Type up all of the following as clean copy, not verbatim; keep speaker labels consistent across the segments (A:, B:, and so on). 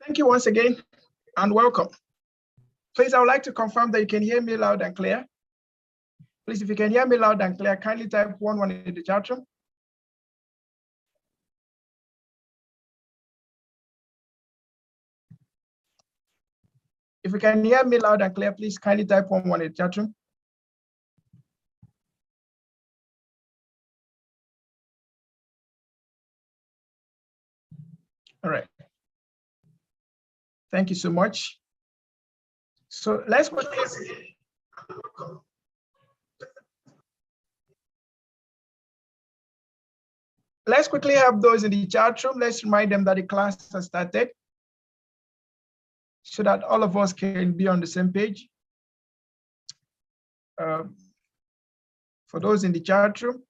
A: Thank you once again and welcome. Please, I would like to confirm that you can hear me loud and clear. Please, if you can hear me loud and clear, kindly type 1 in the chat room. If you can hear me loud and clear, please kindly type 1 in the chat room. All right. Thank you so much. So let's quickly help those in the chat room. Let's remind them that the class has started so that all of us can be on the same page. For those in the chat room,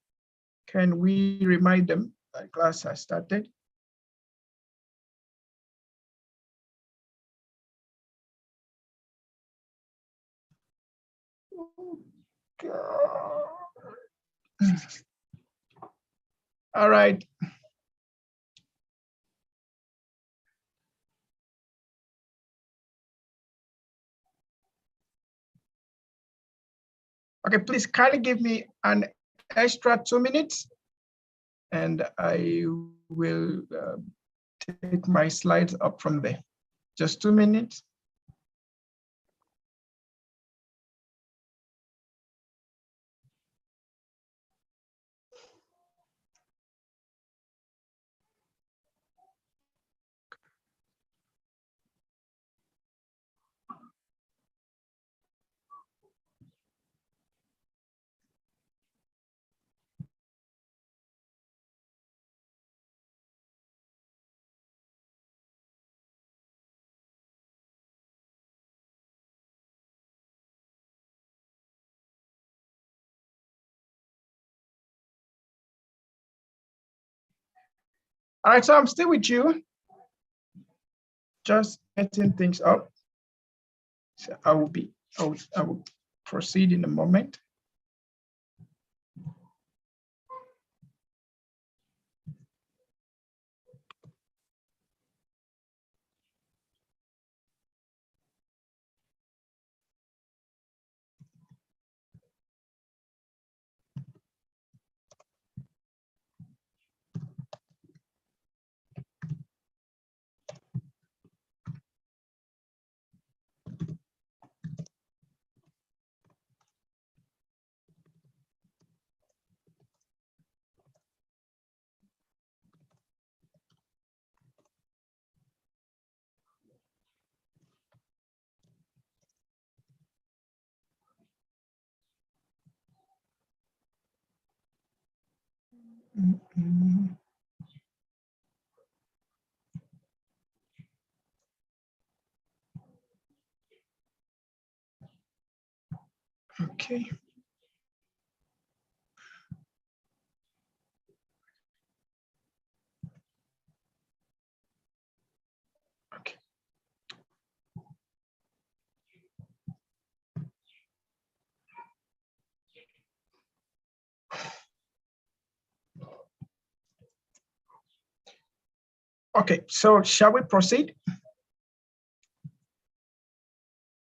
A: can we remind them that class has started? All right. Okay, please kindly give me an extra 2 minutes and I will take my slides up from there. Just 2 minutes. All right, so I'm still with you. Just getting things up. So I will proceed in a moment. Okay. Okay. Okay, so shall we proceed?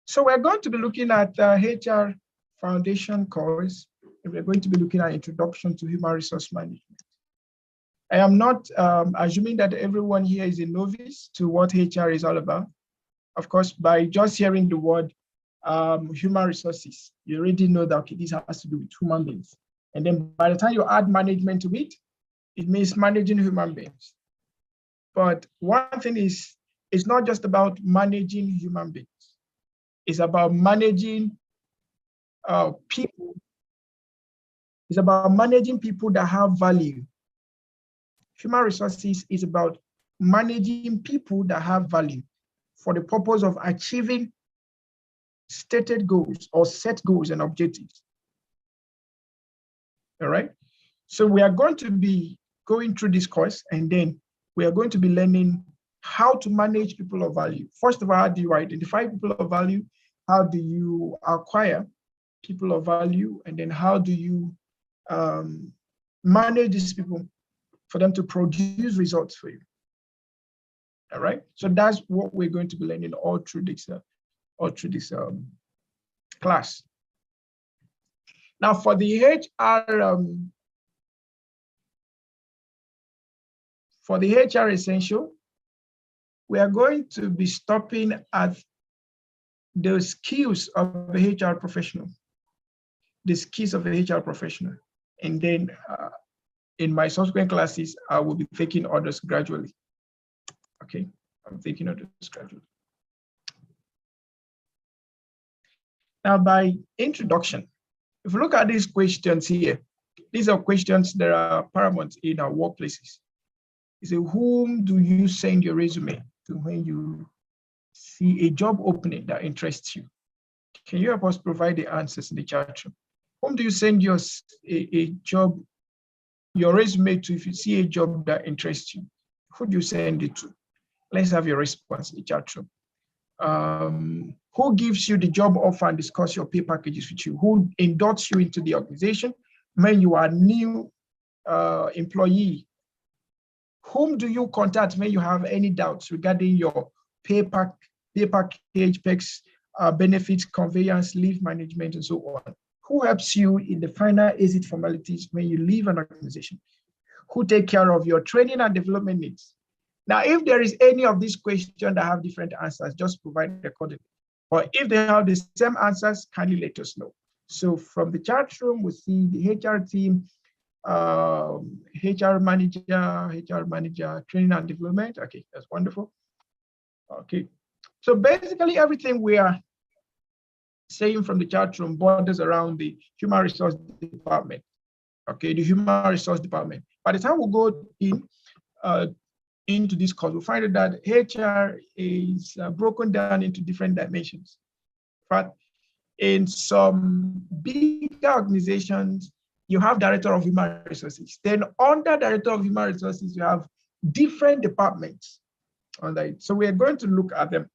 A: So we're going to be looking at HR Foundation course, and we're going to be looking at Introduction to Human Resource Management. I am not assuming that everyone here is a novice to what HR is all about. Of course, by just hearing the word human resources, you already know that, okay, this has to do with human beings. And then by the time you add management to it, it means managing human beings. But one thing is, it's not just about managing human beings. It's about managing people. It's about managing people that have value. Human resources is about managing people that have value for the purpose of achieving stated goals or set goals and objectives. All right. So we are going to be going through this course, and then we are going to be learning how to manage people of value. First of all, how do you identify people of value? How do you acquire people of value? And then how do you manage these people for them to produce results for you? All right. So that's what we're going to be learning all through this class. Now, for the HR essential, we are going to be stopping at the skills of a HR professional, the skills of a HR professional. And then in my subsequent classes, I will be taking others gradually. Okay, I'm taking others gradually. Now, by introduction, if you look at these questions here, these are questions that are paramount in our workplaces. You say, whom do you send your resume to when you see a job opening that interests you? Can you help us provide the answers in the chat room? Whom do you send your resume to if you see a job that interests you? Who do you send it to? Let's have your response in the chat room. Who gives you the job offer and discuss your pay packages with you? Who endorses you into the organization when you are a new employee? Whom do you contact when you have any doubts regarding your pay package, perks, benefits, conveyance, leave management, and so on? Who helps you in the final exit formalities when you leave an organization? Who take care of your training and development needs? Now, if there is any of these questions that have different answers, just provide accordingly. But if they have the same answers, kindly let us know. So from the chat room, we see the HR team, HR manager, training and development. Okay, that's wonderful. Okay, so basically everything we are saying from the chat room borders around the human resource department. Okay, the human resource department. By the time we go into this course, we'll find that HR is broken down into different dimensions. But in some bigger organizations, you have director of human resources. Then under director of human resources, you have different departments. So we are going to look at them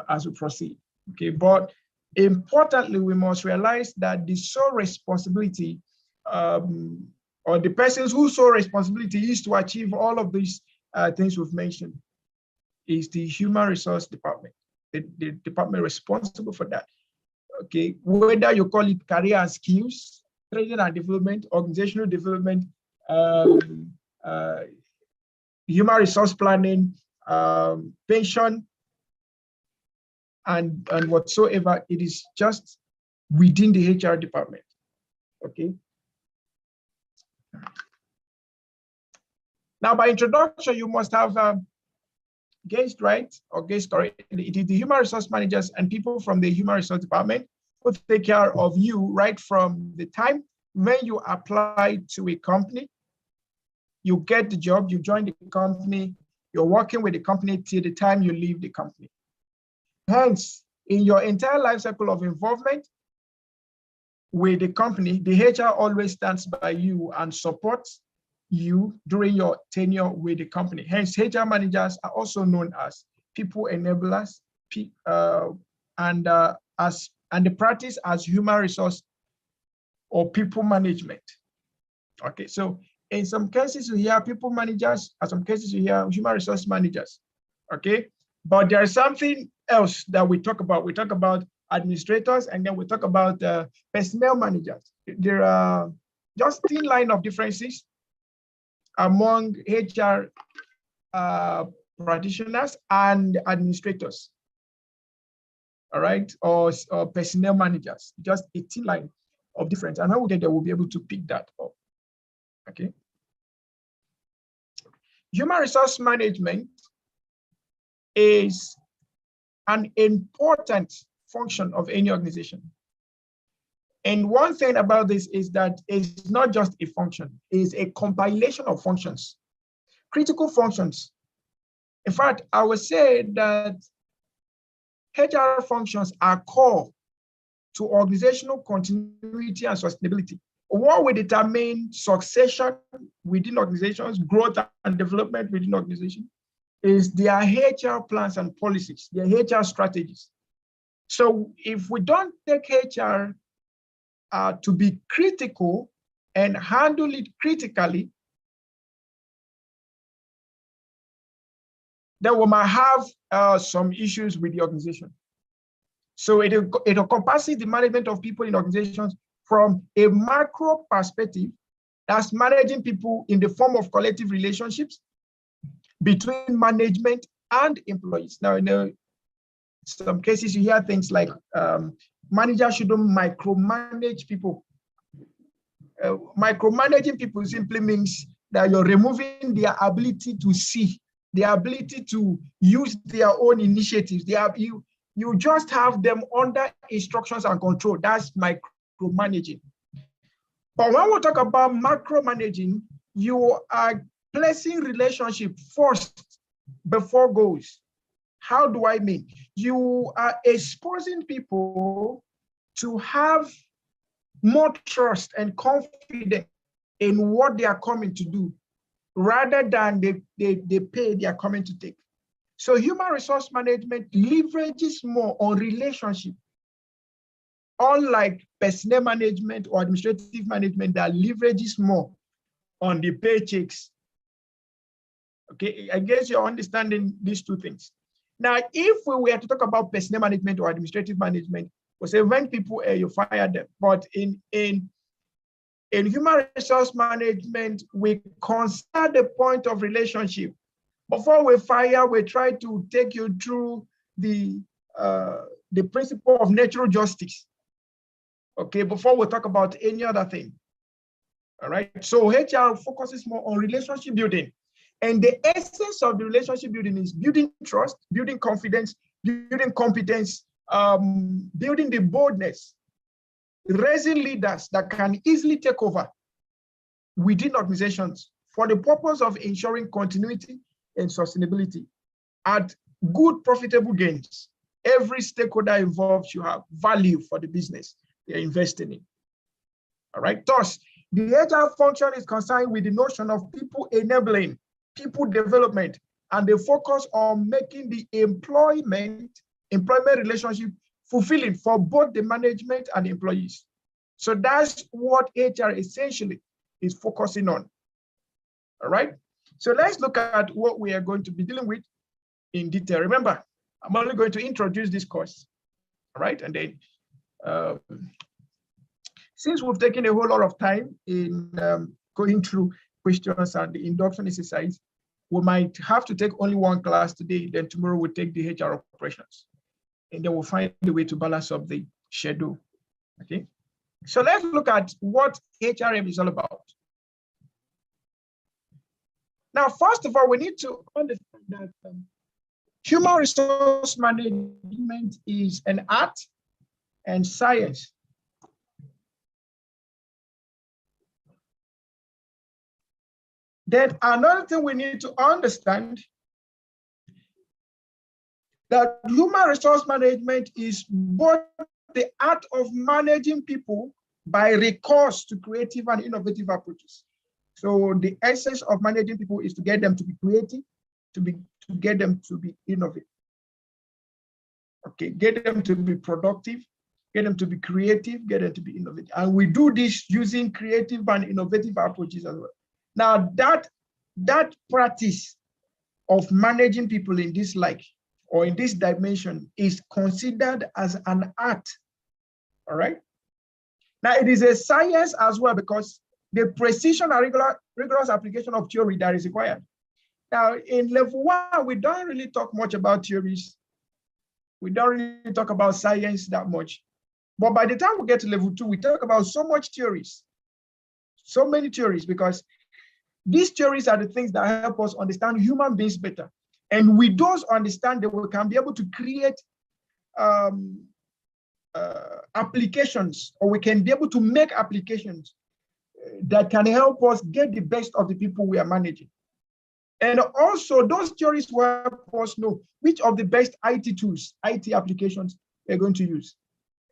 A: as we proceed. Okay, but importantly, we must realize that the sole responsibility or the persons whose sole responsibility is to achieve all of these things we've mentioned is the human resource department, the department responsible for that. Okay, whether you call it career and skills, training and development, organizational development, human resource planning, pension, and whatsoever, it is just within the HR department. Okay. Now, by introduction, you must have guessed right or guessed correct. It is the human resource managers and people from the human resource department who take care of you right from the time when you apply to a company, you get the job, you join the company, you're working with the company till the time you leave the company. Hence, in your entire life cycle of involvement with the company, the HR always stands by you and supports you during your tenure with the company. Hence, HR managers are also known as people enablers, and the practice as human resource or people management. Okay, so in some cases you hear people managers, in some cases you hear human resource managers. Okay, but there is something else that we talk about. We talk about administrators, and then we talk about personnel managers. There are just thin line of differences among HR practitioners and administrators. All right, or personnel managers, just a thin line of difference. And how they will be able to pick that up. Okay. Human resource management is an important function of any organization. And one thing about this is that it's not just a function, it's a compilation of functions, critical functions. In fact, I would say that HR functions are core to organizational continuity and sustainability. What will determine succession within organizations, growth and development within organizations, is their HR plans and policies, their HR strategies. So if we don't take HR to be critical and handle it critically, then we might have some issues with the organization. So it encompasses the management of people in organizations from a macro perspective, that's managing people in the form of collective relationships between management and employees. Now, in some cases, you hear things like managers shouldn't micromanage people. Micromanaging people simply means that you're removing their ability to see, their ability to use their own initiatives. You just have them under instructions and control. That's micromanaging. But when we talk about macromanaging, you are placing relationship first before goals. How do I mean? You are exposing people to have more trust and confidence in what they are coming to do, rather than they pay they are coming to take. So human resource management leverages more on relationship, unlike personnel management or administrative management that leverages more on the paychecks. Okay, I guess you're understanding these two things. Now, if we were to talk about personnel management or administrative management, we say when people you fire them. But in human resource management, we consider the point of relationship. Before we fire, we try to take you through the principle of natural justice. Okay, before we talk about any other thing. All right, so HR focuses more on relationship building. And the essence of the relationship building is building trust, building confidence, building competence, building the boldness, raising leaders that can easily take over within organizations for the purpose of ensuring continuity and sustainability at good profitable gains. Every stakeholder involved should have value for the business they're investing in. All right, thus, the HR function is concerned with the notion of people enabling, people development, and they focus on making the employment relationship fulfilling for both the management and the employees. So that's what HR essentially is focusing on. All right. So let's look at what we are going to be dealing with in detail. Remember, I'm only going to introduce this course. All right. And then since we've taken a whole lot of time in going through questions and the induction exercise, we might have to take only one class today, then tomorrow we'll take the HR operations. And then we'll find a way to balance up the schedule. Okay. So let's look at what HRM is all about. Now, first of all, we need to understand that human resource management is an art and science. Then another thing we need to understand that human resource management is both the art of managing people by recourse to creative and innovative approaches. So the essence of managing people is to get them to be creative, to get them to be innovative. Okay, get them to be productive, get them to be creative, get them to be innovative. And we do this using creative and innovative approaches as well. Now that practice of managing people in this like, or in this dimension is considered as an art, all right? Now it is a science as well because the precision and rigorous application of theory that is required. Now in level 1, we don't really talk much about theories. We don't really talk about science that much. But by the time we get to level 2, we talk about so much theories, so many theories, because these theories are the things that help us understand human beings better. And with those understanding, we can be able to create applications, or we can be able to make applications that can help us get the best of the people we are managing. And also those theories will help us know which of the best IT tools, IT applications we're going to use.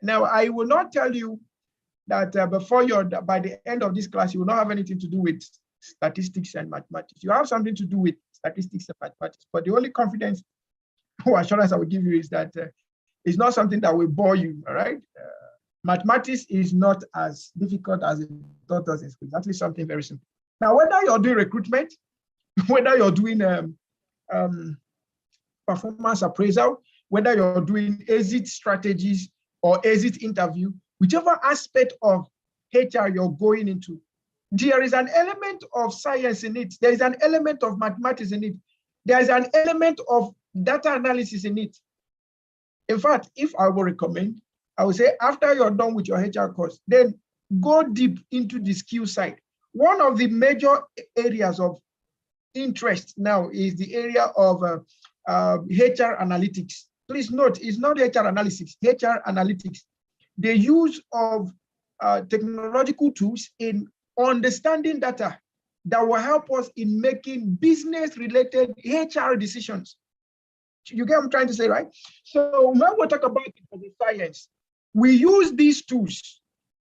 A: Now, I will not tell you that by the end of this class, you will not have anything to do with statistics and mathematics. You have something to do with statistics and mathematics, but the only confidence or assurance I will give you is that it's not something that will bore you, all right? Mathematics is not as difficult as it thought us in school. It's actually something very simple. Now, whether you're doing recruitment, whether you're doing performance appraisal, whether you're doing exit strategies or exit interview, whichever aspect of HR you're going into, there is an element of science in it. There is an element of mathematics in it. There is an element of data analysis in it. In fact, if I will recommend, I would say after you're done with your HR course, then go deep into the skill side. One of the major areas of interest now is the area of HR analytics. Please note, it's not HR analysis, HR analytics. The use of technological tools in understanding data that will help us in making business-related HR decisions. You get what I'm trying to say, right? So when we talk about the science, we use these tools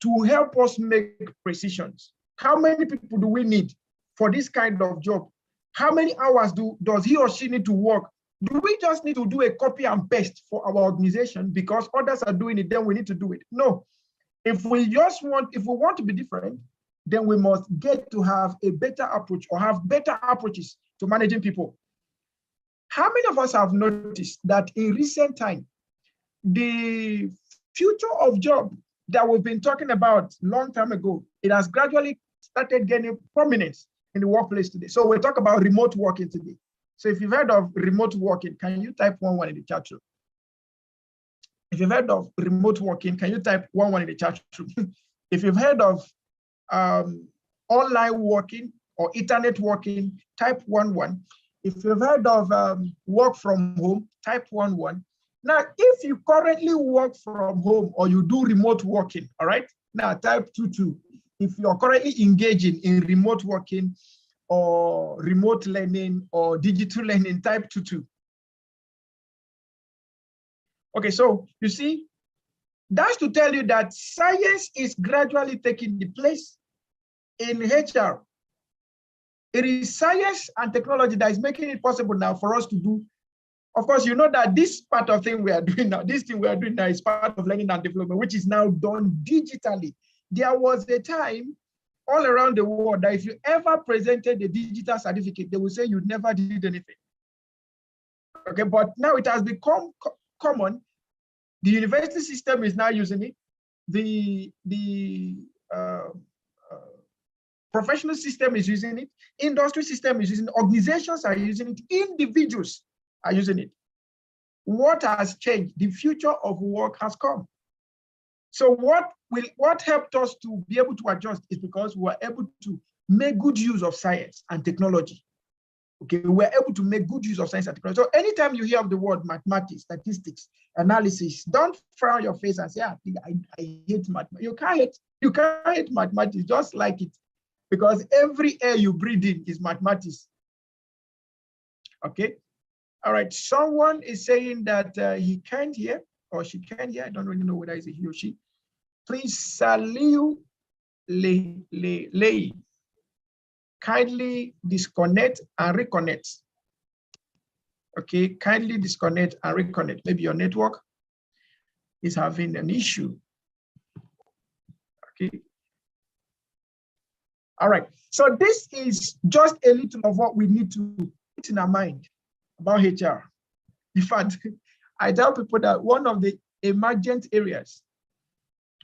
A: to help us make precisions. How many people do we need for this kind of job? How many hours does he or she need to work? Do we just need to do a copy and paste for our organization because others are doing it, then we need to do it? No. If we want to be different, then we must get to have a better approach or have better approaches to managing people. How many of us have noticed that in recent time, the future of job that we've been talking about long time ago, it has gradually started gaining prominence in the workplace today. So we'll talk about remote working today. So if you've heard of remote working, can you type 11 in the chat room? If you've heard of remote working, can you type 11 in the chat room? If you've heard of online working or internet working, type 11. If you've heard of work from home, type 11. Now, if you currently work from home or you do remote working, all right, now type 22. If you're currently engaging in remote working or remote learning or digital learning, type 22. Okay, so you see, that's to tell you that science is gradually taking the place in HR. It is science and technology that is making it possible now for us to do. Of course, you know that this part of thing we are doing now, this thing we are doing now is part of learning and development, which is now done digitally. There was a time all around the world that if you ever presented a digital certificate, they will say you never did anything. Okay, but now it has become common. The university system is now using it. The professional system is using it. Industry system is using it. Organizations are using it. Individuals are using it. What has changed? The future of work has come. So what helped us to be able to adjust is because we were able to make good use of science and technology. Okay, we're able to make good use of science and technology. So anytime you hear of the word mathematics, statistics, analysis, don't frown your face and say, I hate mathematics. You can't hate mathematics, just like it. Because every air you breathe in is mathematics. Okay. All right. Someone is saying that he can't hear or she can't hear. I don't really know whether it's a he or she. Please, Saliu Lei, kindly disconnect and reconnect. Okay. Kindly disconnect and reconnect. Maybe your network is having an issue. Okay. All right, so this is just a little of what we need to put in our mind about HR. In fact, I tell people that one of the emergent areas,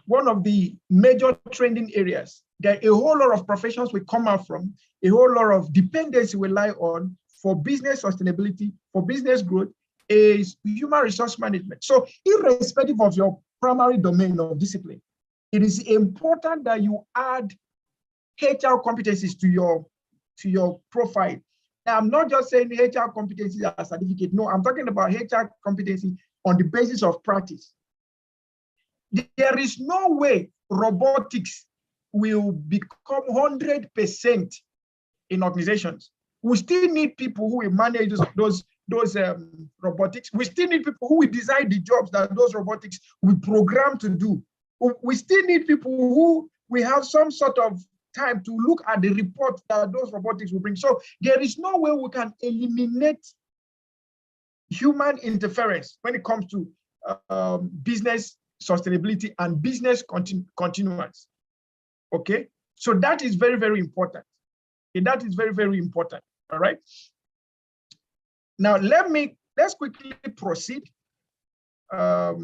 A: one of the major trending areas that a whole lot of professions will come out from, a whole lot of dependency will lie on for business sustainability, for business growth, is human resource management. So irrespective of your primary domain of discipline, it is important that you add HR competencies to your profile. Now, I'm not just saying HR competencies as a certificate. No, I'm talking about HR competency on the basis of practice. There is no way robotics will become 100% in organizations. We still need people who will manage those robotics. We still need people who will design the jobs that those robotics will program to do. We still need people who will have some sort of time to look at the report that those robotics will bring. So there is no way we can eliminate human interference when it comes to business sustainability and business continuance. Okay, so that is very, very important. Okay, that is very, very important. All right. Now let me let's quickly proceed. Now,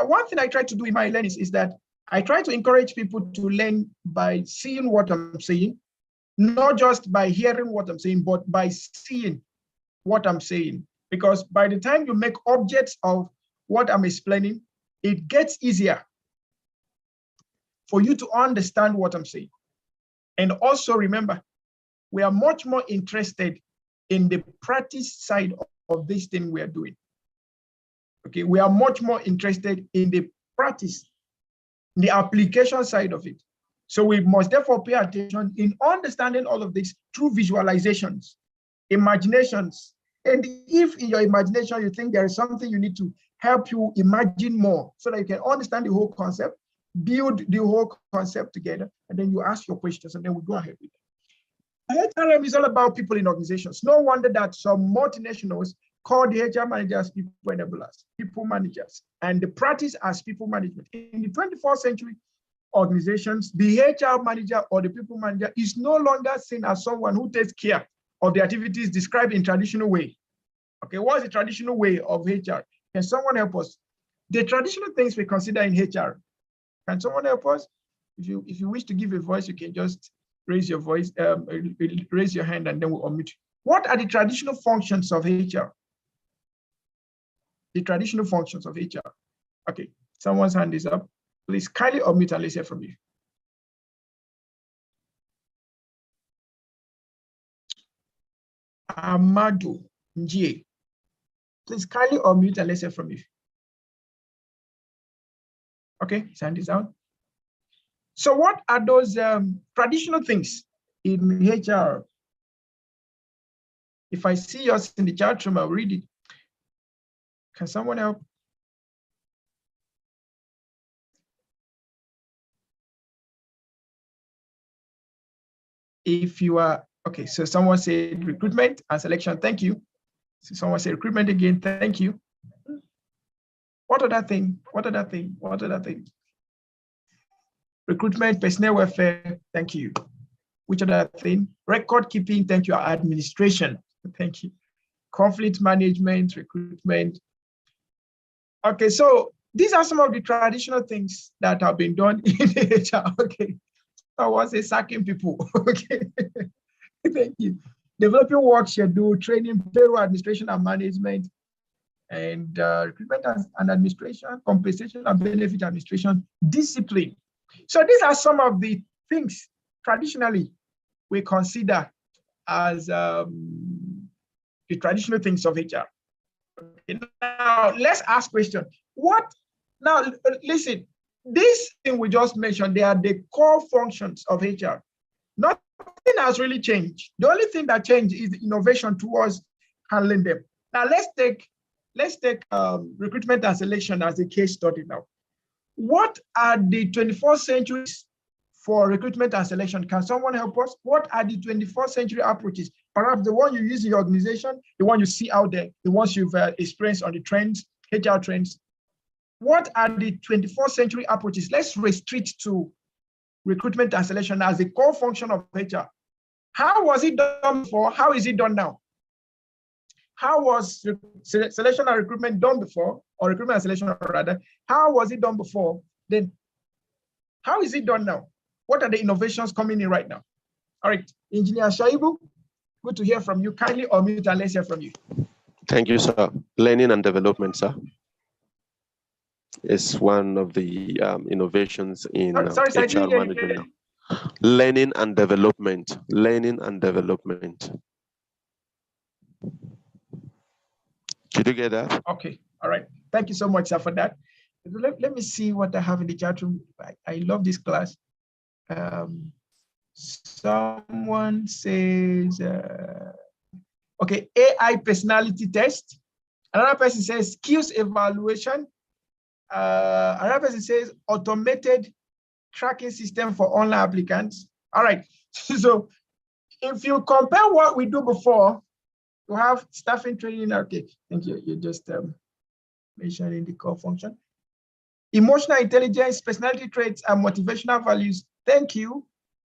A: one thing I try to do in my learnings is that I try to encourage people to learn by seeing what I'm saying, not just by hearing what I'm saying, but by seeing what I'm saying. Because by the time you make objects of what I'm explaining, it gets easier for you to understand what I'm saying. And also remember, we are much more interested in the practice side of this thing we are doing. Okay, we are much more interested in the practice, the application side of it. So we must therefore pay attention in understanding all of this through visualizations, imaginations. And if in your imagination you think there is something you need to help you imagine more so that you can understand the whole concept, build the whole concept together, and then you ask your questions, and then we go ahead with it. HRM is all about people in organizations. No wonder that some multinationals call the HR managers people enablers, people managers, and the practice as people management. In the 21st century organizations, the HR manager or the people manager is no longer seen as someone who takes care of the activities described in traditional way. Okay, what's the traditional way of HR? Can someone help us? The traditional things we consider in HR. Can someone help us? If you wish to give a voice, you can just raise your voice, raise your hand, and then we'll unmute you. What are the traditional functions of HR? The traditional functions of HR. Okay, someone's hand is up. Please kindly unmute and let's hear from you. Amadu Njie. Please kindly unmute and let's hear from you. Okay, his hand is down. So what are those traditional things in HR? If I see yours in the chat room, I'll read it. Can someone help? If you are, okay, so someone said recruitment and selection, thank you. So someone said recruitment again, thank you. What other thing? What other thing? What other thing? Recruitment, personnel welfare, thank you. Which other thing? Record keeping, thank you. Administration, thank you. Conflict management, recruitment. Okay, so these are some of the traditional things that have been done in HR. Okay, I was say sacking people. Okay, thank you. Developing work schedule, training, payroll administration and management, and recruitment and administration, compensation and benefit administration, discipline. So these are some of the things traditionally we consider as the traditional things of HR. Okay, now let's ask question. What, now listen, this thing we just mentioned, they are the core functions of HR. Nothing has really changed. The only thing that changed is the innovation towards handling them. Now let's take recruitment and selection as a case study now. What are the 21st centuries for recruitment and selection? Can someone help us? What are the 21st century approaches? Perhaps the one you use in your organization, the one you see out there, the ones you've experienced on the trends, HR trends. What are the 21st century approaches? Let's restrict to recruitment and selection as a core function of HR. How was it done before? How is it done now? How was selection and recruitment done before, or recruitment and selection rather? How was it done before? Then how is it done now? What are the innovations coming in right now? All right, Engineer Shaibu, good to hear from you. Kindly unmute and let's hear from you.
B: Thank you, sir. Learning and development, sir, is one of the innovations in HR management. Learning and development. Learning and development. Did you get that?
A: Okay, all right. Thank you so much, sir, for that. Let me see what I have in the chat room. I love this class. Someone says, okay, AI personality test. Another person says skills evaluation. Another person says automated tracking system for online applicants. All right, so if you compare what we do before, you have staffing training. Okay, thank you. You just mentioning the core function. Emotional intelligence, personality traits, and motivational values. Thank you.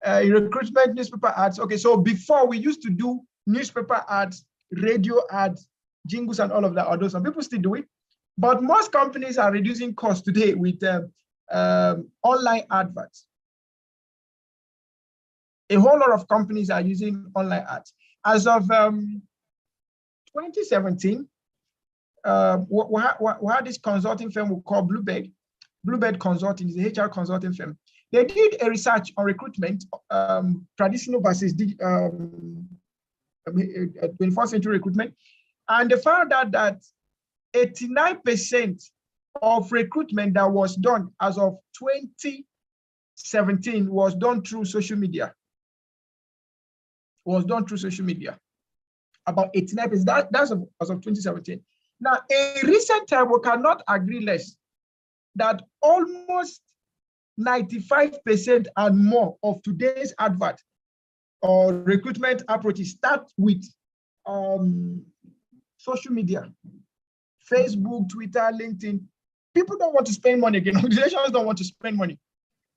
A: Recruitment, newspaper ads. Okay, so before we used to do newspaper ads, radio ads, jingles, and all of that. Although some people still do it, but most companies are reducing costs today with online adverts. A whole lot of companies are using online ads. As of 2017, we had this consulting firm we call Bluebird. Bluebird Consulting is a HR consulting firm. They did a research on recruitment, traditional versus 21st century recruitment, and they found out that 89% of recruitment that was done as of 2017 was done through social media. About 89%. That's as of 2017. Now, in recent time, we cannot agree less that almost 95% and more of today's advert or recruitment approaches start with social media, Facebook, Twitter, LinkedIn. People don't want to spend money again. Organizations don't want to spend money.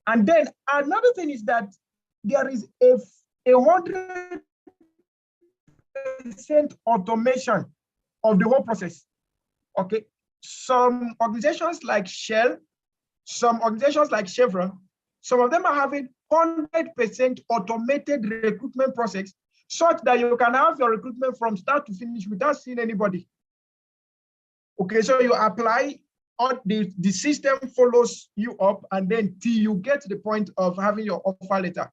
A: And then another thing is that there is a 100% automation of the whole process. Okay, some organizations like Shell, some organizations like Chevron, some of them are having 100% automated recruitment process, such that you can have your recruitment from start to finish without seeing anybody. Okay, so you apply, the system follows you up, and then till you get to the point of having your offer letter,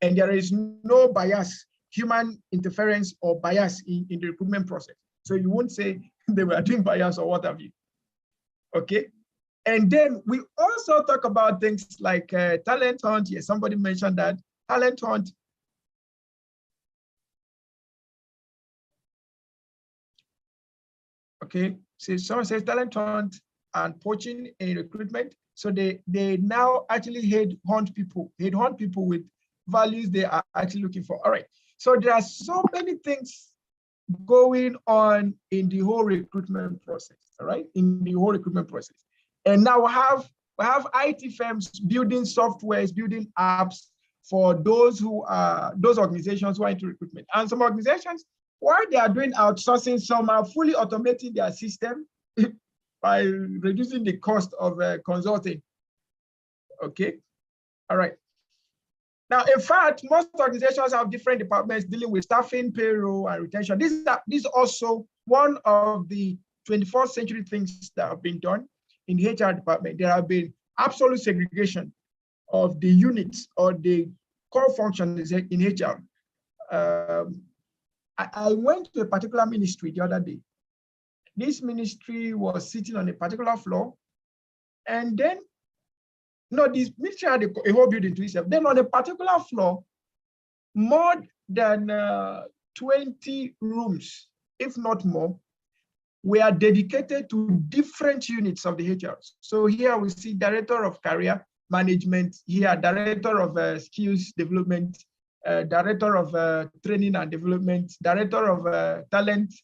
A: and there is no bias, human interference or bias in the recruitment process. So you won't say they were doing bias or what have you. Okay. And then we also talk about things like talent hunt. Yes, somebody mentioned that. Talent hunt. Okay, so someone says talent hunt and poaching in recruitment. So they now actually headhunt people with values they are actually looking for. All right. So there are so many things going on in the whole recruitment process. All right, in the whole recruitment process. And now we have IT firms building softwares, building apps for those organizations who are into recruitment. And some organizations, while they are doing outsourcing, some are fully automating their system by reducing the cost of consulting. Okay, all right. Now, in fact, most organizations have different departments dealing with staffing, payroll, and retention. This is also one of the 21st century things that have been done in the HR department. There have been absolute segregation of the units or the core functions in HR. I went to a particular ministry the other day. This ministry was sitting on a particular floor, and then, this ministry had a whole building to itself. Then on a particular floor, more than 20 rooms, if not more, were dedicated to different units of the HR. So here we see director of career management, here director of skills development, director of training and development, director of talent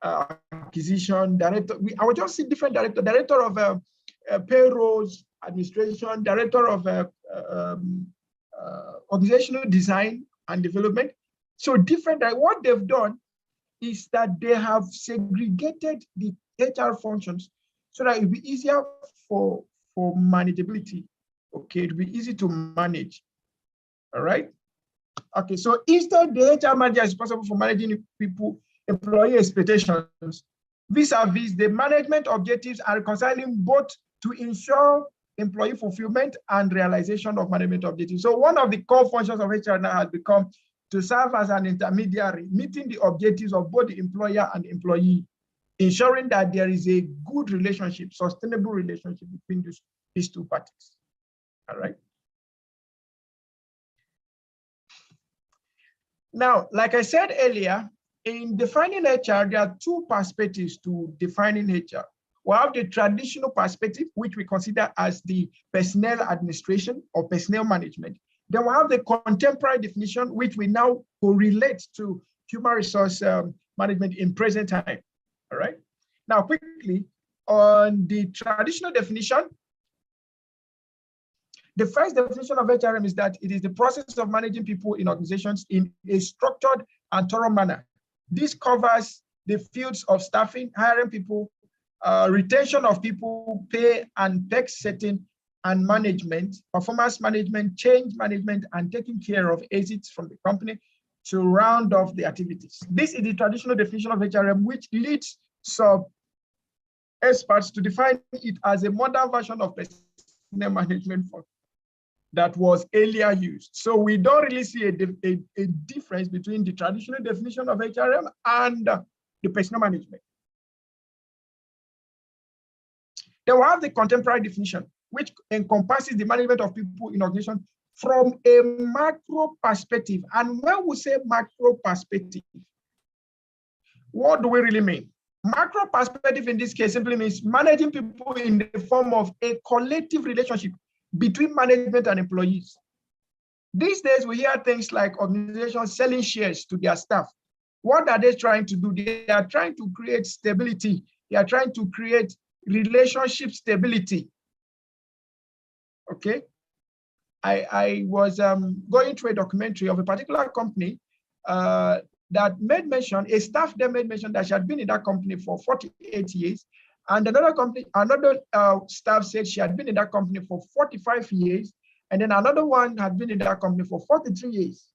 A: acquisition, director. I would just see different director of payrolls, administration, director of organizational design and development. So different. What they've done is that they have segregated the HR functions so that it'll be easier for manageability. Okay, it'll be easy to manage. All right. Okay, so instead, the HR manager is responsible for managing employee expectations vis-a-vis the management objectives and reconciling both to ensure employee fulfillment and realization of management objectives. So one of the core functions of HR now has become to serve as an intermediary, meeting the objectives of both the employer and the employee, ensuring that there is a good relationship, sustainable relationship between these two parties. All right. Now, like I said earlier, in defining HR, there are two perspectives to defining HR. We have the traditional perspective, which we consider as the personnel administration or personnel management. Then we have the contemporary definition, which we now correlate to human resource management in present time. All right. Now, quickly, on the traditional definition, The first definition of HRM is that it is the process of managing people in organizations in a structured and thorough manner. This covers the fields of staffing, hiring people, retention of people, pay and tax setting and management, performance management, change management, and taking care of exits from the company to round off the activities. This is the traditional definition of HRM, which leads some experts to define it as a modern version of personnel management that was earlier used. So we don't really see a difference between the traditional definition of HRM and the personnel management. Then we have the contemporary definition, which encompasses the management of people in organizations from a macro perspective. And when we say macro perspective, what do we really mean? Macro perspective in this case simply means managing people in the form of a collective relationship between management and employees. These days, we hear things like organizations selling shares to their staff. What are they trying to do? They are trying to create stability. They are trying to create relationship stability. Okay. I was going through a documentary of a particular company that made mention, a staff there made mention that she had been in that company for 48 years. And another staff said she had been in that company for 45 years. And then another one had been in that company for 43 years.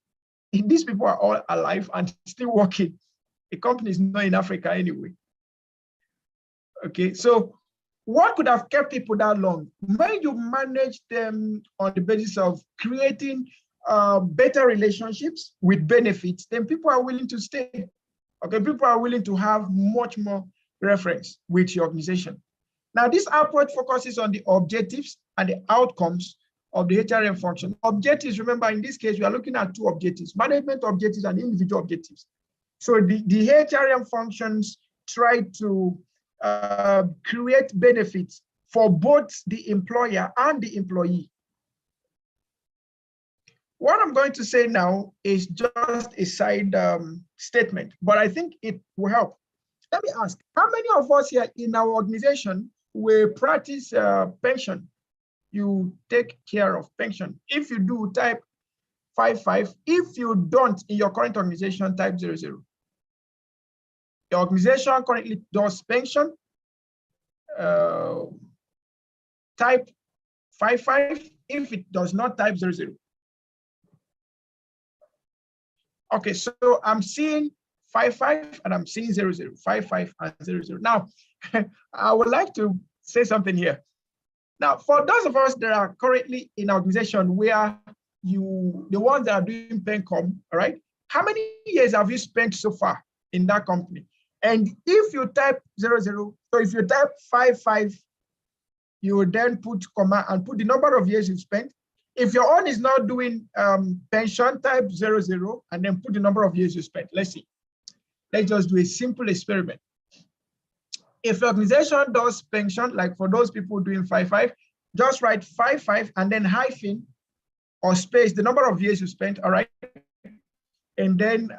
A: And these people are all alive and still working. The company is not in Africa anyway. Okay, so what could have kept people that long? When you manage them on the basis of creating better relationships with benefits, then people are willing to stay. Okay, people are willing to have much more reference with your organization. Now, this approach focuses on the objectives and the outcomes of the HRM function. Objectives, remember, in this case, we are looking at two objectives, management objectives and individual objectives. So the HRM functions try to create benefits for both the employer and the employee. What I'm going to say now is just a side statement, but I think it will help. Let me ask, how many of us here in our organization will practice pension? You take care of pension. If you do, type 55. If you don't, in your current organization, type 00. Your organization currently does pension, type 55. If it does not, type 00. Okay, so I'm seeing 55 and I'm seeing 00, 55 and 00. Now, I would like to say something here. Now, for those of us that are currently in an organization where the ones that are doing PenCom, all right, how many years have you spent so far in that company? And if you type 00, so if you type 55, you will then put comma and put the number of years you've spent. If your own is not doing pension, type 00 and then put the number of years you spent. Let's see. Let's just do a simple experiment. If your organization does pension, like for those people doing 55, just write 55 and then hyphen or space the number of years you spent, all right? And then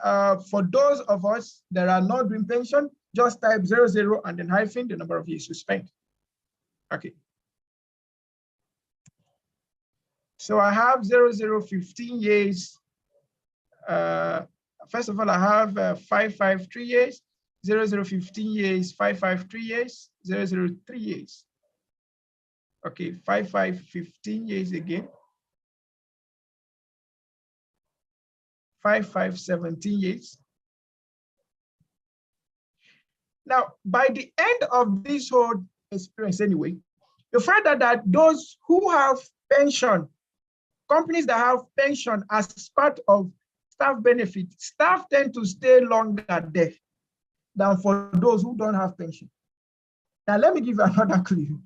A: for those of us that are not doing pension, just type 00 and then hyphen the number of years you spent. Okay. So I have 15 years. First of all, I have 55 3 years, 15 years, 55 3 years, 3 years. Okay, 55 15 years again. 55 17 years. Now, by the end of this whole experience anyway, you find that those who have pension, companies that have pension as part of staff benefit, staff tend to stay longer there than for those who don't have pension. Now, let me give you another clue.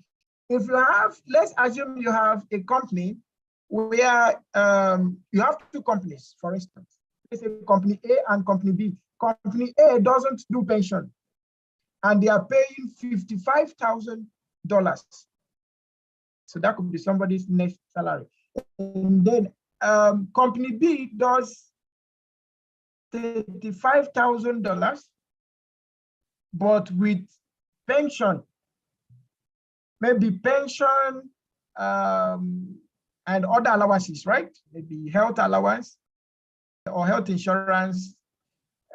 A: If you have, let's assume you have a company where you have two companies, for instance. Let's say company A and company B. Company A doesn't do pension, and they are paying $55,000. So that could be somebody's next salary. And then company B does $35,000, but with pension, maybe pension, and other allowances, right? Maybe health allowance or health insurance.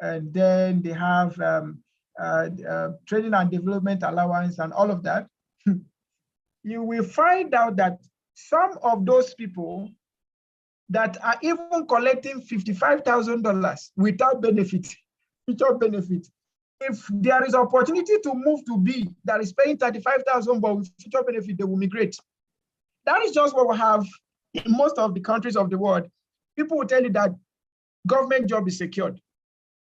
A: And then they have training and development allowance and all of that. You will find out that some of those people that are even collecting $55,000 without benefit, if there is opportunity to move to B that is paying 35,000 but with future benefit, they will migrate. That is just what we have in most of the countries of the world. People will tell you that government job is secured.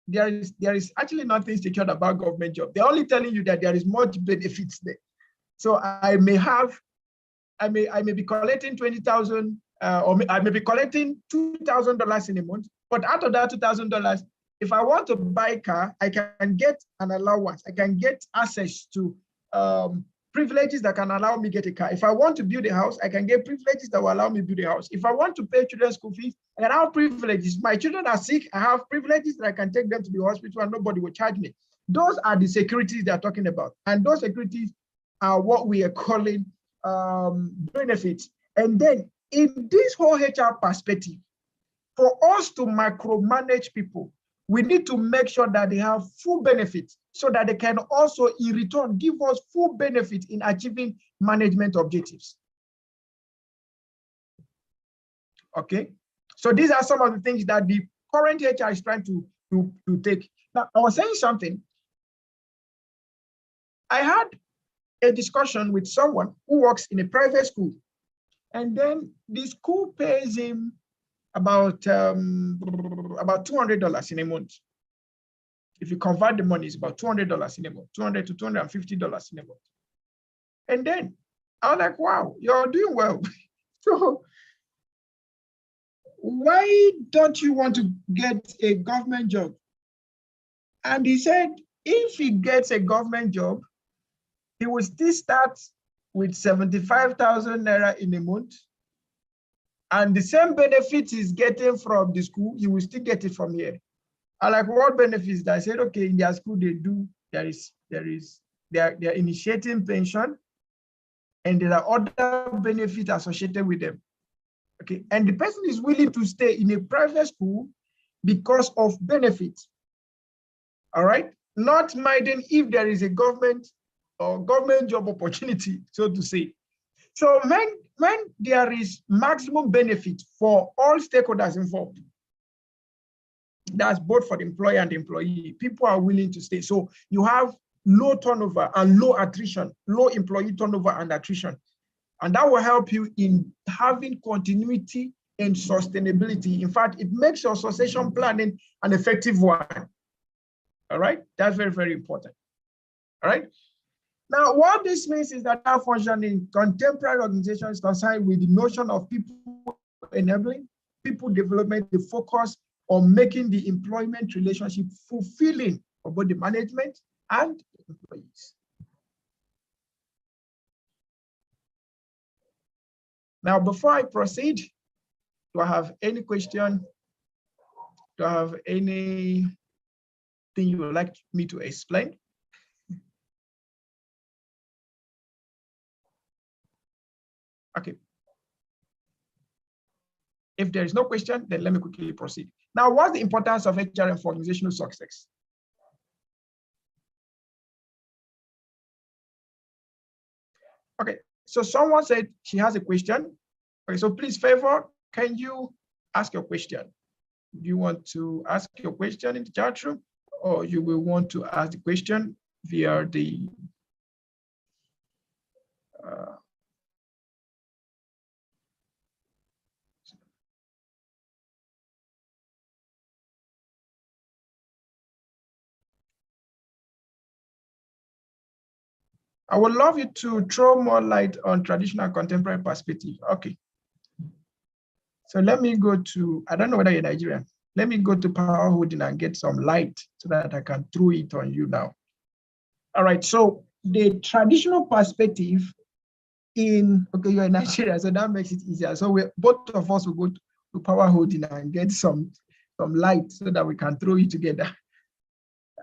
A: There is actually nothing secured about government job. They're only telling you that there is much benefits there. So I may be collecting 20,000, or I may be collecting $2,000 in a month, but out of that $2,000, if I want to buy a car, I can get an allowance. I can get access to privileges that can allow me get a car. If I want to build a house, I can get privileges that will allow me build a house. If I want to pay children's school fees, I can have privileges. My children are sick, I have privileges that I can take them to the hospital and nobody will charge me. Those are the securities they're talking about. And those securities are what we are calling benefits. And then in this whole HR perspective, for us to micromanage people, we need to make sure that they have full benefits so that they can also in return give us full benefit in achieving management objectives. Okay, so these are some of the things that the current HR is trying to take. Now, I was saying something. I had a discussion with someone who works in a private school, and then the school pays him about $200 in a month. If you convert the money, it's about $200 in a month, $200 to $250 in a month. And then I was like, wow, you're doing well. So why don't you want to get a government job? And he said, if he gets a government job, he will still start with 75,000 naira in a month. And the same benefits he's getting from the school, you will still get it from here. I like, what benefits? I said, okay, in their school they do, they're initiating pension, and there are other benefits associated with them. Okay, and the person is willing to stay in a private school because of benefits. All right, not minding if there is a government or government job opportunity, so to say. So when there is maximum benefit for all stakeholders involved, that's both for the employer and the employee, people are willing to stay. So you have low turnover and low attrition, low employee turnover and attrition. And that will help you in having continuity and sustainability. In fact, it makes your succession planning an effective one. All right, that's very, very important. All right. Now, what this means is that our function in contemporary organizations is concerned with the notion of people enabling, people development, the focus on making the employment relationship fulfilling for both the management and the employees. Now, before I proceed, do I have any question? Do I have anything you would like me to explain? Okay. If there is no question, then let me quickly proceed. Now, what's the importance of HRM for organizational success? Okay, so someone said she has a question. Okay, so please, Favor, can you ask your question? Do you want to ask your question in the chat room, or you will want to ask the question via the I would love you to throw more light on traditional contemporary perspective. Okay. So let me go to, I don't know whether you're Nigerian. Let me go to Power Holding and get some light so that I can throw it on you now. All right, so the traditional perspective in, okay, you're in Nigeria, so that makes it easier. So both of us will go to Power Holding and get some light so that we can throw it together.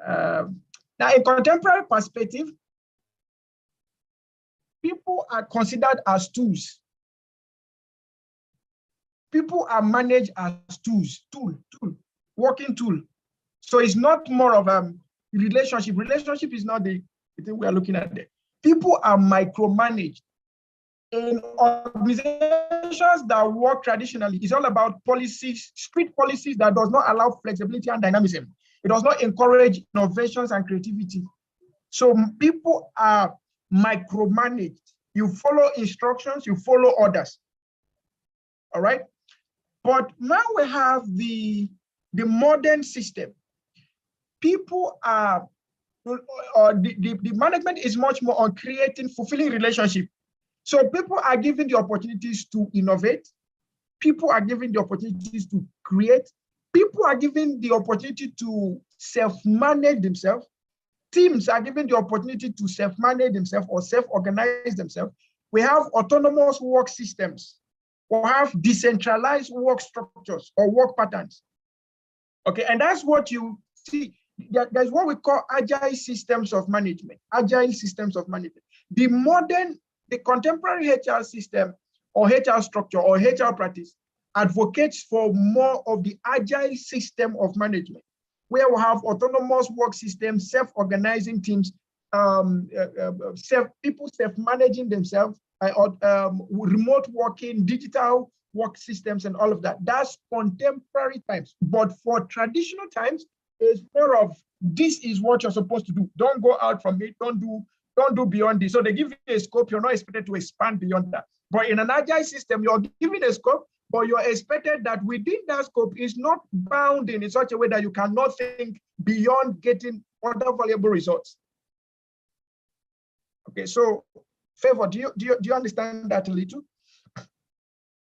A: Now, in contemporary perspective, people are considered as tools. People are managed as working tool. So it's not more of a relationship. Relationship is not the thing we are looking at there. People are micromanaged. In organizations that work traditionally, it's all about policies, strict policies that does not allow flexibility and dynamism. It does not encourage innovations and creativity. So people are micromanaged. You follow instructions, you follow orders. All right. But now we have the modern system. People are, the management is much more on creating fulfilling relationship. So people are given the opportunities to innovate. People are given the opportunities to create. People are given the opportunity to self-manage themselves. Teams are given the opportunity to self-manage themselves or self-organize themselves. We have autonomous work systems. We have decentralized work structures or work patterns. Okay, and that's what you see. That's what we call agile systems of management. Agile systems of management. The contemporary HR system or HR structure or HR practice advocates for more of the agile system of management, where we have autonomous work systems, self-organizing teams, people self-managing themselves, remote working, digital work systems, and all of that. That's contemporary times. But for traditional times, it's more of this is what you're supposed to do. Don't go out from it. Don't do beyond this. So they give you a scope. You're not expected to expand beyond that. But in an agile system, you're given a scope, but you're expected that within that scope is not bound in such a way that you cannot think beyond getting other valuable results. Okay, so Favor, do you understand that a little?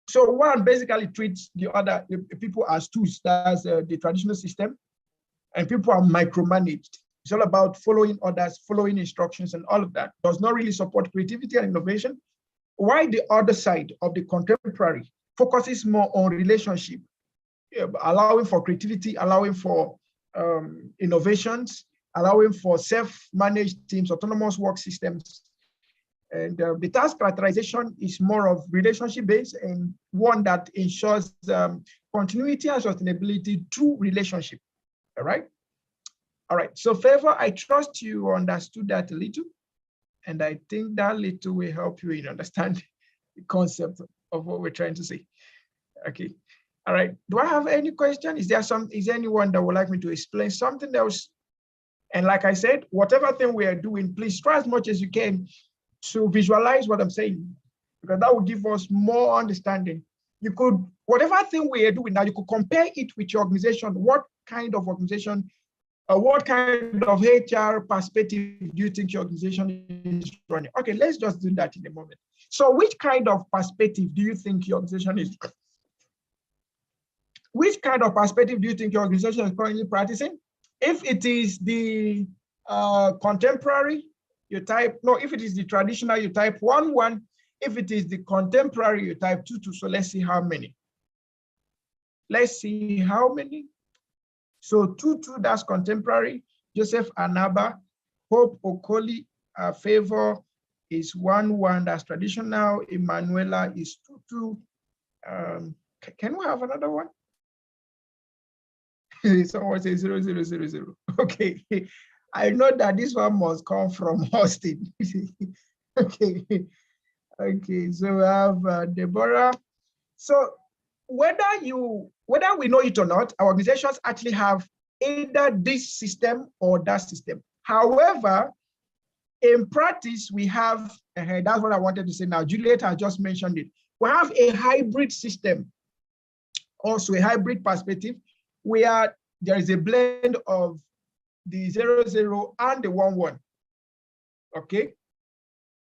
A: So one basically treats the other people as tools. That's the traditional system, and people are micromanaged. It's all about following orders, following instructions, and all of that. Does not really support creativity and innovation. While the other side of the contemporary focuses more on relationship, allowing for creativity, allowing for innovations, allowing for self-managed teams, autonomous work systems. And the task characterization is more of relationship-based and one that ensures continuity and sustainability through relationship. All right? All right, so Favor, I trust you understood that a little, and I think that little will help you in understand the concept of what we're trying to say. Okay, all right. Do I have any question? Is there anyone that would like me to explain something else? And like I said, whatever thing we are doing, please try as much as you can to visualize what I'm saying, because that will give us more understanding. You could, whatever thing we are doing now, you could compare it with your organization. What kind of organization, what kind of HR perspective do you think your organization is running? Okay, let's just do that in a moment. So which kind of perspective do you think your organization is? Which kind of perspective do you think your organization is currently practicing? If it is the contemporary, you type, no, if it is the traditional, you type 1, 1. If it is the contemporary, you type 2, 2. So let's see how many. Let's see how many. So 2, 2, that's contemporary. Joseph Anaba, Hope Okoli, Favor is 1, 1, that's traditional. Emanuela is 2, 2. Can we have another one? Someone says 0, 0, 0, 0. Okay, I know that this one must come from Austin. Okay, okay. So we have Deborah. So whether we know it or not, our organizations actually have either this system or that system. However, in practice, we have, that's what I wanted to say now. Juliet has just mentioned it. We have a hybrid system, also a hybrid perspective, where there is a blend of the 0, 0 and the 1, 1. Okay.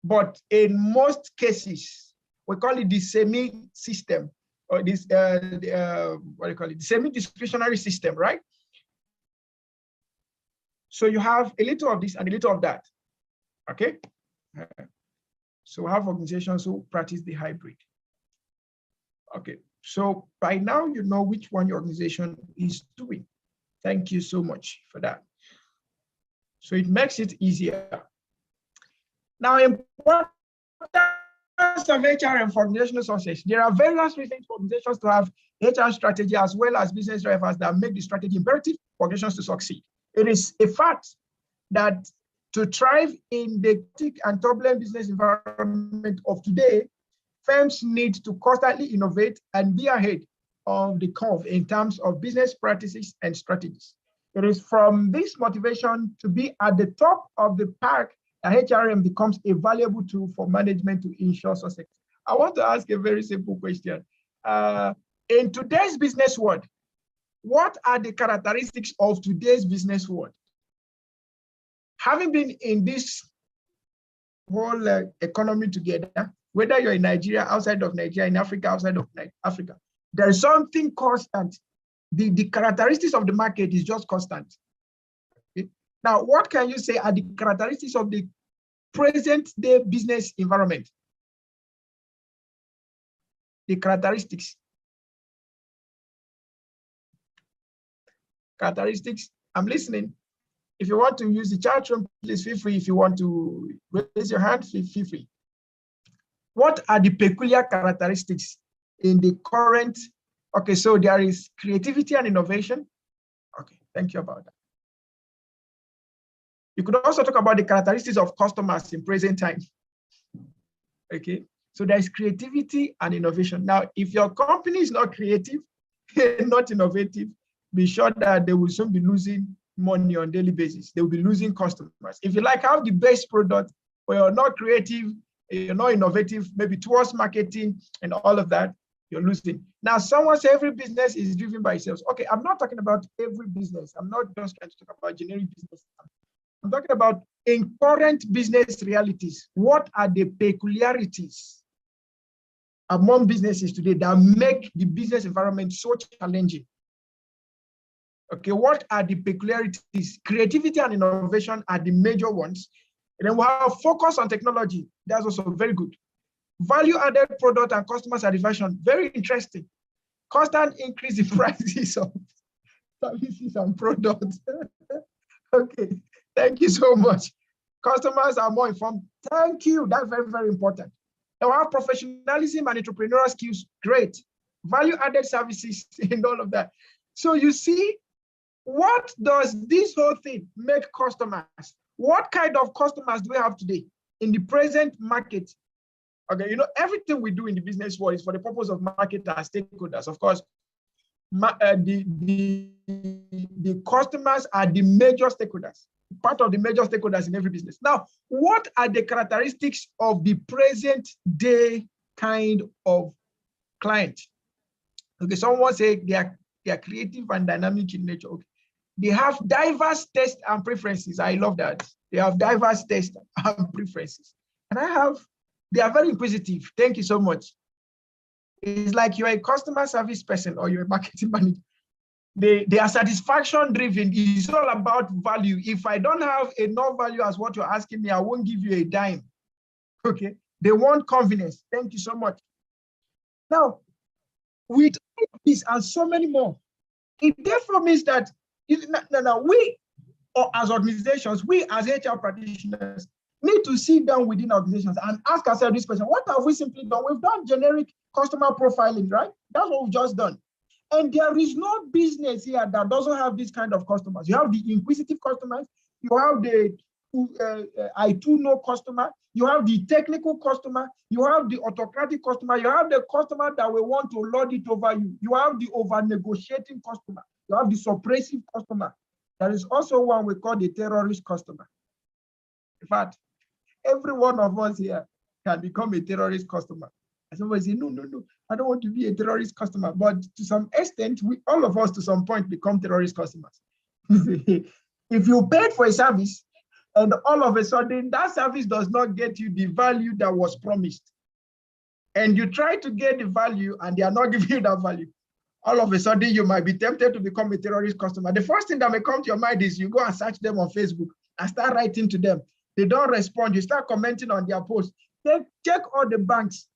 A: But in most cases, we call it the semi-system, or this, what do you call it? The semi-discretionary system, right? So you have a little of this and a little of that. Okay. So we have organizations who practice the hybrid. Okay. So by now, you know which one your organization is doing. Thank you so much for that. So it makes it easier. Now, importance cost of HR and for organizational success. There are various reasons for organizations to have HR strategy as well as business drivers that make the strategy imperative for organizations to succeed. It is a fact that to thrive in the hectic and turbulent business environment of today, firms need to constantly innovate and be ahead of the curve in terms of business practices and strategies. It is from this motivation to be at the top of the pack that HRM becomes a valuable tool for management to ensure success. I want to ask a very simple question. In today's business world, what are the characteristics of today's business world? Having been in this whole economy together, whether you're in Nigeria, outside of Nigeria, in Africa, outside of Africa, there is something constant. The characteristics of the market is just constant. Okay? Now, what can you say are the characteristics of the present day business environment? The characteristics. Characteristics, I'm listening. If you want to use the chat room, please feel free. If you want to raise your hand, feel free. What are the peculiar characteristics in the current? Okay, so there is creativity and innovation. Okay, thank you about that. You could also talk about the characteristics of customers in present time. Okay, so there is creativity and innovation. Now, if your company is not creative, not innovative, be sure that they will soon be losing money on a daily basis. They will be losing customers. If you like have the best product, but you're not creative, you're not innovative, maybe towards marketing and all of that, you're losing. Now, someone says every business is driven by sales. Okay, I'm not talking about every business. I'm not just trying to talk about generic business. I'm talking about in current business realities. What are the peculiarities among businesses today that make the business environment so challenging? Okay, what are the peculiarities? Creativity and innovation are the major ones. And then we have focus on technology. That's also very good. Value-added product and customer satisfaction, very interesting. Constant increase in prices of services and products. Okay, thank you so much. Customers are more informed. Thank you, that's very, very important. Now, our professionalism and entrepreneurial skills, great. Value-added services and all of that. So you see, what does this whole thing make customers? What kind of customers do we have today in the present market? Okay, you know, everything we do in the business world is for the purpose of market and stakeholders. Of course, the customers are the major stakeholders, part of the major stakeholders in every business. Now, what are the characteristics of the present day kind of client? Okay, someone say they are creative and dynamic in nature. Okay. They have diverse tastes and preferences. I love that. They have diverse tastes and preferences. And they are very inquisitive. Thank you so much. It's like you're a customer service person or you're a marketing manager. They are satisfaction driven. It's all about value. If I don't have enough value as what you're asking me, I won't give you a dime. Okay. They want convenience. Thank you so much. Now, with this and so many more, it therefore means that we, or as organizations, we as HR practitioners, need to sit down within organizations and ask ourselves this question: what have we simply done? We've done generic customer profiling, right? That's what we've just done. And there is no business here that doesn't have this kind of customers. You have the inquisitive customers, you have the I too know customer, you have the technical customer, you have the autocratic customer, you have the customer that will want to lord it over you, you have the over-negotiating customer, you have the suppressive customer. There is also one we call the terrorist customer. In fact, every one of us here can become a terrorist customer. And somebody say, no, I don't want to be a terrorist customer. But to some extent, all of us to some point become terrorist customers. If you paid for a service and all of a sudden that service does not get you the value that was promised, and you try to get the value and they are not giving you that value, all of a sudden you might be tempted to become a terrorist customer. The first thing that may come to your mind is you go and search them on Facebook and start writing to them. They don't respond. You start commenting on their posts. Check all the banks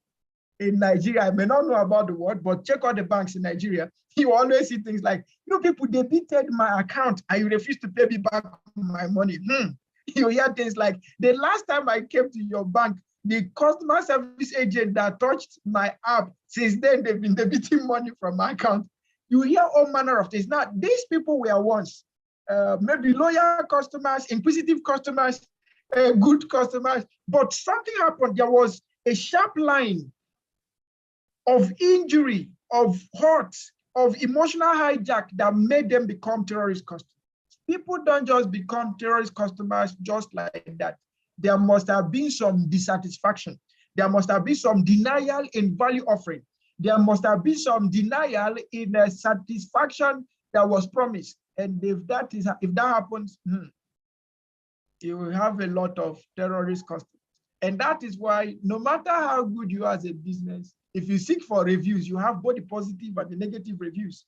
A: in Nigeria. I may not know about the world, but check all the banks in Nigeria. You always see things like, people debited my account and you refuse to pay me back my money. You hear things like, the last time I came to your bank the customer service agent that touched my app, since then they've been debiting money from my account. You hear all manner of things. Now, these people were once maybe loyal customers, inquisitive customers, good customers, but something happened. There was a sharp line of injury, of hurt, of emotional hijack that made them become terrorist customers. People don't just become terrorist customers just like that. There must have been some dissatisfaction. There must have been some denial in value offering. There must have been some denial in a satisfaction that was promised. And if that happens, you will have a lot of terrorist customers. And that is why no matter how good you are as a business, if you seek for reviews, you have both the positive and the negative reviews,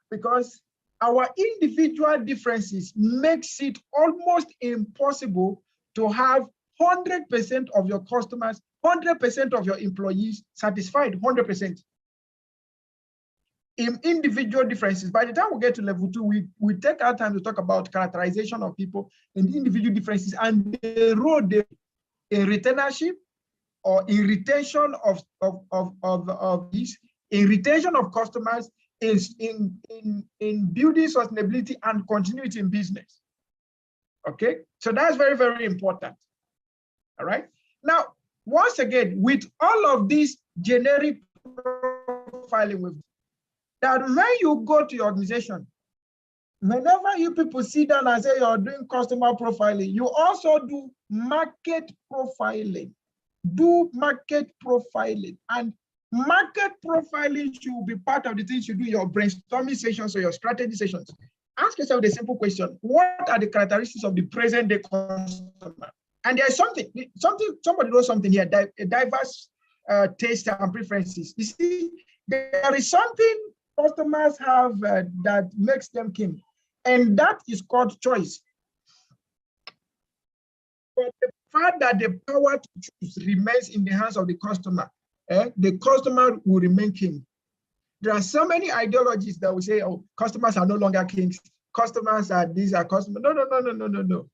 A: because our individual differences makes it almost impossible to have 100% of your customers, 100% of your employees satisfied, 100%. In individual differences, by the time we get to level 2, we take our time to talk about characterization of people and individual differences and the role in retainership or in retention of these, in retention of customers, in building sustainability and continuity in business. Okay, so that's very, very important. All right. Now, once again, with all of this generic profiling, that when you go to your organization, whenever you people sit down and say you're doing customer profiling, you also do market profiling. Do market profiling. And market profiling should be part of the things you do in your brainstorming sessions or your strategy sessions. Ask yourself the simple question: what are the characteristics of the present day customer? And there's somebody knows something here, diverse tastes and preferences. You see, there is something customers have that makes them king, and that is called choice. But the fact that the power to choose remains in the hands of the customer, the customer will remain king. There are so many ideologies that will say, oh, customers are no longer kings. Customers are these, are customers. No.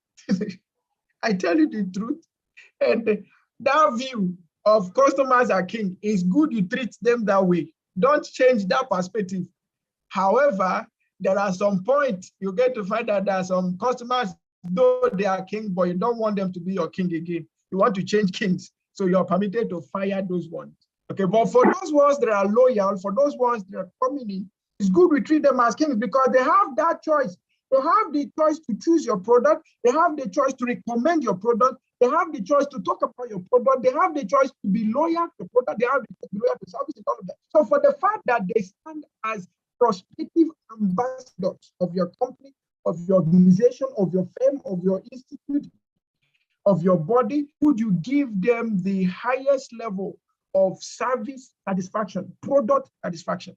A: I tell you the truth. And that view of customers are king is good. You treat them that way. Don't change that perspective. However, there are some points you get to find that there are some customers, though they are king, but you don't want them to be your king again. You want to change kings. So you're permitted to fire those ones. Okay, but for those ones that are loyal, for those ones that are coming in, it's good we treat them as kings because they have that choice. They have the choice to choose your product. They have the choice to recommend your product. They have the choice to talk about your product. They have the choice to be loyal to the product. They have the choice to be loyal to service and all of that. So for the fact that they stand as prospective ambassadors of your company, of your organization, of your firm, of your institute, of your body, would you give them the highest level of service satisfaction, product satisfaction?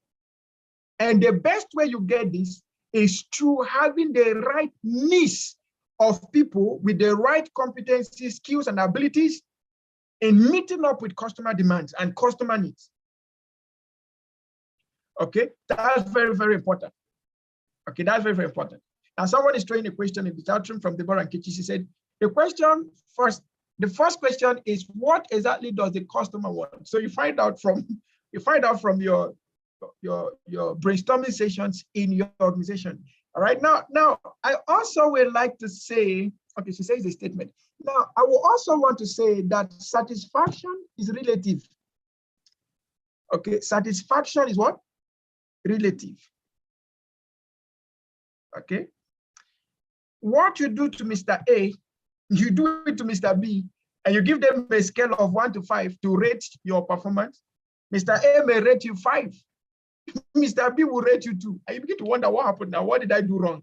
A: And the best way you get this is through having the right mix of people with the right competencies, skills, and abilities in meeting up with customer demands and customer needs. Okay, that's very, very important. Okay, that's very, very important. And someone is throwing a question in the chat room from Deborah and Kichi. She said, the first question is, what exactly does the customer want? So you find out from your brainstorming sessions in your organization. All right, now I also would like to say, okay, she says a statement. Now, I will also want to say that satisfaction is relative. Okay, satisfaction is what? Relative. Okay. What you do to Mr. A, you do it to Mr. B, and you give them a scale of 1 to 5 to rate your performance. Mr. A may rate you 5. Mr. B will rate you 2. And you begin to wonder what happened now. What did I do wrong?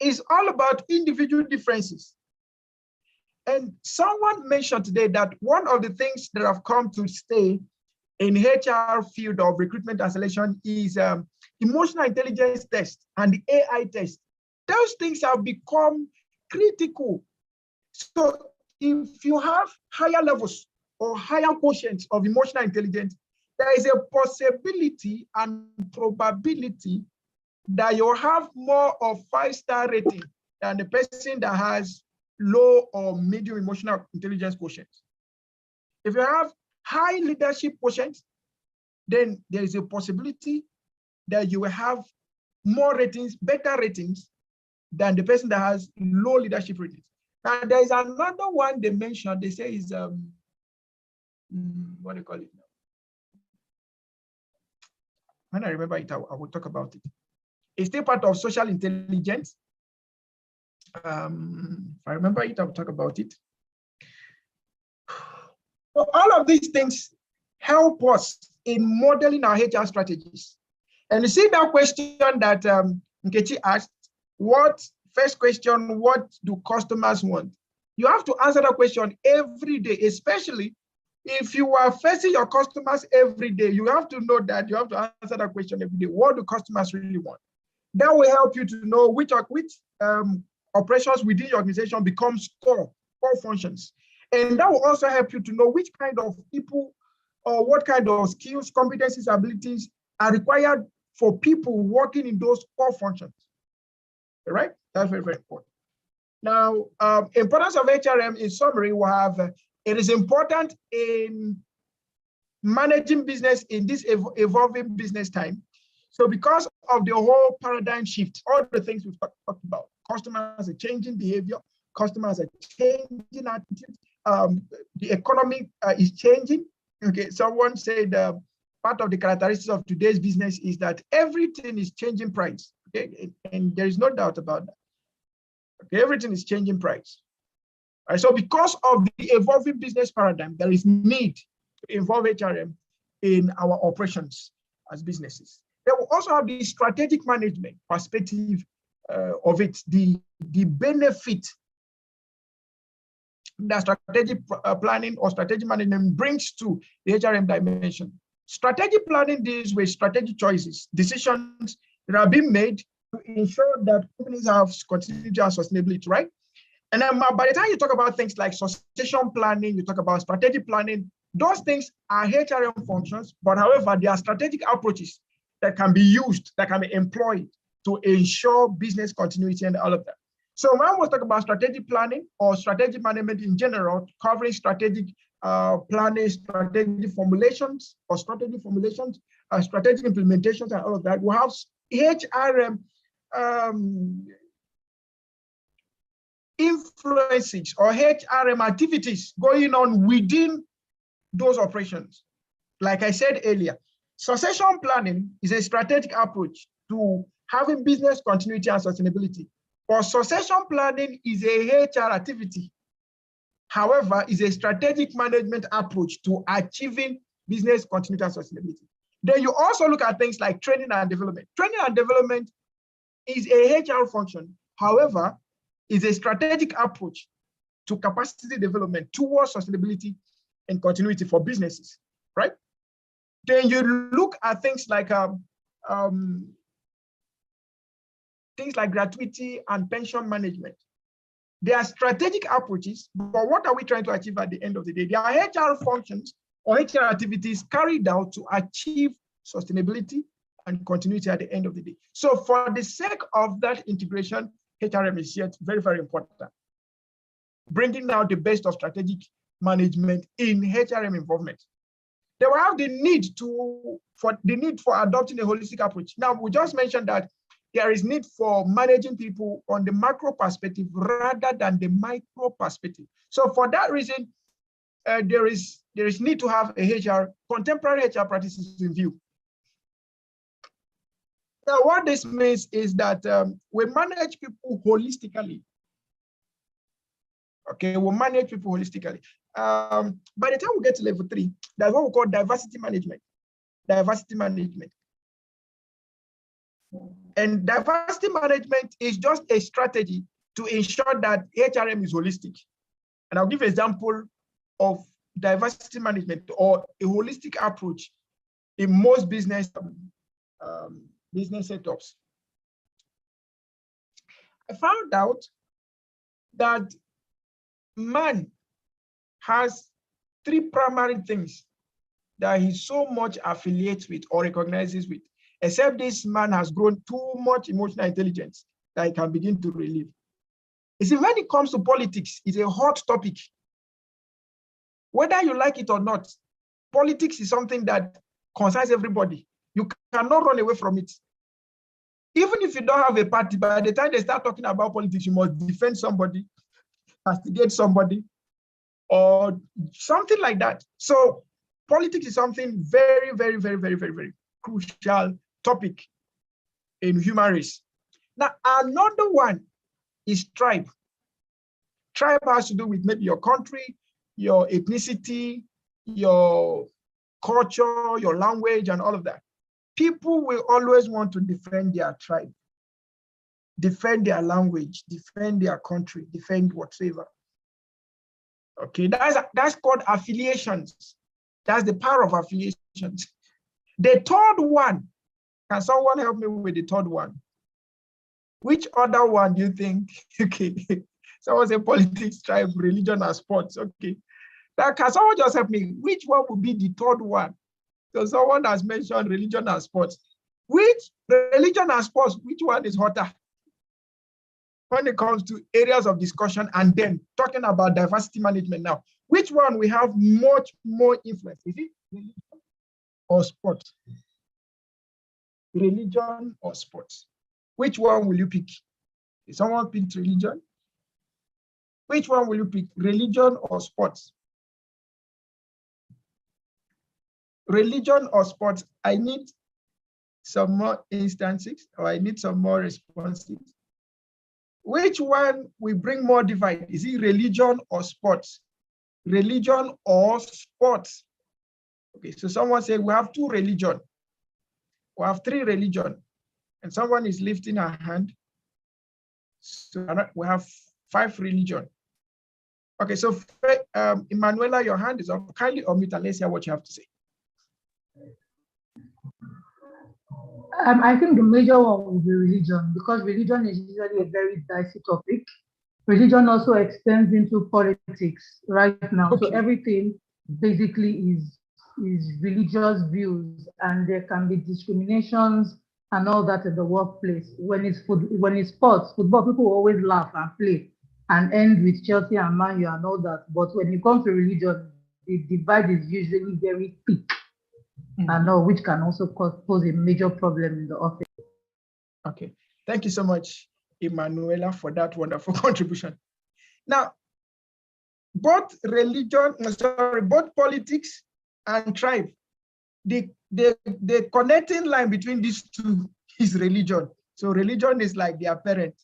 A: It's all about individual differences. And someone mentioned today that one of the things that have come to stay in HR field of recruitment and selection is emotional intelligence test and the AI test. Those things have become critical. So if you have higher levels or higher quotients of emotional intelligence, there is a possibility and probability that you'll have more of 5-star rating than the person that has low or medium emotional intelligence quotient. If you have high leadership quotient, then there is a possibility that you will have more ratings, better ratings than the person that has low leadership ratings. Now, there is another one they mentioned, they say is, what do you call it now? When I remember it, I will talk about it. It's still part of social intelligence. If I remember it, I'll talk about it. So all of these things help us in modeling our HR strategies. And you see that question that Nkechi asked, first question, what do customers want? You have to answer that question every day, especially if you are facing your customers every day. You have to know that you have to answer that question every day. What do customers really want? That will help you to know which operations within your organization becomes core functions. And that will also help you to know which kind of people or what kind of skills, competencies, abilities are required for people working in those core functions. All right? That's very, very important. Now, importance of HRM in summary, we have it is important in managing business in this evolving business time. So because of the whole paradigm shift, all the things we've talked about, customers are changing behavior, customers are changing attitude, the economy is changing. Okay, someone said part of the characteristics of today's business is that everything is changing price. Okay, and there is no doubt about that. Okay, everything is changing price. All right, so because of the evolving business paradigm, there is need to involve HRM in our operations as businesses. They will also have the strategic management perspective of it, the benefit that strategic planning or strategic management brings to the HRM dimension. Strategic planning deals with strategic choices, decisions that are being made to ensure that companies have continuity and sustainability, right? And then by the time you talk about things like succession planning, you talk about strategic planning, those things are HRM functions, but however, they are strategic approaches that can be used, that can be employed to ensure business continuity and all of that. So when we talk about strategic planning or strategic management in general, covering strategic planning, strategic formulations or strategic formulations, strategic implementations and all of that, we have HRM influences or HRM activities going on within those operations. Like I said earlier, succession planning is a strategic approach to having business continuity and sustainability. But succession planning is a HR activity. However, is a strategic management approach to achieving business continuity and sustainability. Then you also look at things like training and development. Training and development is a HR function. However, is a strategic approach to capacity development towards sustainability and continuity for businesses, right? Then you look at things like gratuity and pension management. They are strategic approaches, but what are we trying to achieve at the end of the day? They are HR functions or HR activities carried out to achieve sustainability and continuity at the end of the day. So for the sake of that integration, HRM is yet very, very important. Bringing out the best of strategic management in HRM involvement. They will have the need for adopting a holistic approach. Now, we just mentioned that there is need for managing people on the macro perspective rather than the micro perspective. So for that reason, there is need to have a contemporary HR practices in view. Now, what this means is that we manage people holistically. Okay, we manage people holistically. By the time we get to level 3, that's what we call diversity management. Diversity management. And diversity management is just a strategy to ensure that HRM is holistic. And I'll give an example of diversity management or a holistic approach in most business setups. I found out that man has 3 primary things that he so much affiliates with or recognizes with, except this man has grown too much emotional intelligence that he can begin to relieve. You see, when it comes to politics, it's a hot topic. Whether you like it or not, politics is something that concerns everybody. You cannot run away from it. Even if you don't have a party, by the time they start talking about politics, you must defend somebody, castigate somebody, or something like that. So politics is something very, very, very, very, very, very crucial topic in human race. Now, another one is tribe. Tribe has to do with maybe your country, your ethnicity, your culture, your language, and all of that. People will always want to defend their tribe, defend their language, defend their country, defend whatever. Okay, that's called affiliations. That's the power of affiliations. The third one, can someone help me with the third one? Which other one do you think? Okay, someone say politics, tribe, religion, and sports. Okay, now can someone just help me? Which one would be the third one? So someone has mentioned religion and sports. Which religion and sports, which one is hotter when it comes to areas of discussion? And then talking about diversity management now, which one we have much more influence? Is it religion or sports? Religion or sports? Which one will you pick? If someone picked religion, which one will you pick? Religion or sports? Religion or sports? I need some more instances, or I need some more responses. Which one will bring more divide? Is it religion or sports? Religion or sports? Okay, so someone said we have 2 religions. We have 3 religions. And someone is lifting her hand. So we have 5 religions. Okay, so Emanuela, your hand is up. Kindly unmute and let's hear what you have to say.
C: I think the major one will be religion, because religion is usually a very dicey topic. Religion also extends into politics right now. Okay. So everything basically is religious views, and there can be discriminations and all that in the workplace. When it's sports, football, people always laugh and play and end with Chelsea and Man U and all that. But when it comes to religion, the divide is usually very thick. And which can also pose a major problem in the office.
A: Okay, thank you so much, Emanuela, for that wonderful contribution. Now, both politics and tribe, the connecting line between these two is religion. So religion is like their parent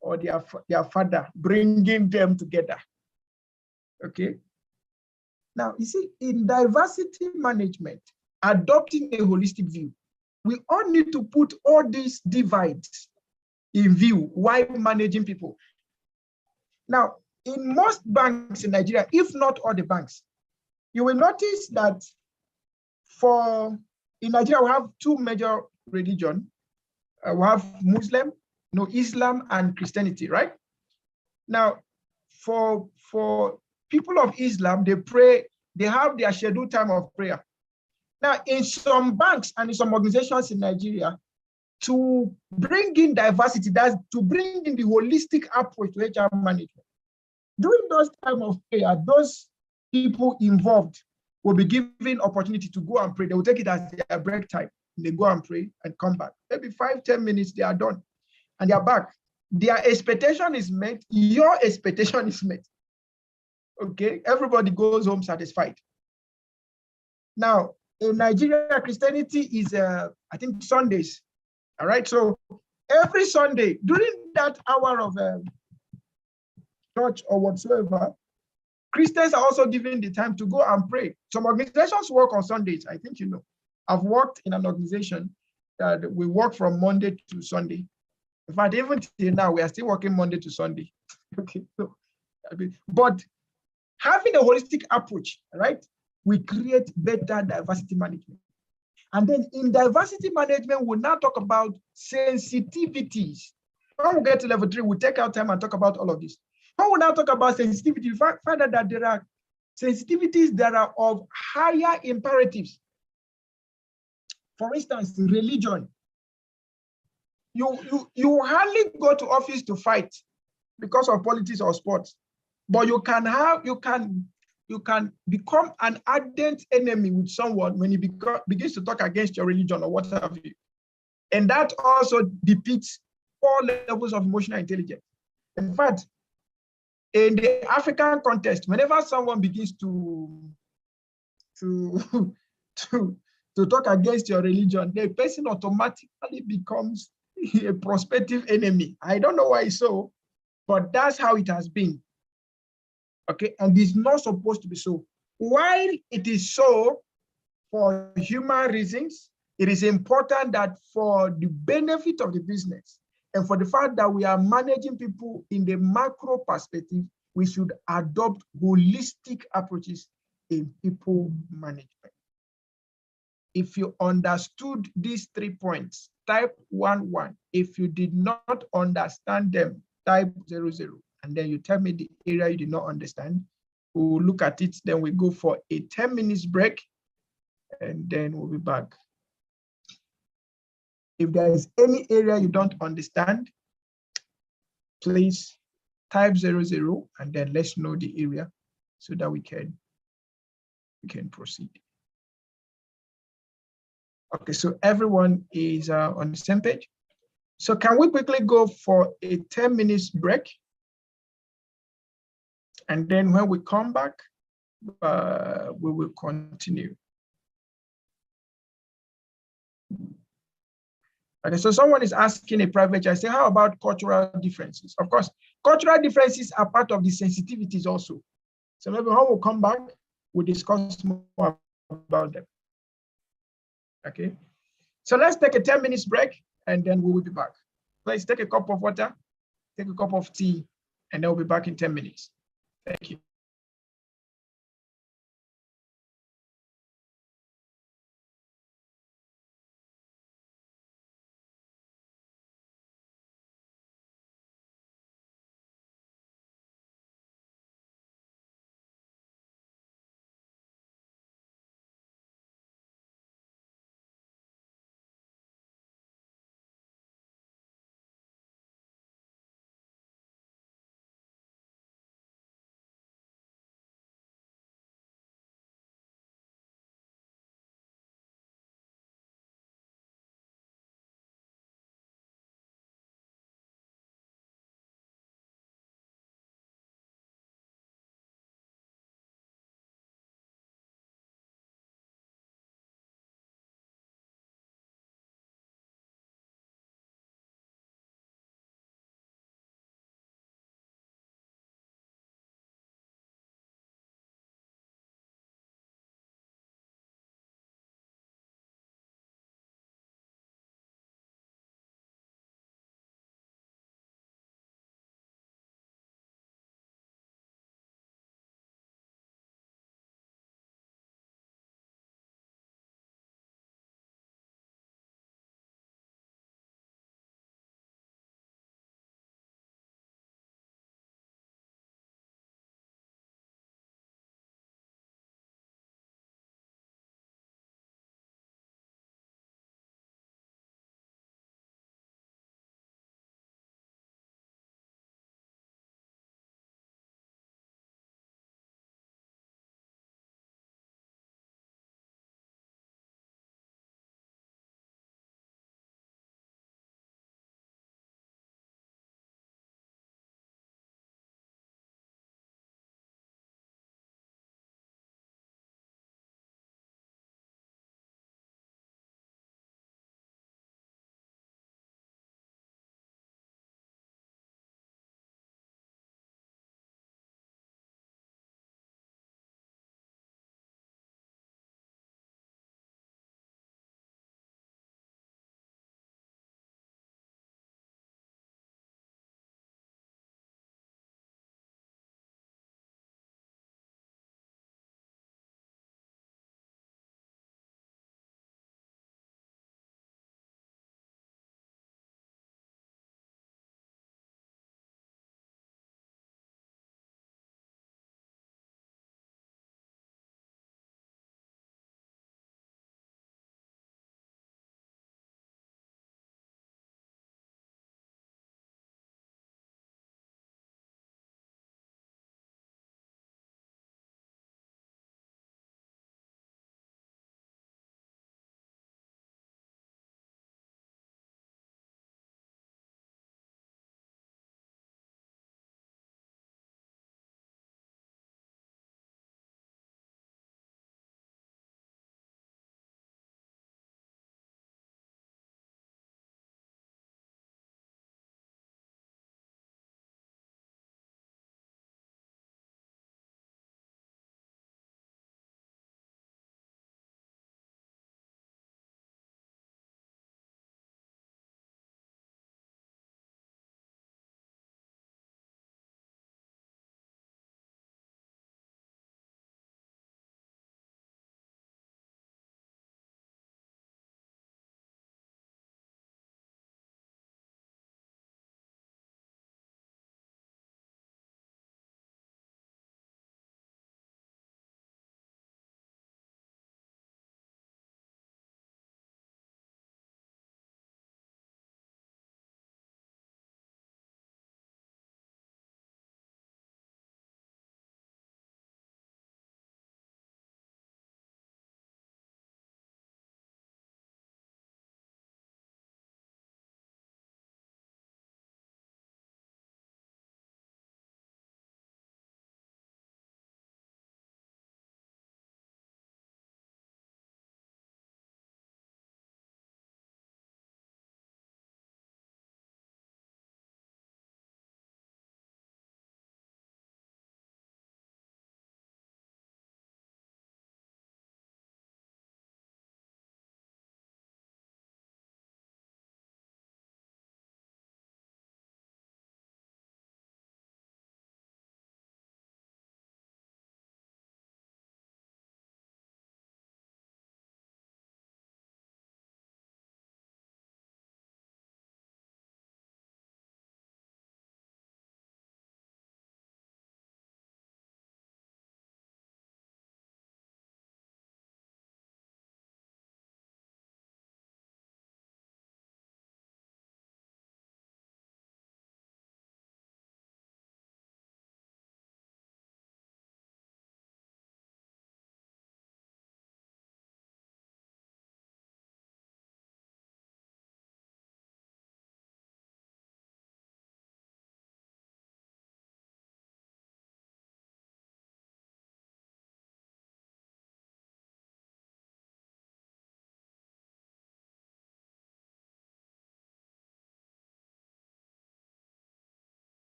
A: or their father, bringing them together. Okay. Now, you see, in diversity management, adopting a holistic view, we all need to put all these divides in view while managing people. Now, in most banks in Nigeria, if not all the banks, you will notice that in Nigeria, we have 2 major religions. We have Muslim, Islam, and Christianity, right? Now, for people of Islam, they pray, they have their scheduled time of prayer. Now, in some banks and in some organizations in Nigeria, to bring in diversity, that's to bring in the holistic approach to HR management. During those time of prayer, those people involved will be given opportunity to go and pray. They will take it as their break time. They go and pray and come back. Maybe 5-10 minutes, they are done and they are back. Their expectation is met. Your expectation is met. Okay, everybody goes home satisfied. Now, in Nigeria, Christianity is, I think, Sundays. All right, so every Sunday, during that hour of church or whatsoever, Christians are also given the time to go and pray. Some organizations work on Sundays, I think you know. I've worked in an organization that we work from Monday to Sunday. In fact, even till now, we are still working Monday to Sunday. Okay, so, but having a holistic approach, right, we create better diversity management. And then in diversity management, we'll now talk about sensitivities. When we get to level 3, we'll take our time and talk about all of this. When we now talk about sensitivity, we find that there are sensitivities that are of higher imperatives. For instance, religion. You hardly go to office to fight because of politics or sports, but you can you can become an ardent enemy with someone when he begins to talk against your religion or what have you. And that also depicts 4 levels of emotional intelligence. In fact, in the African context, whenever someone begins to talk against your religion, the person automatically becomes a prospective enemy. I don't know why so, but that's how it has been. Okay, and it's not supposed to be so. While it is so for human reasons, it is important that for the benefit of the business and for the fact that we are managing people in the macro perspective, we should adopt holistic approaches in people management. If you understood these 3 points, type 1. If you did not understand them, type 0. And then you tell me the area you did not understand. We'll look at it, then we go for a 10 minutes break, and then we'll be back. If there is any area you don't understand, please type 0 and then let's know the area so that we can proceed. Okay, so everyone is on the same page. So can we quickly go for a 10 minutes break? And then when we come back, we will continue. Okay, so someone is asking a private chat, say, how about cultural differences? Of course, cultural differences are part of the sensitivities also. So maybe when we come back, we'll discuss more about them. Okay, so let's take a 10 minutes break and then we will be back. Please take a cup of water, take a cup of tea, and then we'll be back in 10 minutes. Thank you.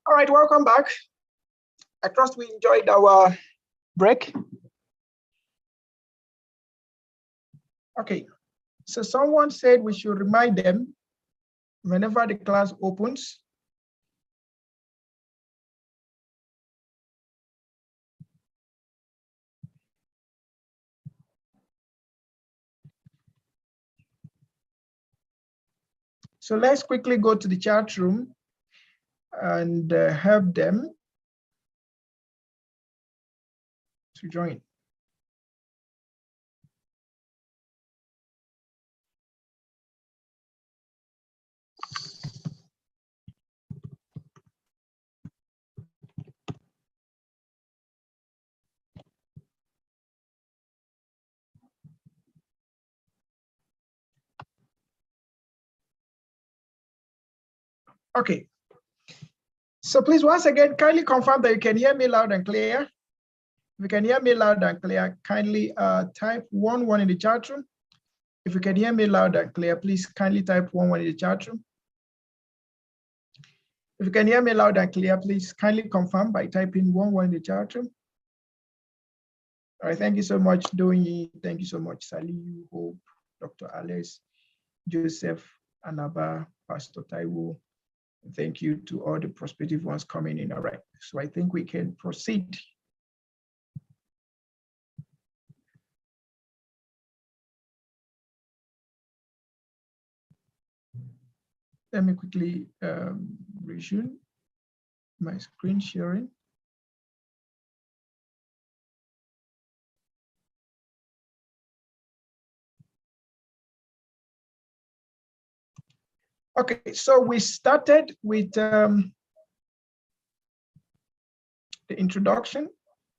A: All right, welcome back. I trust we enjoyed our break. Okay, so someone said we should remind them whenever the class opens. So let's quickly go to the chat room and help them to join. Okay. So please, once again, kindly confirm that you can hear me loud and clear. If you can hear me loud and clear, kindly type 1 in the chat room. If you can hear me loud and clear, please kindly type 1 in the chat room. If you can hear me loud and clear, please kindly confirm by typing 1 in the chat room. All right, thank you so much, Doyi. Thank you so much, Sally, Hope, Dr. Alice, Joseph, Anaba, Pastor Taiwo. Thank you to all the prospective ones coming in. All right, so I think we can proceed. Let me quickly resume my screen sharing. Okay, so we started with the introduction,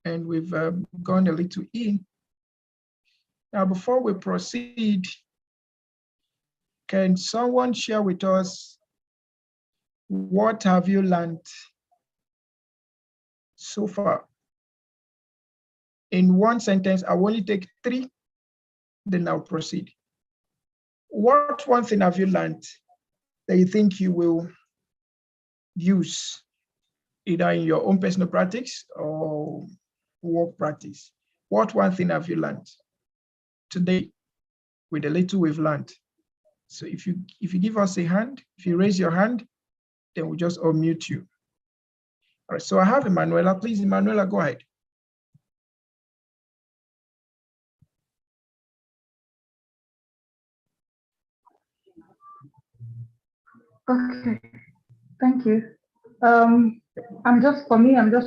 A: and we've gone a little in. Now, before we proceed, can someone share with us what have you learned so far? In one sentence, I will only take 3, then I'll proceed. What one thing have you learned that you think you will use either in your own personal practice or work practice? What one thing have you learned today with the little we've learned? So if you give us a hand, if you raise your hand, then we'll just unmute you. All right, so I have Emanuela. Please, Emanuela, go ahead.
C: Okay, thank you. I'm just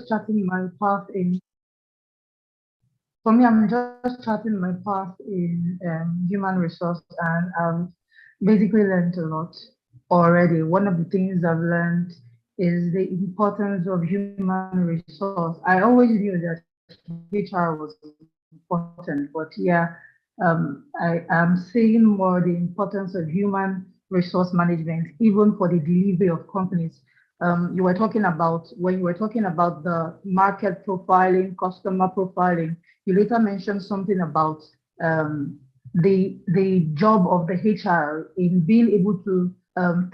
C: charting my path in. For me, I'm just charting my path in human resource, and basically learned a lot already. One of the things I've learned is the importance of human resource. I always knew that HR was important, but yeah, I am seeing more the importance of human resource management, even for the delivery of companies. When you were talking about the market profiling, customer profiling, you later mentioned something about the job of the HR in being able to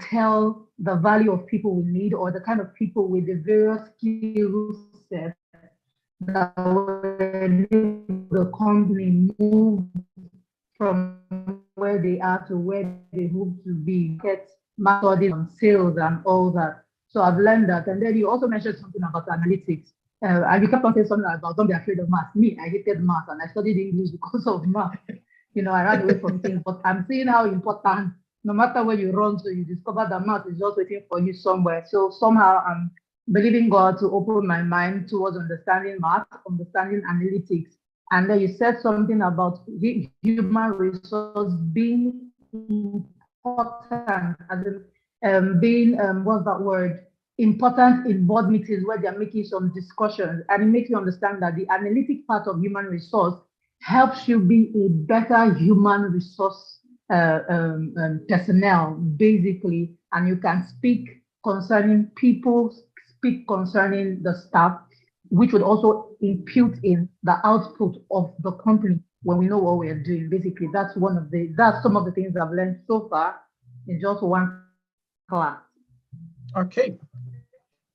C: tell the value of people we need, or the kind of people with the various skill sets that the company move from where they are to where they hope to be, get marketing on sales and all that. So I've learned that. And then you also mentioned something about analytics. And you kept on saying something about don't be afraid of math. Me, I hated math, and I studied English because of math. I ran away from things, but I'm seeing how important, no matter where you run to, you discover that math is just waiting for you somewhere. So somehow I'm believing God to open my mind towards understanding math, understanding analytics. And then you said something about human resource being important, as in being, what's that word? Important in board meetings where they're making some discussions. And it makes you understand that the analytic part of human resource helps you be a better human resource personnel, basically. And you can speak concerning people, speak concerning the staff, which would also impute in the output of the company when we know what we are doing. Basically, that's some of the things I've learned so far in just one class.
A: Okay,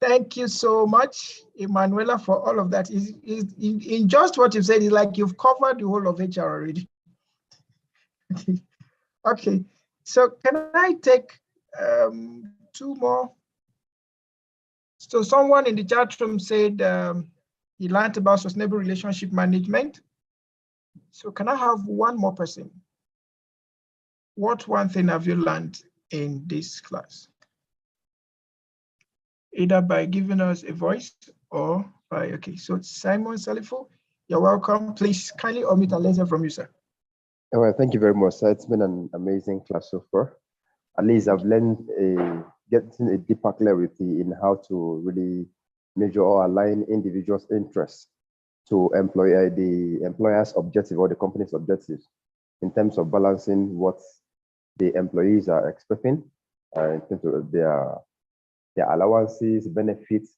A: Thank you so much, Emanuela, for all of that. In just what you said, it's like you've covered the whole of HR already. Okay, so can I take 2 more? So someone in the chat room said he learned about sustainable relationship management. So can I have one more person? What one thing have you learned in this class? Either by giving us a voice or by, okay, so Simon Salifo, you're welcome. Please kindly omit and let's hear from you, sir.
D: Well, thank you very much, sir. It's been an amazing class so far. At least I've learned getting a deeper clarity in how to really measure or align individuals' interests to the employer's objective or the company's objectives in terms of balancing what the employees are expecting in terms of their allowances, benefits,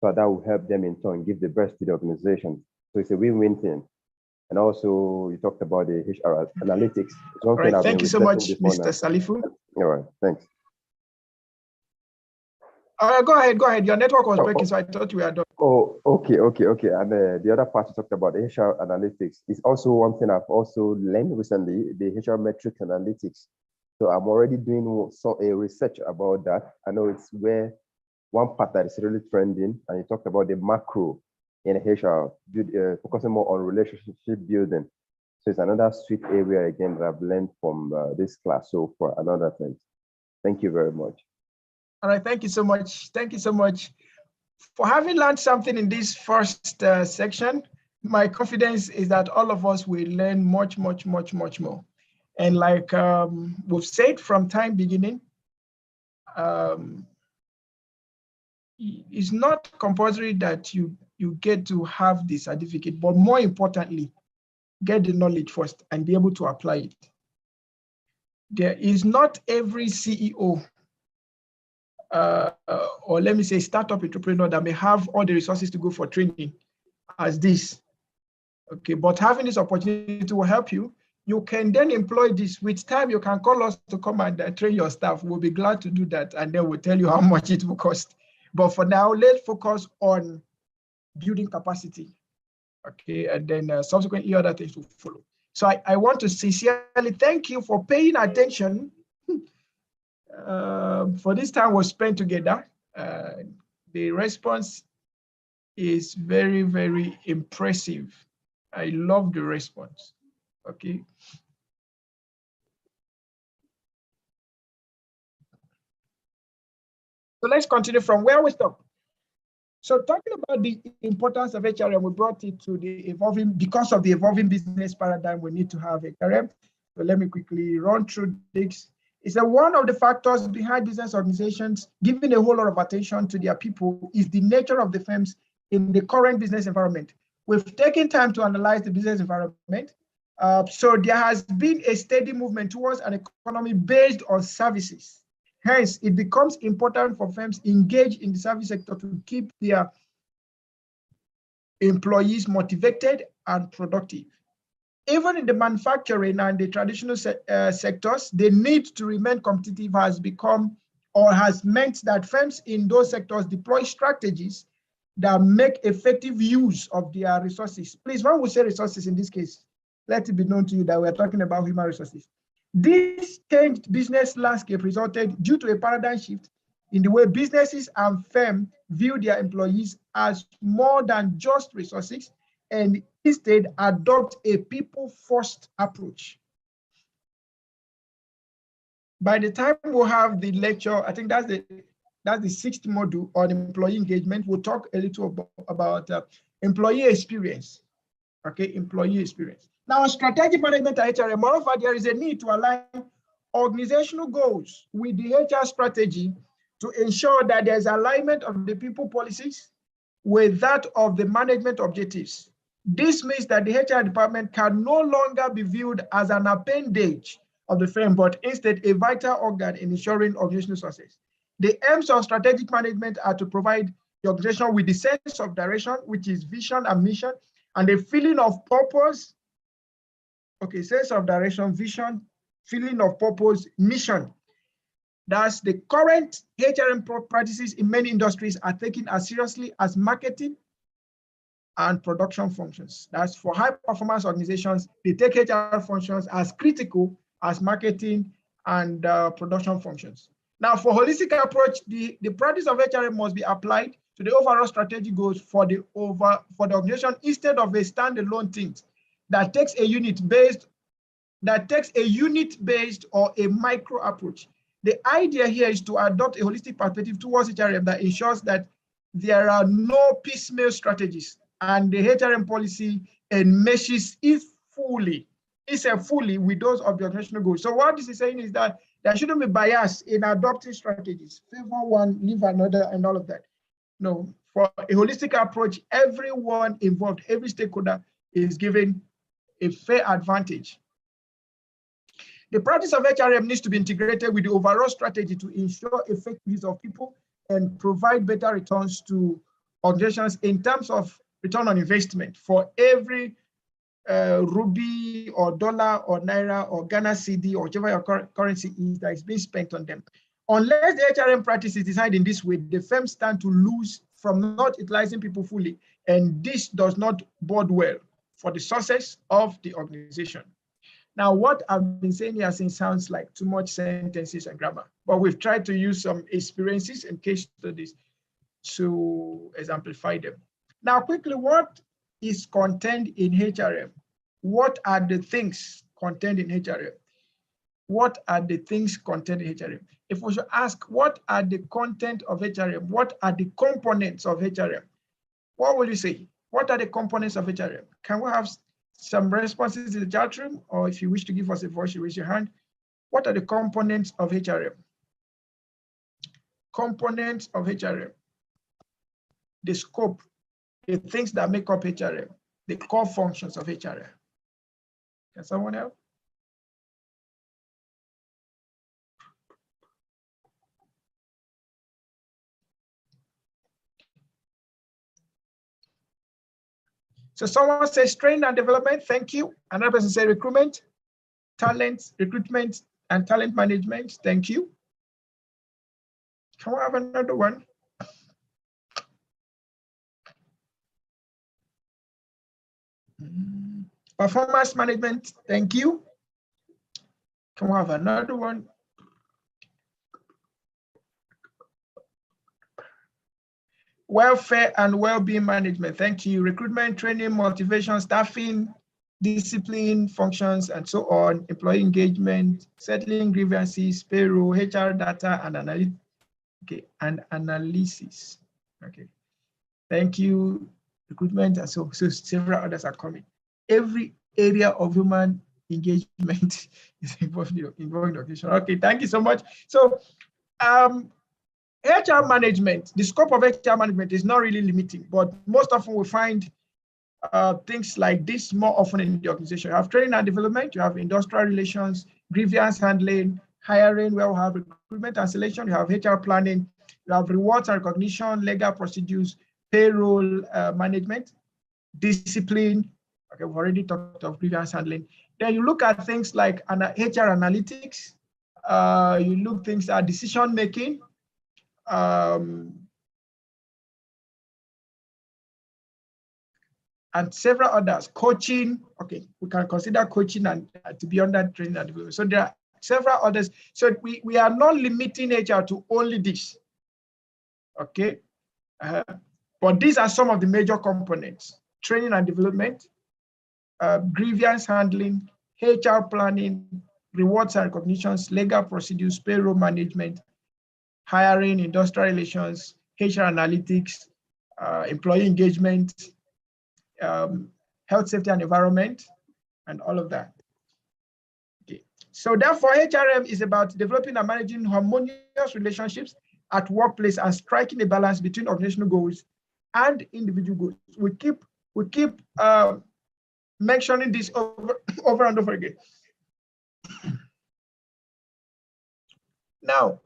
D: so that will help them in turn give the best to the organization. So it's a win-win thing. And also, you talked about the HR analytics.
A: All right, thank you so much, Mr. Salifu.
D: All right, thanks.
A: Go ahead. Your network was breaking, so I thought we were done.
D: Oh, okay. And the other part you talked about, the HR analytics, is also one thing I've also learned recently, the HR metrics analytics. So I'm already doing a research about that. I know it's where one part that is really trending, and you talked about the macro in HR, focusing more on relationship building. So it's another sweet area again that I've learned from this class. So for another thing, thank you very much.
A: All right, thank you so much. Thank you so much for having learned something in this first section. My confidence is that all of us will learn much more. And like we've said from time beginning, it's not compulsory that you get to have the certificate, but more importantly, get the knowledge first and be able to apply it. There is not every CEO or let me say startup entrepreneur that may have all the resources to go for training as this. Okay, but having this opportunity will help you. You can then employ this. With time, you can call us to come and train your staff. We'll be glad to do that, and then we'll tell you how much it will cost. But for now, let's focus on building capacity. Okay, and then subsequently other things will follow. So I want to sincerely thank you for paying attention for this time was spent together. The response is very impressive. I love the response. Okay. So let's continue from where we stopped. So talking about the importance of HRM, we brought it to the evolving, because of the evolving business paradigm, we need to have HRM. So let me quickly run through this. It's that one of the factors behind business organizations giving a whole lot of attention to their people is the nature of the firms in the current business environment. We've taken time to analyze the business environment. So there has been a steady movement towards an economy based on services. Hence, it becomes important for firms engaged in the service sector to keep their employees motivated and productive. Even in the manufacturing and the traditional sectors, the need to remain competitive has become or has meant that firms in those sectors deploy strategies that make effective use of their resources. Please, when we say resources in this case, let it be known to you that we're talking about human resources. This changed business landscape resulted due to a paradigm shift in the way businesses and firms view their employees as more than just resources and instead adopt a people-first approach. By the time we'll have the lecture, I think that's the 6th module on employee engagement. We'll talk a little about employee experience. Okay, employee experience. Now, strategic management at HRM, moreover, there is a need to align organizational goals with the HR strategy to ensure that there's alignment of the people policies with that of the management objectives. This means that the HR department can no longer be viewed as an appendage of the firm, but instead a vital organ in ensuring organizational success. The aims of strategic management are to provide the organization with the sense of direction, which is vision and mission, and a feeling of purpose. Okay, sense of direction, vision, feeling of purpose, mission. Thus, the current HRM practices in many industries are taken as seriously as marketing and production functions. That's for high performance organizations, they take HR functions as critical as marketing and production functions. Now, for holistic approach, the practice of HRM must be applied to the overall strategy goals for the organization instead of a standalone thing that takes a unit-based or a micro approach. The idea here is to adopt a holistic perspective towards HRM that ensures that there are no piecemeal strategies and the HRM policy enmeshes it fully with those of the organizational goals. So what this is saying is that there shouldn't be bias in adopting strategies, favor one, leave another, and all of that. No, for a holistic approach, everyone involved, every stakeholder is given a fair advantage. The practice of HRM needs to be integrated with the overall strategy to ensure effective use of people and provide better returns to organizations in terms of return on investment for every rupee or dollar or naira or Ghana cedi or whichever your currency is that is being spent on them. Unless the HRM practice is designed in this way, the firms stand to lose from not utilizing people fully, and this does not bode well for the success of the organization. Now, what I've been saying here sounds like too much sentences and grammar, but we've tried to use some experiences and case studies to exemplify them. Now, quickly, what is contained in HRM? What are the things contained in HRM? What are the things contained in HRM? If we should ask, what are the content of HRM? What are the components of HRM? What will you say? What are the components of HRM? Can we have some responses in the chat room? Or if you wish to give us a voice, you raise your hand. What are the components of HRM? Components of HRM. The scope, the things that make up HRM, the core functions of HRM. Can someone help? So someone says training and development, thank you. Another person says recruitment, recruitment and talent management, thank you. Can we have another one? Performance management, thank you. Can we have another one? Welfare and well-being management, thank you. Recruitment, training, motivation, staffing, discipline, functions, and so on. Employee engagement, settling grievances, payroll, HR data, and analytics. Okay, and analysis. Okay, thank you. Recruitment, and so several others are coming. Every area of human engagement is involved in the organization. Okay, thank you so much. So, HR management, the scope of HR management is not really limiting, but most often we find things like this more often in the organization. You have training and development, you have industrial relations, grievance handling, hiring, where we have recruitment and selection, you have HR planning, you have rewards and recognition, legal procedures, payroll management, discipline. Okay, we've already talked of grievance handling. Then you look at things like HR analytics, you look things at decision making, and several others, coaching. Okay, we can consider coaching and to be under training and development. So there are several others. So we are not limiting HR to only this. Okay, but these are some of the major components: training and development, grievance handling, HR planning, rewards and recognitions, legal procedures, payroll management, hiring, industrial relations, HR analytics, employee engagement, health, safety, and environment, and all of that. Okay. So therefore, HRM is about developing and managing harmonious relationships at workplace and striking a balance between organizational goals and individual goals. We keep mentioning this over and over again. Now,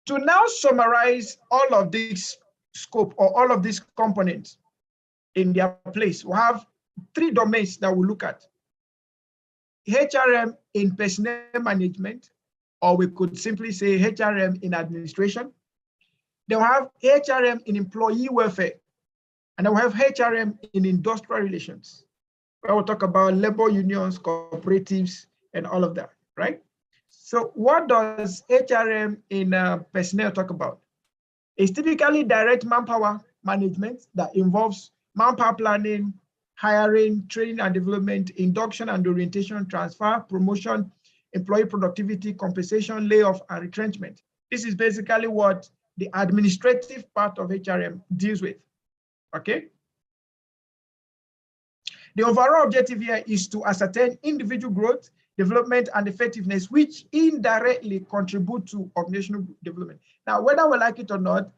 A: to now summarize all of this scope or all of these components in their place, we have 3 domains that we look at. HRM in personnel management, or we could simply say HRM in administration. Then we have HRM in employee welfare, and then we have HRM in industrial relations, where we'll talk about labor unions, cooperatives, and all of that, right? So what does HRM in personnel talk about? It's typically direct manpower management that involves manpower planning, hiring, training and development, induction and orientation, transfer, promotion, employee productivity, compensation, layoff, and retrenchment. This is basically what the administrative part of HRM deals with, okay? The overall objective here is to ascertain individual growth, development, and effectiveness, which indirectly contribute to organizational development. Now, whether we like it or not,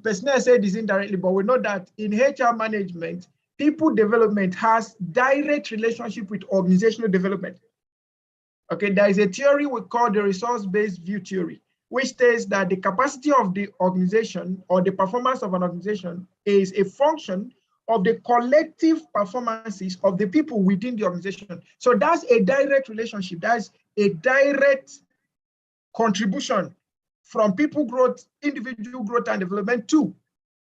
A: personnel said this indirectly, but we know that in HR management, people development has direct relationship with organizational development. Okay, there is a theory we call the resource-based view theory, which states that the capacity of the organization or the performance of an organization is a function of the collective performances of the people within the organization. So that's a direct relationship. That's a direct contribution from people growth, individual growth and development to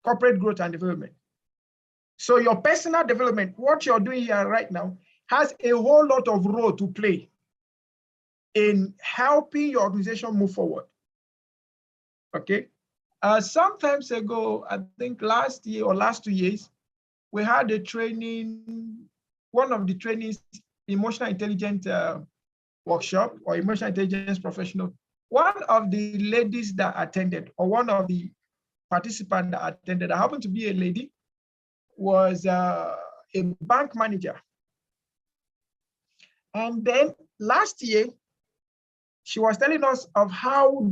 A: corporate growth and development. So your personal development, what you're doing here right now, has a whole lot of role to play in helping your organization move forward. Okay. Some time ago, I think last year or last 2 years, we had a training, one of the trainings, emotional intelligence workshop or emotional intelligence professional. One of the ladies that attended, or one of the participants that attended, I happened to be a lady, was a bank manager. And then last year, she was telling us of how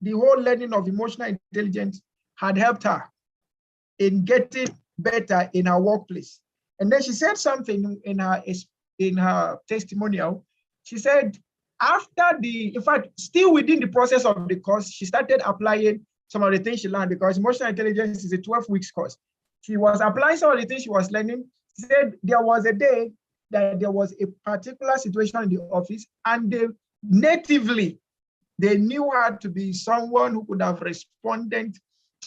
A: the whole learning of emotional intelligence had helped her in getting better in her workplace. And then she said something in her testimonial. She said, in fact, still within the process of the course, she started applying some of the things she learned, because emotional intelligence is a 12-week course. She was applying some of the things she was learning. She said there was a day that there was a particular situation in the office, and natively, they knew her to be someone who could have responded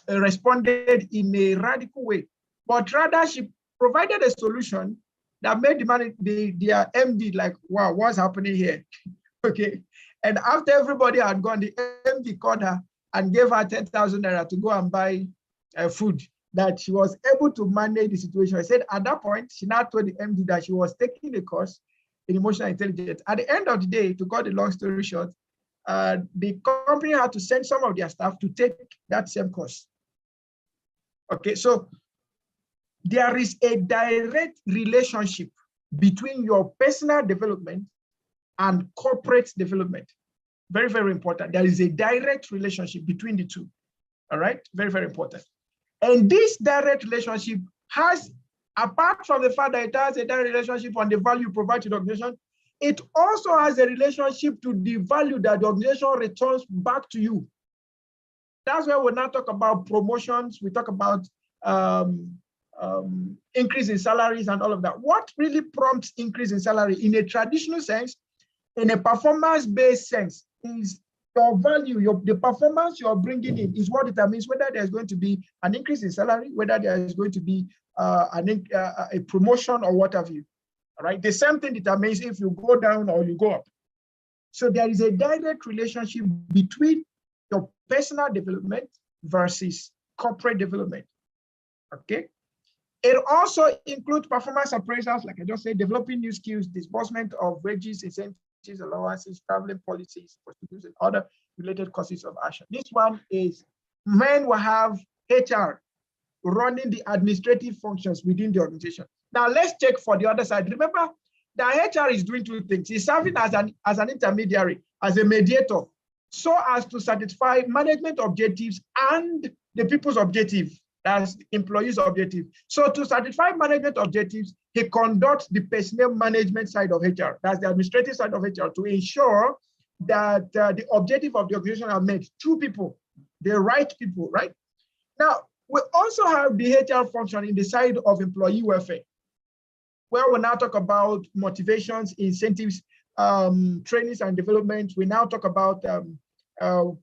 A: in a radical way. But rather, she provided a solution that made their MD like, wow, what's happening here? Okay. And after everybody had gone, the MD called her and gave her 10,000 naira to go and buy food, that she was able to manage the situation. I said at that point, she now told the MD that she was taking a course in emotional intelligence. At the end of the day, to cut the long story short, the company had to send some of their staff to take that same course. Okay, so there is a direct relationship between your personal development and corporate development. Very, very important. There is a direct relationship between the two. All right, very, very important. And this direct relationship has, apart from the fact that it has a direct relationship on the value you provide to the organization, it also has a relationship to the value that the organization returns back to you. That's why we now talk about promotions. We talk about increase in salaries and all of that. What really prompts increase in salary in a traditional sense, in a performance-based sense, is your value, the performance you're bringing in is what determines whether there's going to be an increase in salary, whether there is going to be a promotion or what have you. All right, the same thing determines if you go down or you go up. So there is a direct relationship between your personal development versus corporate development. Okay. It also includes performance appraisals, like I just said, developing new skills, disbursement of wages, incentives, allowances, traveling policies, and other related courses of action. This one is when we have HR running the administrative functions within the organization. Now let's check for the other side. Remember that HR is doing two things. It's serving as an intermediary, as a mediator, so as to satisfy management objectives and the people's objective. That's the employee's objective. So to satisfy management objectives, he conducts the personnel management side of HR. That's the administrative side of HR, to ensure that the objective of the organization are met through people, the right people, right? Now, we also have the HR function in the side of employee welfare, where we now talk about motivations, incentives, trainings and development. We now talk about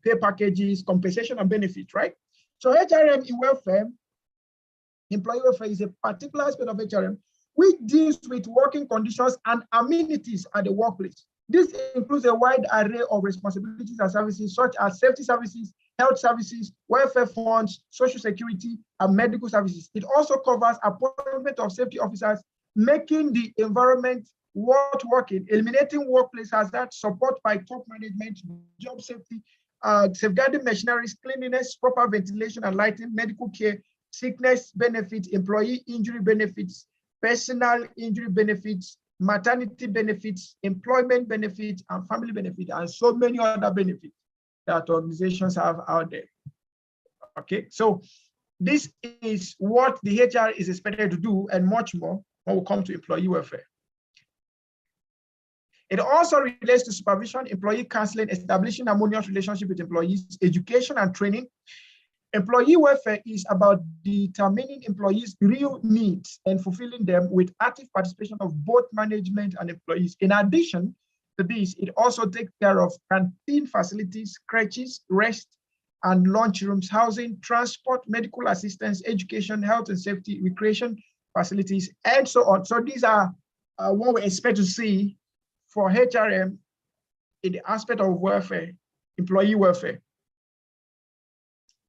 A: pay packages, compensation and benefits, right? So HRM in welfare, employee welfare, is a particular aspect of HRM which deals with working conditions and amenities at the workplace. This includes a wide array of responsibilities and services such as safety services, health services, welfare funds, social security, and medical services. It also covers appointment of safety officers, making the environment worth working, eliminating workplace hazards, support by top management, job safety, safeguarding machineries, cleanliness, proper ventilation and lighting, medical care, sickness benefits, employee injury benefits, personal injury benefits, maternity benefits, employment benefits, and family benefits, and so many other benefits that organizations have out there. Okay, so this is what the HR is expected to do and much more when we come to employee welfare. It also relates to supervision, employee counseling, establishing harmonious relationship with employees, education and training. Employee welfare is about determining employees' real needs and fulfilling them with active participation of both management and employees. In addition to this, it also takes care of canteen facilities, crèches, rest and lunch rooms, housing, transport, medical assistance, education, health and safety, recreation facilities, and so on. So these are what we expect to see for HRM in the aspect of welfare, employee welfare.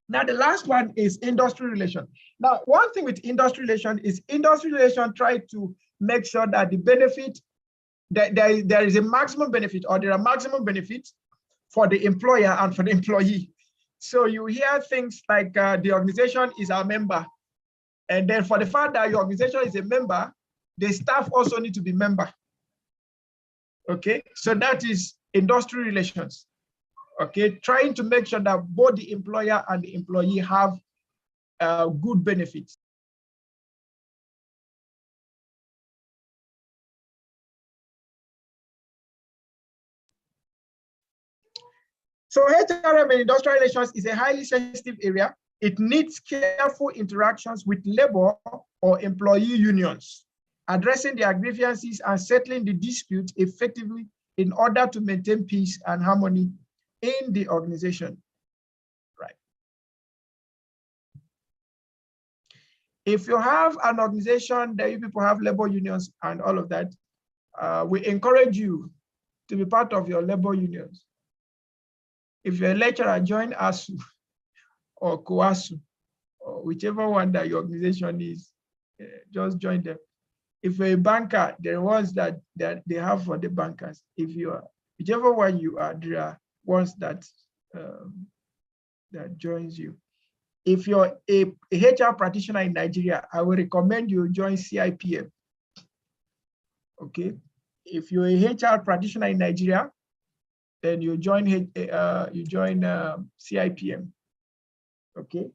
A: Now, the last one is industry relation. Now, one thing with industry relation is industry relation try to make sure that the benefit, that there is a maximum benefit or there are maximum benefits for the employer and for the employee. So you hear things like the organization is our member. And then for the fact that your organization is a member, the staff also need to be member. Okay, so that is industry relations. Okay, trying to make sure that both the employer and the employee have good benefits. So HRM and industrial relations is a highly sensitive area. It needs careful interactions with labor or employee unions, addressing their grievances and settling the dispute effectively in order to maintain peace and harmony in the organization, right? If you have an organization that you people have labor unions and all of that, we encourage you to be part of your labor unions. If you're a lecturer, join ASU or COASU, or whichever one that your organization is, just join them. If you're a banker, there are ones that they have for the bankers. If you are, whichever one you are, there are ones that that joins you. If you're a HR practitioner in Nigeria, I will recommend you join CIPM. Okay, if you're a HR practitioner in Nigeria, then you join CIPM. Okay,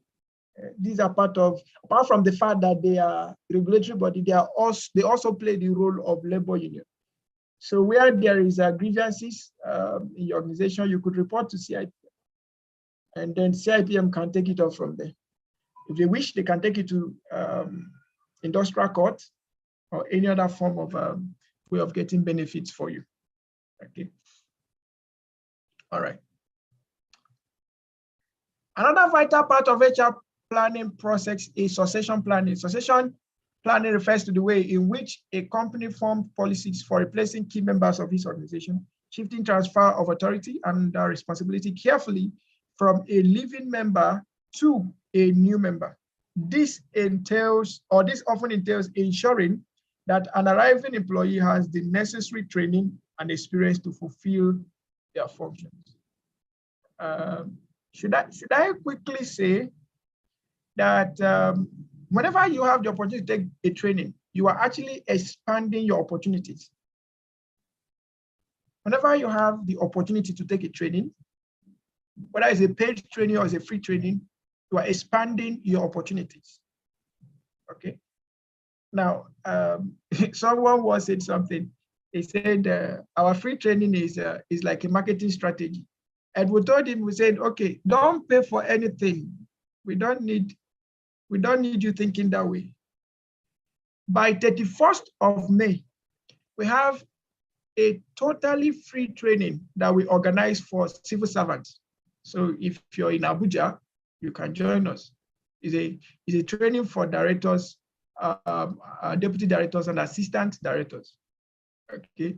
A: these are part of, apart from the fact that they are regulatory body, they also play the role of labor union. So where there is grievances in your organization, you could report to CIPM, and then CIPM can take it off from there. If they wish, they can take it to industrial court or any other form of way of getting benefits for you. Okay. All right. Another vital part of HR planning process is succession planning. Succession planning refers to the way in which a company forms policies for replacing key members of its organization, shifting transfer of authority and responsibility carefully from a living member to a new member. This often entails ensuring that an arriving employee has the necessary training and experience to fulfill their functions. Should I quickly say that whenever you have the opportunity to take a training, you are actually expanding your opportunities. Whenever you have the opportunity to take a training, whether it's a paid training or it's a free training, you are expanding your opportunities. Okay. Now, someone was saying something. He said our free training is like a marketing strategy. And we told him, we said, okay, don't pay for anything. We don't need you thinking that way. By 31st of May, we have a totally free training that we organize for civil servants. So if you're in Abuja, you can join us. It's a training for directors, deputy directors, and assistant directors. Okay,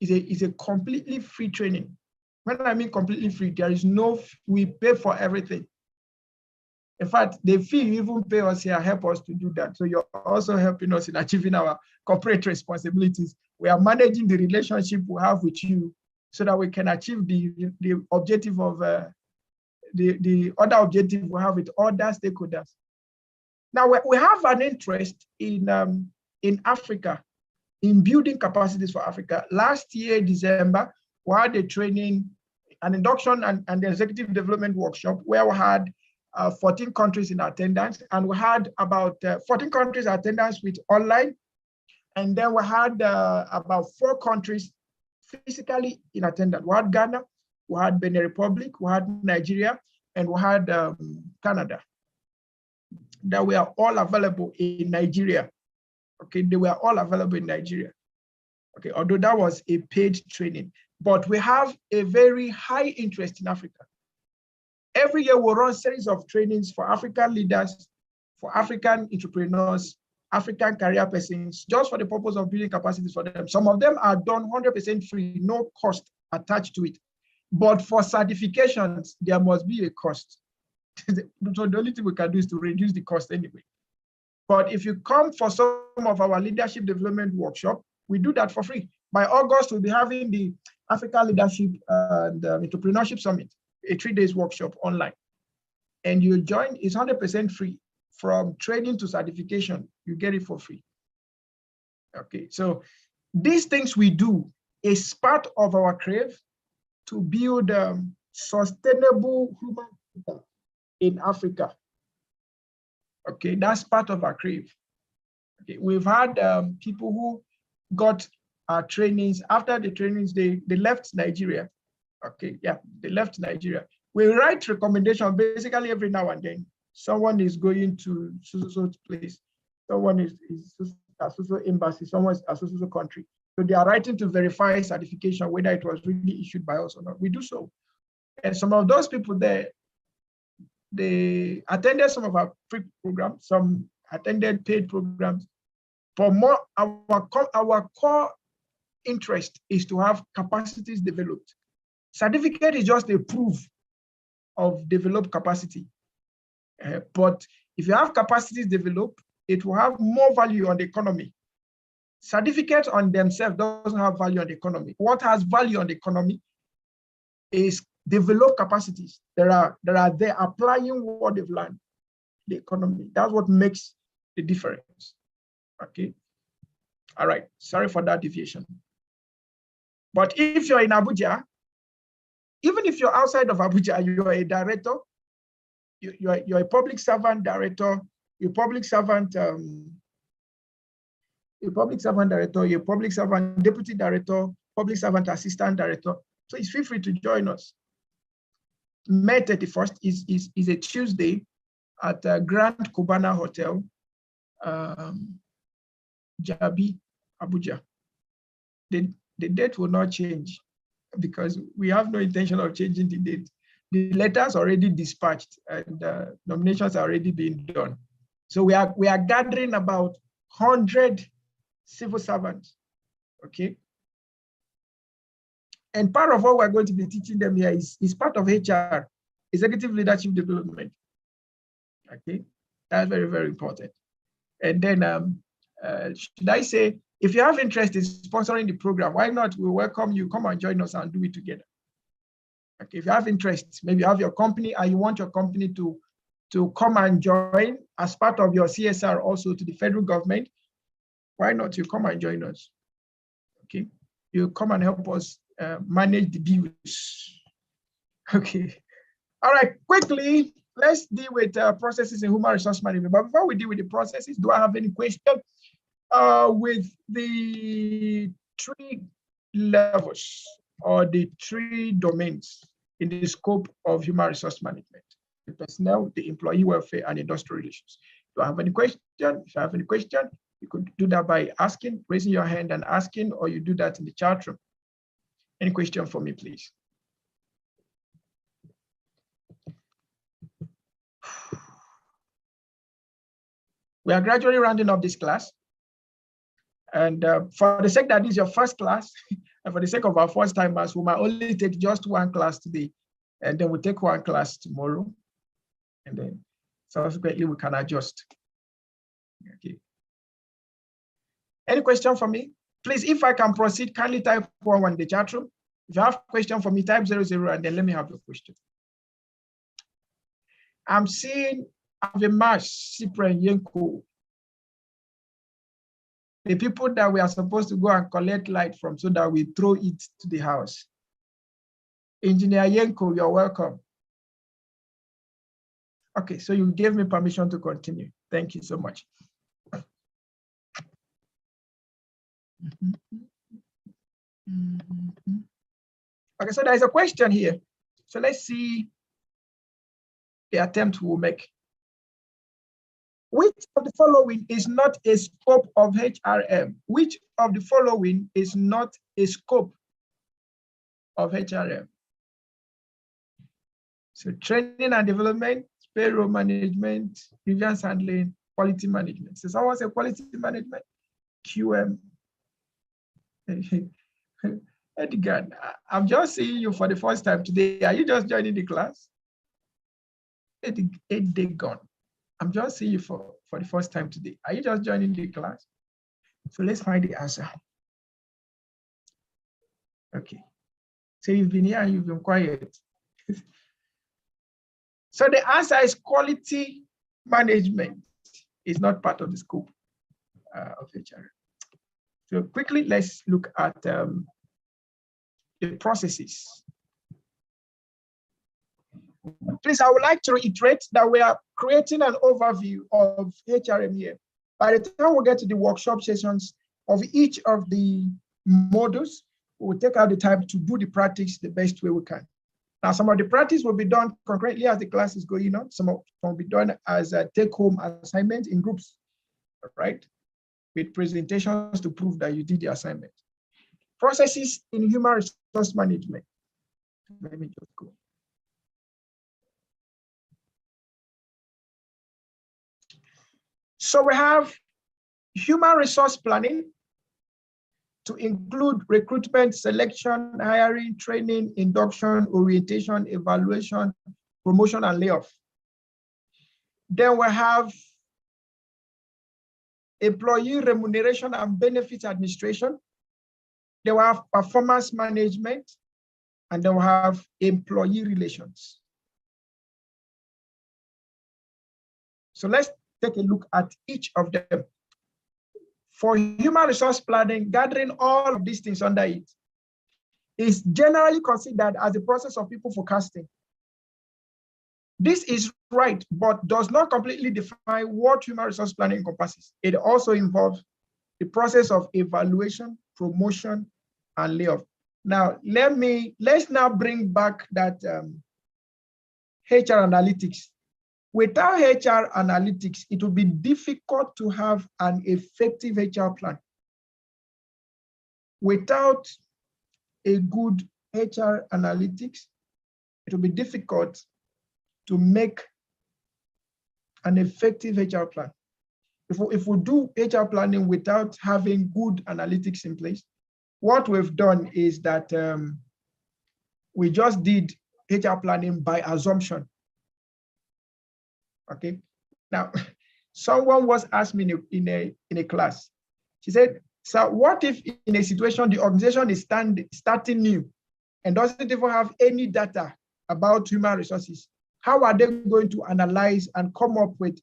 A: it's a completely free training. When I mean completely free, there is no, we pay for everything. In fact, the fee you even pay us here help us to do that. So you're also helping us in achieving our corporate responsibilities. We are managing the relationship we have with you so that we can achieve the objective of the other objective we have with other stakeholders. Now we have an interest in Africa, in building capacities for Africa. Last year, December, we had a training, an induction and the executive development workshop where we had 14 countries in attendance, and we had about 14 countries attendance with online, and then we had about 4 countries physically in attendance. We had Ghana, we had Benin Republic, we had Nigeria, and we had Canada. That were all available in Nigeria. Okay, they were all available in Nigeria. Okay, although that was a paid training, but we have a very high interest in Africa. Every year we run a series of trainings for African leaders, for African entrepreneurs, African career persons, just for the purpose of building capacities for them. Some of them are done 100% free, no cost attached to it. But for certifications, there must be a cost. So the only thing we can do is to reduce the cost anyway. But if you come for some of our leadership development workshop, we do that for free. By August, we'll be having the Africa Leadership and Entrepreneurship Summit, a 3-day workshop online. And you join, it's 100% free. From training to certification, you get it for free. Okay, so these things we do is part of our crave to build sustainable human capital in Africa. Okay, that's part of our crave. Okay, we've had people who got our trainings. After the trainings, they left Nigeria. Okay, yeah, they left Nigeria. We write recommendations basically every now and then. Someone is going to so place. Someone is so embassy. Someone is so country. So they are writing to verify certification whether it was really issued by us or not. We do so, and some of those people there, they attended some of our free programs, some attended paid programs. For more, our core interest is to have capacities developed. Certificate is just a proof of developed capacity. But if you have capacities developed, it will have more value on the economy. Certificates on themselves doesn't have value on the economy. What has value on the economy is developed capacities. They're applying what they've learned, the economy. That's what makes the difference. Okay. All right. Sorry for that deviation. But if you're in Abuja, even if you're outside of Abuja, you're a director, you're a public servant director, you're a public servant, director, you're a public servant deputy director, public servant assistant director. Please feel free to join us. May 31st is a Tuesday at Grand Cubana Hotel, Jabi, Abuja. The date will not change because we have no intention of changing the date. The letters already dispatched and nominations are already being done. So we are gathering about 100 civil servants, okay? And part of what we're going to be teaching them here is part of HR, executive leadership development, okay? That's very, very important. And then, should I say, if you have interest in sponsoring the program, why not? We welcome you, come and join us and do it together. Okay, if you have interest, maybe you have your company and you want your company to come and join as part of your CSR also to the federal government, why not you come and join us? Okay, you come and help us manage the bills. Okay, all right, quickly, let's deal with processes in human resource management. But before we deal with the processes, do I have any question with the 3 levels or the 3 domains in the scope of human resource management: the personnel, the employee welfare, and industrial relations? Do I have any question? If I have any question, You could do that by asking, raising your hand and asking, or you do that in the chat room. Any question for me, please? We are gradually rounding up this class. And for the sake that this is your first class, and for the sake of our first timers, we might only take just one class today, and then we'll take one class tomorrow. And then subsequently we can adjust. Okay. Any question for me? Please, if I can proceed, kindly type 1 in the chat room. If you have a question for me, type 00 and then let me have your question. I'm seeing Avemash, Cyprian, Yenko, the people that we are supposed to go and collect light from so that we throw it to the house. Engineer Yenko, you're welcome. Okay, so you gave me permission to continue. Thank you so much. Okay, so there's a question here. So let's see the attempt we'll make. Which of the following is not a scope of HRM? Which of the following is not a scope of HRM? So training and development, payroll management, grievance handling, quality management. So someone said quality management, QM. Edgar, I'm just seeing you for the first time today. Are you just joining the class? Edgar, I'm just seeing you for the first time today. Are you just joining the class? So let's find the answer. Okay. So you've been here and you've been quiet. So the answer is quality management is not part of the scope of HR. So quickly, let's look at the processes. Please, I would like to reiterate that we are creating an overview of HRM here. By the time we get to the workshop sessions of each of the modules, we will take out the time to do the practice the best way we can. Now, some of the practice will be done concurrently as the class is going on. Some will be done as a take-home assignment in groups, right? With presentations to prove that you did the assignment. Processes in human resource management. Let me just go. So we have human resource planning to include recruitment, selection, hiring, training, induction, orientation, evaluation, promotion, and layoff. Then we have employee remuneration and benefits administration. Then we have performance management, and then we have employee relations. So let's take a look at each of them. For human resource planning, gathering all of these things under it is generally considered as a process of people forecasting. This is right, but does not completely define what human resource planning encompasses. It also involves the process of evaluation, promotion, and layoff. Now, let's now bring back that HR analytics. Without HR analytics, it will be difficult to have an effective HR plan. Without a good HR analytics, it will be difficult to make an effective HR plan. If we do HR planning without having good analytics in place, what we've done is that we just did HR planning by assumption. Okay. Now, someone was asked me in a class. She said, "So what if in a situation the organization is starting new and doesn't even have any data about human resources? How are they going to analyze and come up with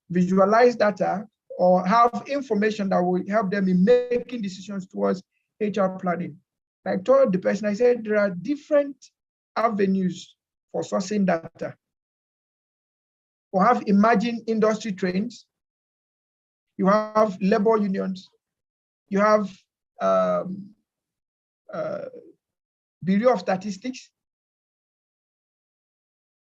A: visualized data or have information that will help them in making decisions towards HR planning?" I told the person, I said, there are different avenues for sourcing data. We have emerging industry trends. You have labor unions. You have Bureau of Statistics.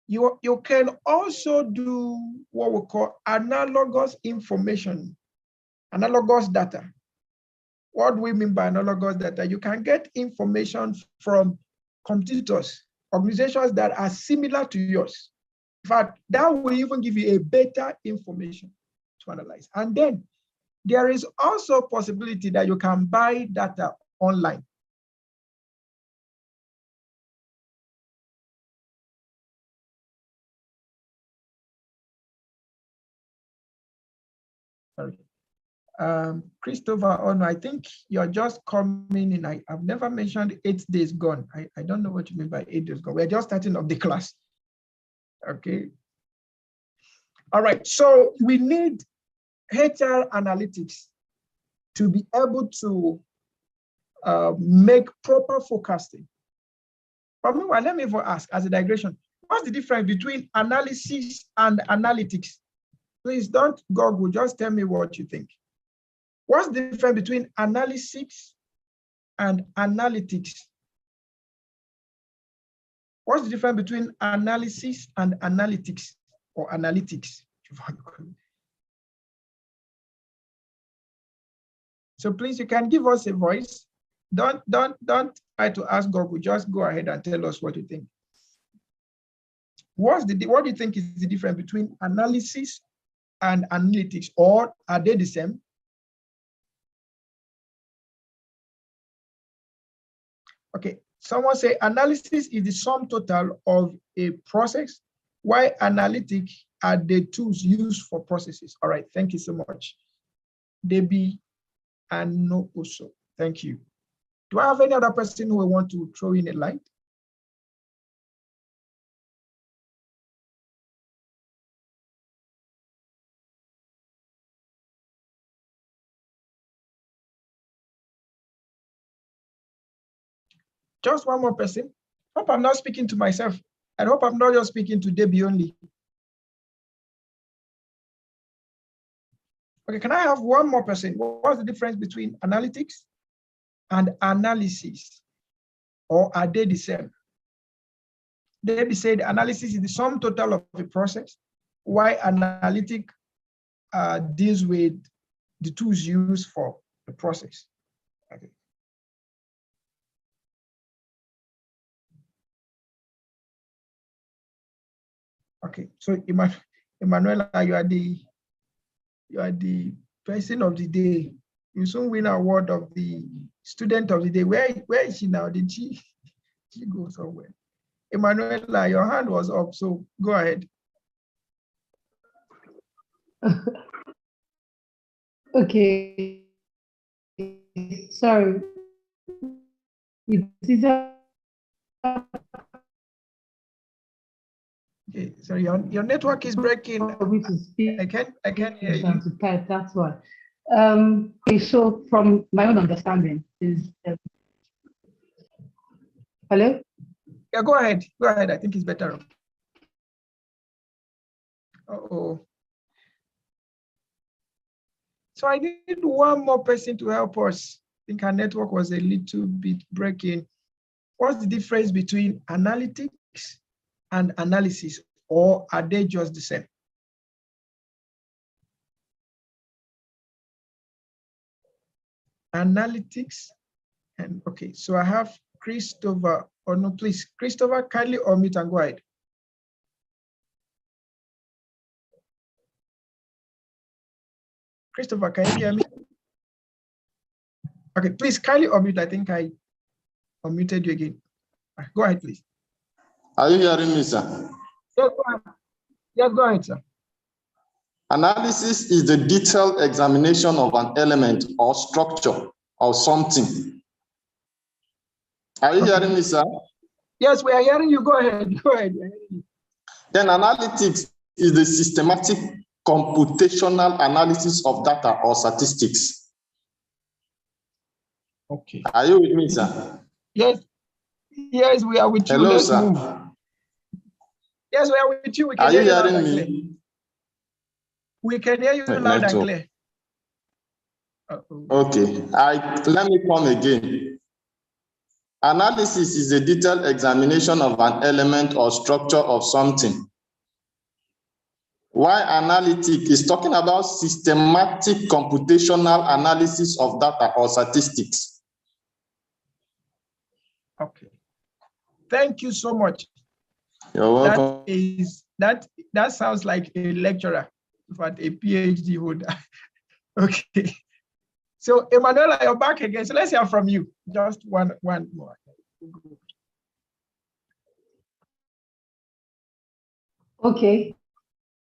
A: You can also do what we call analogous information Analogous data. What do we mean by analogous data? You can get information from competitors, organizations that are similar to yours. In fact, that will even give you a better information to analyze. And then there is also a possibility that you can buy data online. Sorry. Christopher, oh no, I think you're just coming in. I've never mentioned 8 days gone. I don't know what you mean by 8 days gone. We're just starting off the class. Okay. All right, so we need HR analytics to be able to make proper forecasting. But meanwhile, let me ask as a digression, what's the difference between analysis and analytics? Please don't Google, just tell me what you think. What's the difference between analysis and analytics? What's the difference between analysis and analytics or analytics? So please, you can give us a voice. Don't try to ask Google, just go ahead and tell us what you think. What do you think is the difference between analysis and analytics, or are they the same? Okay, someone say analysis is the sum total of a process, while analytics are the tools used for processes. All right, thank you so much. Debbie and no also, thank you. Do I have any other person who will want to throw in a light? Just one more person. Hope I'm not speaking to myself. I hope I'm not just speaking to Debbie only. Okay, can I have one more person? What's the difference between analytics and analysis? Or are they the same? Debbie said analysis is the sum total of a process, while analytic deals with the tools used for the process. Okay. Okay, so Emanuela, you are the person of the day. You soon win an award of the student of the day. Where is she now? Did she go somewhere? Emanuela, your hand was up, so go ahead.
C: Okay. Sorry.
A: Okay, sorry, your network is breaking. I can't hear you.
C: To type, that's why. Okay, so from my own understanding is hello?
A: Yeah, go ahead. Go ahead. I think it's better. Uh-oh. So I need one more person to help us. I think our network was a little bit breaking. What's the difference between analytics and analysis, or are they just the same? Analytics, and okay, so I have Christopher, or no, please, Christopher, kindly unmute and go ahead. Christopher, can you hear me? Okay, please kindly unmute. I think I unmuted you again. Go ahead, please.
E: Are you hearing me, sir?
A: Yes, go ahead. Yes, go ahead, sir.
E: Analysis is the detailed examination of an element or structure or something. Are you hearing me, sir?
A: Yes, we are hearing you. Go ahead. Go ahead.
E: Then analytics is the systematic computational analysis of data or statistics.
A: Okay.
E: Are you with me, sir?
A: Yes. Yes, we are with you.
E: Hello,
A: Let's
E: sir.
A: move. Yes, we are with you. We can
E: are
A: hear
E: you
A: hearing
E: me?
A: We can hear you loud and clear.
E: Okay, let me come again. Analysis is a detailed examination of an element or structure of something, Why analytic is talking about systematic computational analysis of data or statistics.
A: Okay. Thank you so much.
E: You're welcome.
A: That sounds like a lecturer, but a PhD holder. Okay. So Emanuela, you're back again. So let's hear from you. Just one more.
C: Okay.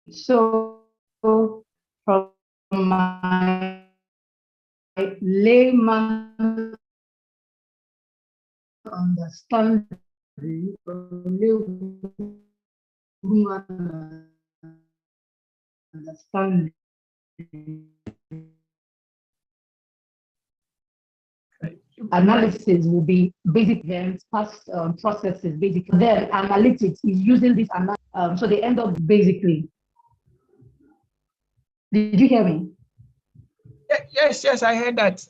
C: So from my layman understanding, analysis will be basic events, past processes, basically. Then analytics is using this, so they end up basically. Did you hear me?
A: Yes, I heard that.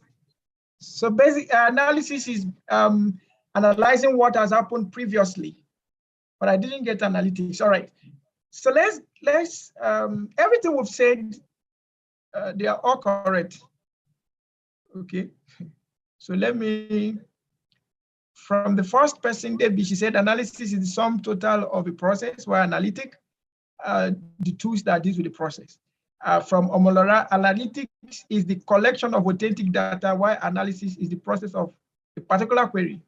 A: So basic analysis is analyzing what has happened previously, but I didn't get analytics. All right. So let's everything we've said, they are all correct. Okay. So let me, from the first person, Debbie, she said analysis is the sum total of a process, while analytic, the tools that deals with the process. From Omolora, analytics is the collection of authentic data, while analysis is the process of a particular query.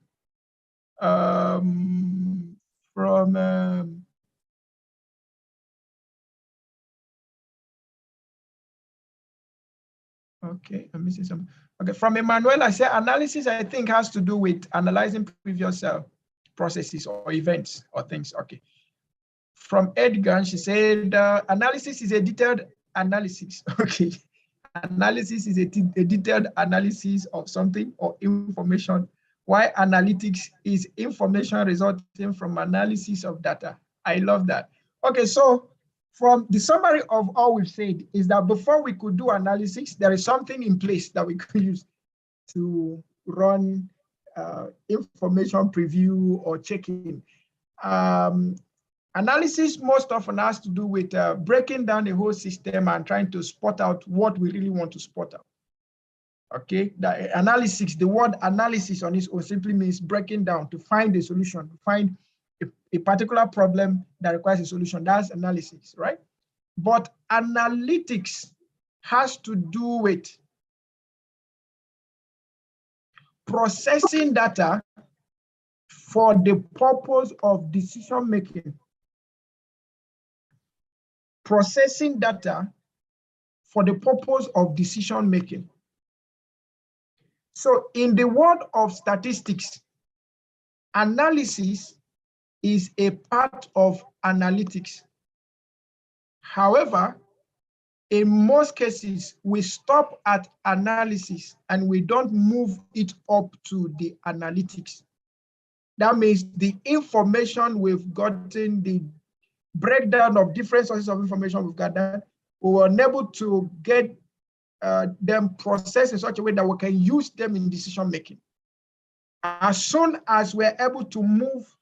A: Okay, I'm missing some. Okay, from Emmanuel, I said analysis, I think, has to do with analyzing previous processes or events or things. Okay. From Edgar, she said analysis is a detailed analysis. Okay. Analysis is a detailed analysis of something or information, while analytics is information resulting from analysis of data. I love that. Okay, so from the summary of all we've said is that before we could do analysis, there is something in place that we could use to run information preview or checking. Analysis most often has to do with breaking down the whole system and trying to spot out what we really want to spot out. Okay, the analysis, the word analysis on its own simply means breaking down to find a solution, to find a particular problem that requires a solution. That's analysis, right? But analytics has to do with processing data for the purpose of decision making. Processing data for the purpose of decision making. So in the world of statistics, analysis is a part of analytics. However, in most cases, we stop at analysis and we don't move it up to the analytics. That means the information we've gotten, the breakdown of different sources of information we've gathered, we were unable to get them processed in such a way that we can use them in decision making. As soon as we're able to move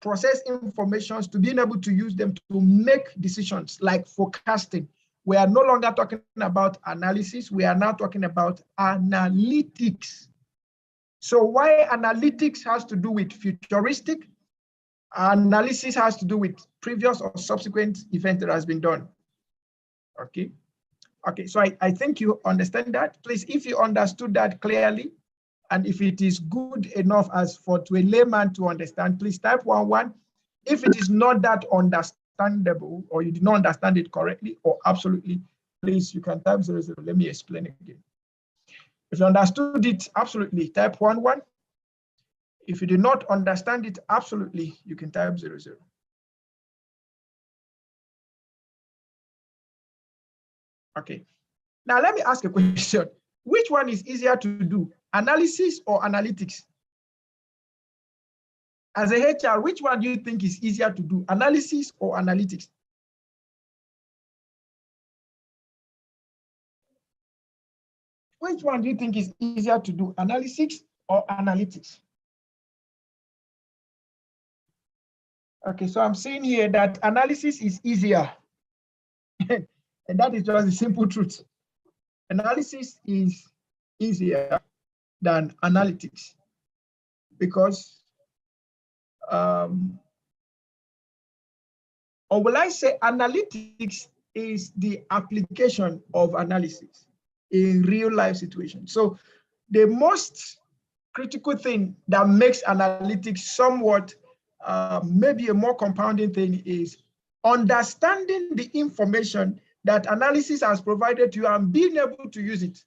A: process information to being able to use them to make decisions like forecasting, we are no longer talking about analysis, we are now talking about analytics. So why analytics has to do with futuristic, analysis has to do with previous or subsequent event that has been done. Okay. Okay, so I think you understand that. Please, if you understood that clearly, and if it is good enough as for to a layman to understand, please type 11. If it is not that understandable, or you did not understand it correctly or absolutely, please, you can type 00. Let me explain again. If you understood it absolutely, type 11. If you did not understand it absolutely, you can type 00. Okay. Now let me ask a question. Which one is easier to do, analysis or analytics? As a HR, which one do you think is easier to do, analysis or analytics? Which one do you think is easier to do, analysis or analytics? Okay, so I'm saying here that analysis is easier. And that is just the simple truth. Analysis is easier than analytics because, or will I say analytics is the application of analysis in real life situations. So the most critical thing that makes analytics somewhat maybe a more compounding thing is understanding the information that analysis has provided to you and being able to use it.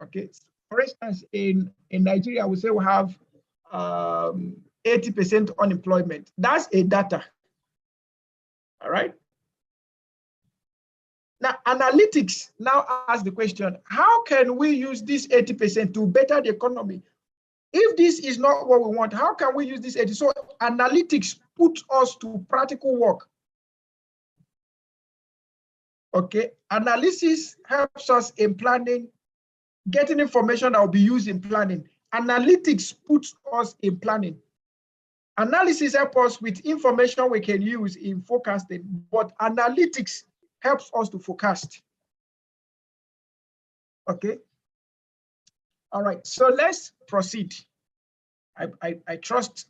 A: Okay, for instance, in Nigeria, we say we have 80% unemployment. That's a data, all right? Now, analytics now asks the question, how can we use this 80% to better the economy? If this is not what we want, how can we use this 80? So analytics put us to practical work. Okay, analysis helps us in planning, getting information that will be used in planning. Analytics puts us in planning. Analysis helps us with information we can use in forecasting, but analytics helps us to forecast. Okay. All right, so let's proceed. I trust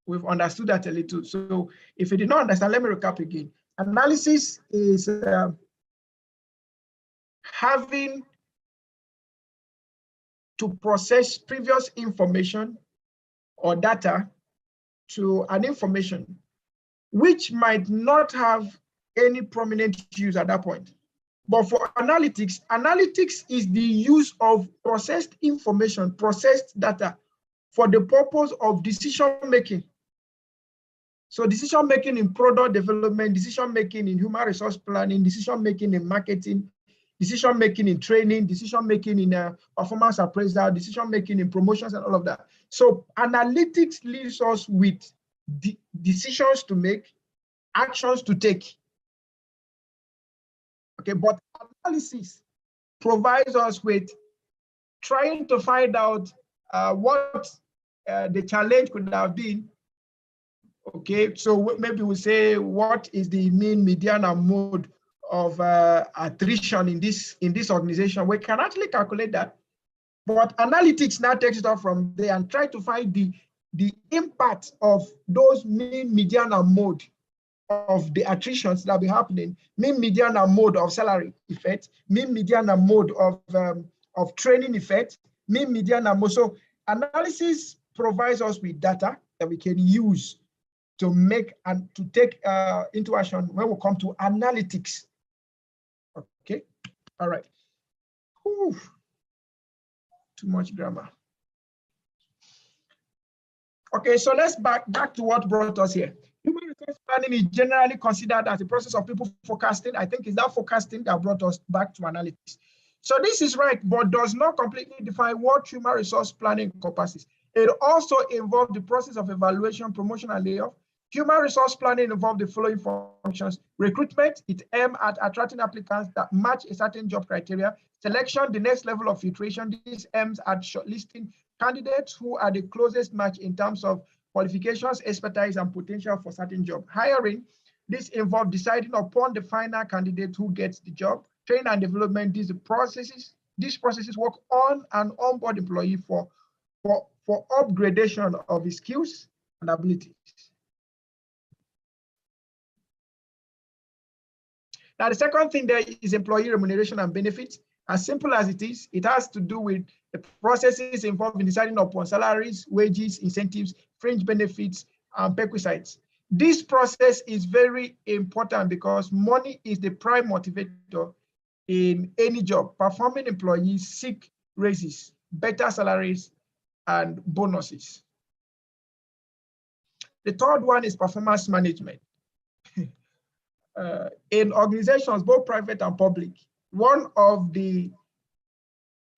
A: we've understood that a little. So if you did not understand, let me recap again. Analysis is having to process previous information or data to an information which might not have any prominent use at that point. But for analytics, analytics is the use of processed information, processed data for the purpose of decision making. So decision making in product development, decision making in human resource planning, decision making in marketing, decision making in training, decision making in performance appraisal, decision making in promotions and all of that. So analytics leaves us with decisions to make, actions to take. Okay, but analysis provides us with trying to find out what the challenge could have been. Okay, so maybe we say, what is the mean, median, and mode of attrition in this organization? We can actually calculate that, but analytics now takes it off from there and try to find the impact of those mean, median, and mode of the attritions that be happening, mean, median, and mode of salary effect, mean, median, and mode of training effect, mean, median, and mode. So analysis provides us with data that we can use to make and to take into action when we come to analytics. Okay, all right. Whew. Too much grammar. Okay, so let's back to what brought us here. Human resource planning is generally considered as a process of people forecasting. I think it's that forecasting that brought us back to analytics. So this is right, but does not completely define what human resource planning encompasses. It also involves the process of evaluation, promotion, and layoff. Human resource planning involves the following functions: recruitment, it aims at attracting applicants that match a certain job criteria. Selection, the next level of filtration. This aims at shortlisting candidates who are the closest match in terms of qualifications, expertise, and potential for certain job. Hiring, this involves deciding upon the final candidate who gets the job. Training and development, these processes work on an onboard employee for upgradation of his skills and abilities. Now, the second thing there is employee remuneration and benefits. As simple as it is, it has to do with the processes involved in deciding upon salaries, wages, incentives, fringe benefits, and perquisites. This process is very important because money is the prime motivator in any job. Performing employees seek raises, better salaries, and bonuses. The third one is performance management. In organizations, both private and public, one of the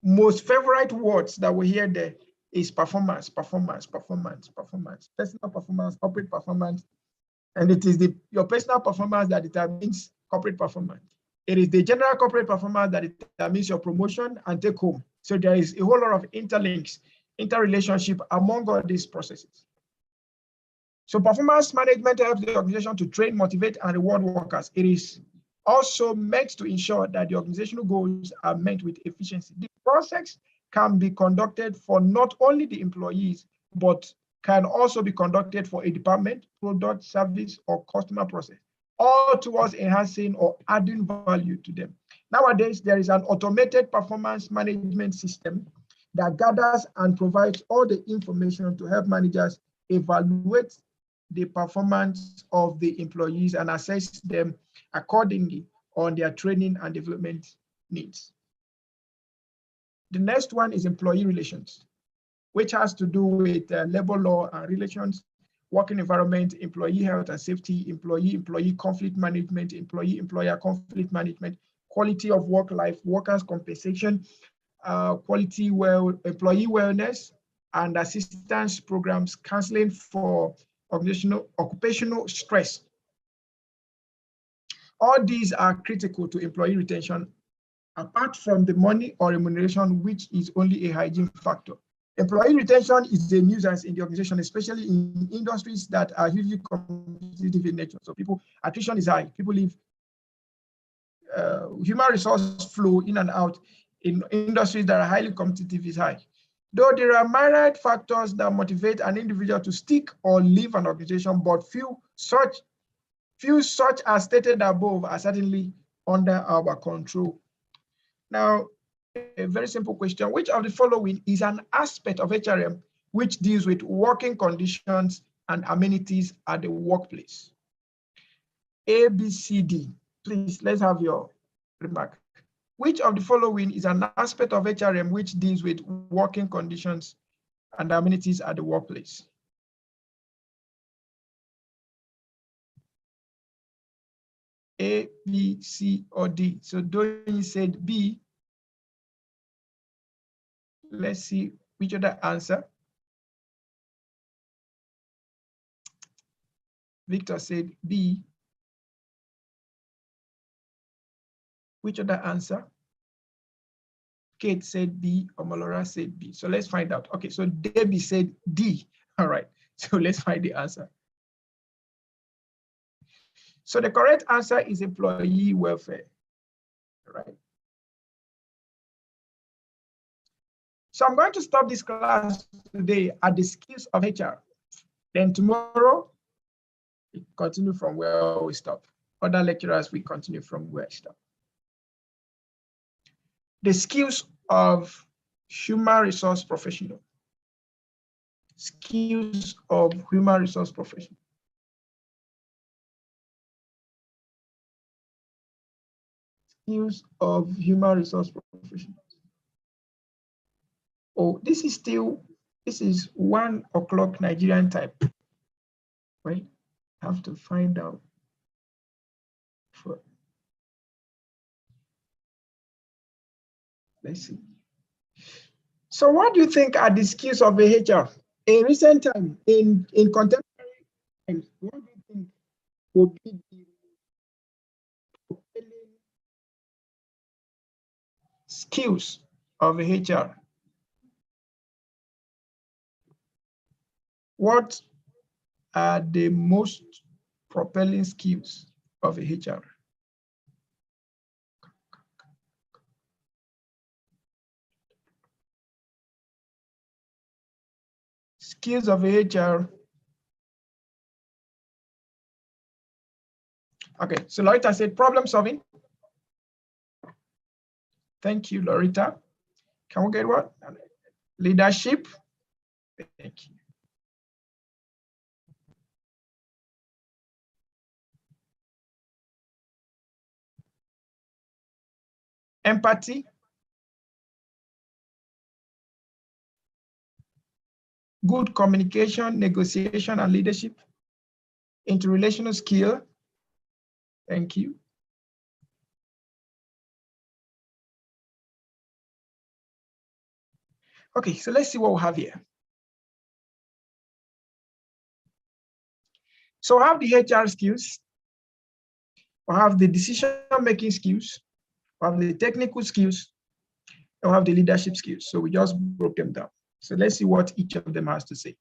A: most favorite words that we hear there is performance, performance, performance, performance, personal performance, corporate performance. And it is your personal performance that determines corporate performance. It is the general corporate performance that determines your promotion and take home. So there is a whole lot of interlinks, interrelationship among all these processes. So performance management helps the organization to train, motivate, and reward workers. It is also meant to ensure that the organizational goals are met with efficiency. The process can be conducted for not only the employees, but can also be conducted for a department, product, service, or customer process, all towards enhancing or adding value to them. Nowadays, there is an automated performance management system that gathers and provides all the information to help managers evaluate the performance of the employees and assess them accordingly on their training and development needs. The next one is employee relations, which has to do with labor law and relations, working environment, employee health and safety, employee conflict management, employer conflict management, quality of work life, workers' compensation, employee wellness, and assistance programs, counseling for occupational stress. All these are critical to employee retention, apart from the money or remuneration, which is only a hygiene factor. Employee retention is a nuisance in the organization, especially in industries that are hugely competitive in nature. So attrition is high. People leave. Human resource flow in and out in industries that are highly competitive is high. Though there are myriad factors that motivate an individual to stick or leave an organization, but few such as stated above are certainly under our control. Now, a very simple question: which of the following is an aspect of HRM which deals with working conditions and amenities at the workplace? A, B, C, D. Please, let's have your remark. Which of the following is an aspect of HRM which deals with working conditions and amenities at the workplace? A, B, C, or D. So Doyin said B. Let's see which other answer. Victor said B. Which other answer? Kate said B, Omolora said B. So let's find out. Okay, so Debbie said D. All right, so let's find the answer. So the correct answer is employee welfare, right? So I'm going to stop this class today at the skills of HR. Then tomorrow, we continue from where we stop. Other lecturers, we continue from where I stop. The skills of human resource professional. Skills of human resource professional. Skills of human resource professionals. Oh, this is 1 o'clock Nigerian time. Right? I have to find out. Let's see. So what do you think are the skills of a HR? In recent time, in contemporary times, what do you think would be the propelling skills of a HR? What are the most propelling skills of a HR? Skills of a HR. Okay, so Loretta said problem solving. Thank you, Loretta. Can we get what? Leadership. Thank you. Empathy. Good communication, negotiation, and leadership. Interrelational skill. Thank you. Okay, so let's see what we have here. So we have the HR skills. We have the decision-making skills. We have the technical skills. And we have the leadership skills. So we just broke them down. So let's see what each of them has to say.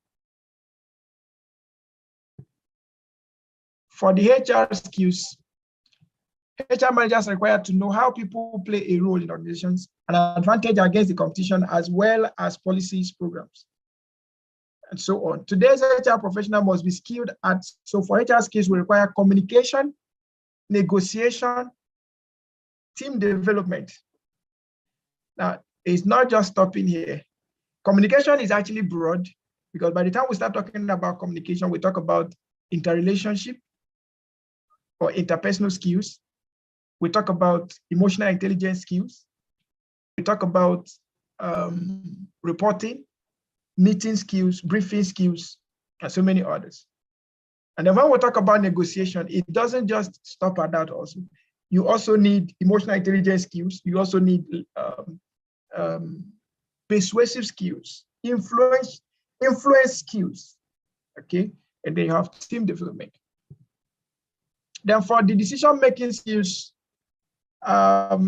A: For the HR skills, HR managers are required to know how people play a role in organizations and advantage against the competition, as well as policies, programs, and so on. Today's HR professional must be skilled at, so for HR skills, we require communication, negotiation, team development. Now, it's not just stopping here. Communication is actually broad, because by the time we start talking about communication, we talk about interrelationship or interpersonal skills. We talk about emotional intelligence skills. We talk about reporting, meeting skills, briefing skills, and so many others. And then when we talk about negotiation, it doesn't just stop at that also. You also need emotional intelligence skills. You also need persuasive skills, influence skills, okay? And then you have team development. Then for the decision-making skills, HR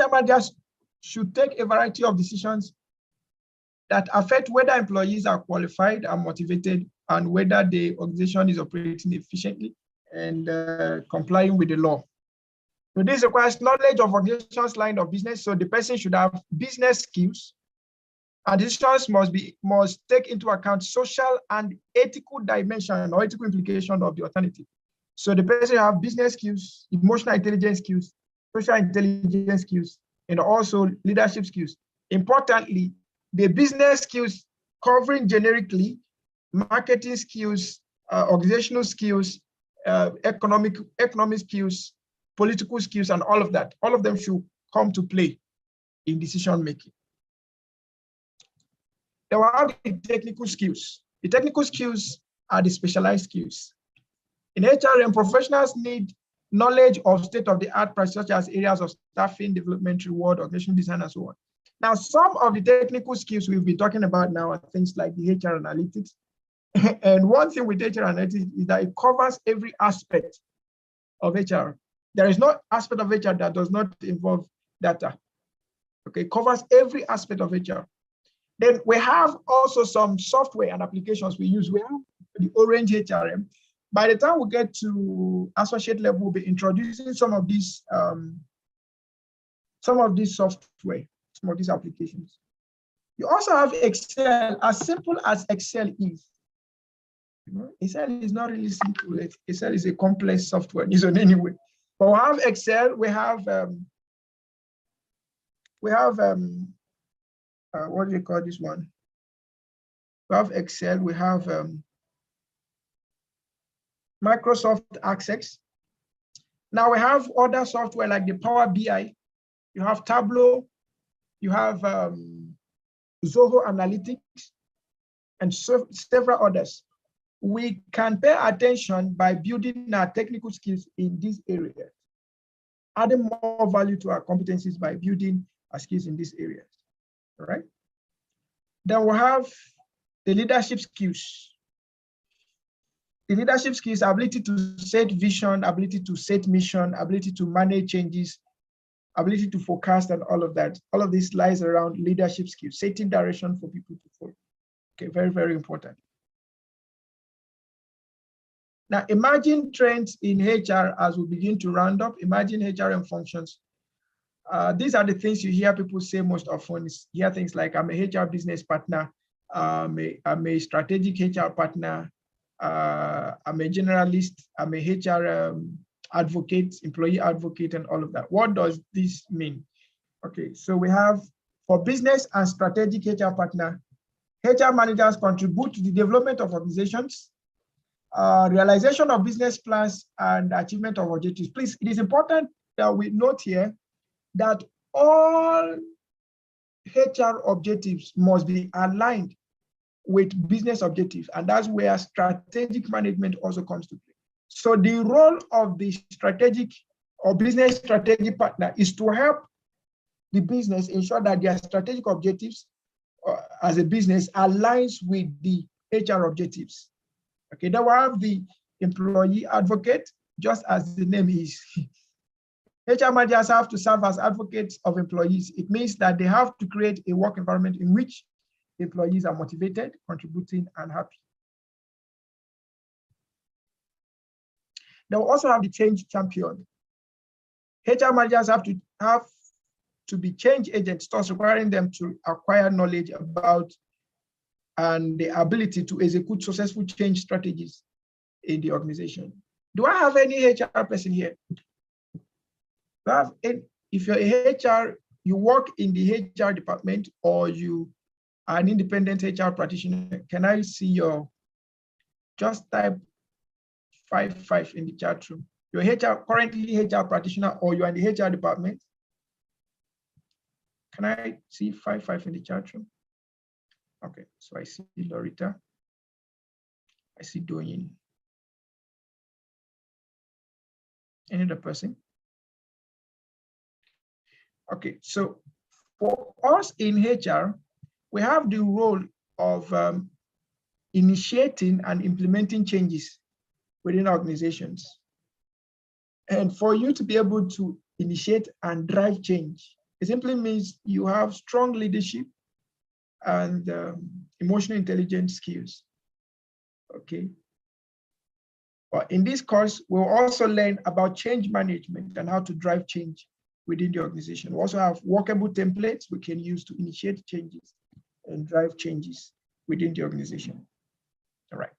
A: managers should take a variety of decisions that affect whether employees are qualified and motivated, and whether the organization is operating efficiently and complying with the law. So this requires knowledge of organization's line of business. So the person should have business skills, and decisions must take into account social and ethical dimension or ethical implication of the alternative. So the person have business skills, emotional intelligence skills, social intelligence skills, and also leadership skills. Importantly, the business skills covering generically marketing skills, organizational skills, economic skills, political skills, and all of that. All of them should come to play in decision making. Then we have the technical skills. The technical skills are the specialized skills. In HRM, professionals need knowledge of state-of-the-art practices, such as areas of staffing, development, reward, organizational design, and so on. Now, some of the technical skills we'll be talking about now are things like the HR analytics. And one thing with HR analytics is that it covers every aspect of HR. There is no aspect of HR that does not involve data. Okay, it covers every aspect of HR. Then we have also some software and applications we use. We have the Orange HRM. By the time we get to associate level, we'll be introducing some of these software, some of these applications. You also have Excel. As simple as Excel is, Excel is not really simple. Excel is a complex software, isn't it, anyway? But we have Excel. We have what do you call this one? We have Excel. We have Microsoft Access. Now we have other software like the Power BI. You have Tableau. You have Zoho Analytics, and several others. We can pay attention by building our technical skills in this area, adding more value to our competencies by building our skills in these areas. All right. Then we have the leadership skills. The leadership skills, ability to set vision, ability to set mission, ability to manage changes, ability to forecast, and all of that. All of this lies around leadership skills, setting direction for people to follow. Okay, very, very important. Now, imagine trends in HR as we begin to round up. Imagine HRM functions. These are the things you hear people say most often. You hear things like, I'm a HR business partner, I'm a strategic HR partner, I'm a generalist, I'm a HR advocate, employee advocate, and all of that. What does this mean? Okay, so we have, for business and strategic HR partner, HR managers contribute to the development of organizations, realization of business plans, and achievement of objectives. Please, it is important that we note here that all HR objectives must be aligned with business objectives, and that's where strategic management also comes to play. So the role of the strategic or business strategic partner is to help the business ensure that their strategic objectives as a business aligns with the HR objectives. Okay, then we have the employee advocate, just as the name is. HR managers have to serve as advocates of employees. It means that they have to create a work environment in which employees are motivated, contributing, and happy. They will also have the change champion. HR managers have to be change agents, thus requiring them to acquire knowledge about and the ability to execute successful change strategies in the organization. Do I have any HR person here? If you're a HR, you work in the HR department or you are an independent HR practitioner, can I see your, just type 55 in the chat room. You're currently HR practitioner or you're in the HR department. Can I see 55 in the chat room? Okay, so I see Lorita. I see Doyin. Any other person? Okay, so for us in HR, we have the role of initiating and implementing changes within organizations. And for you to be able to initiate and drive change, it simply means you have strong leadership and emotional intelligence skills. Okay. But in this course, we'll also learn about change management and how to drive change within the organization. We also have workable templates we can use to initiate changes and drive changes within the organization. All right.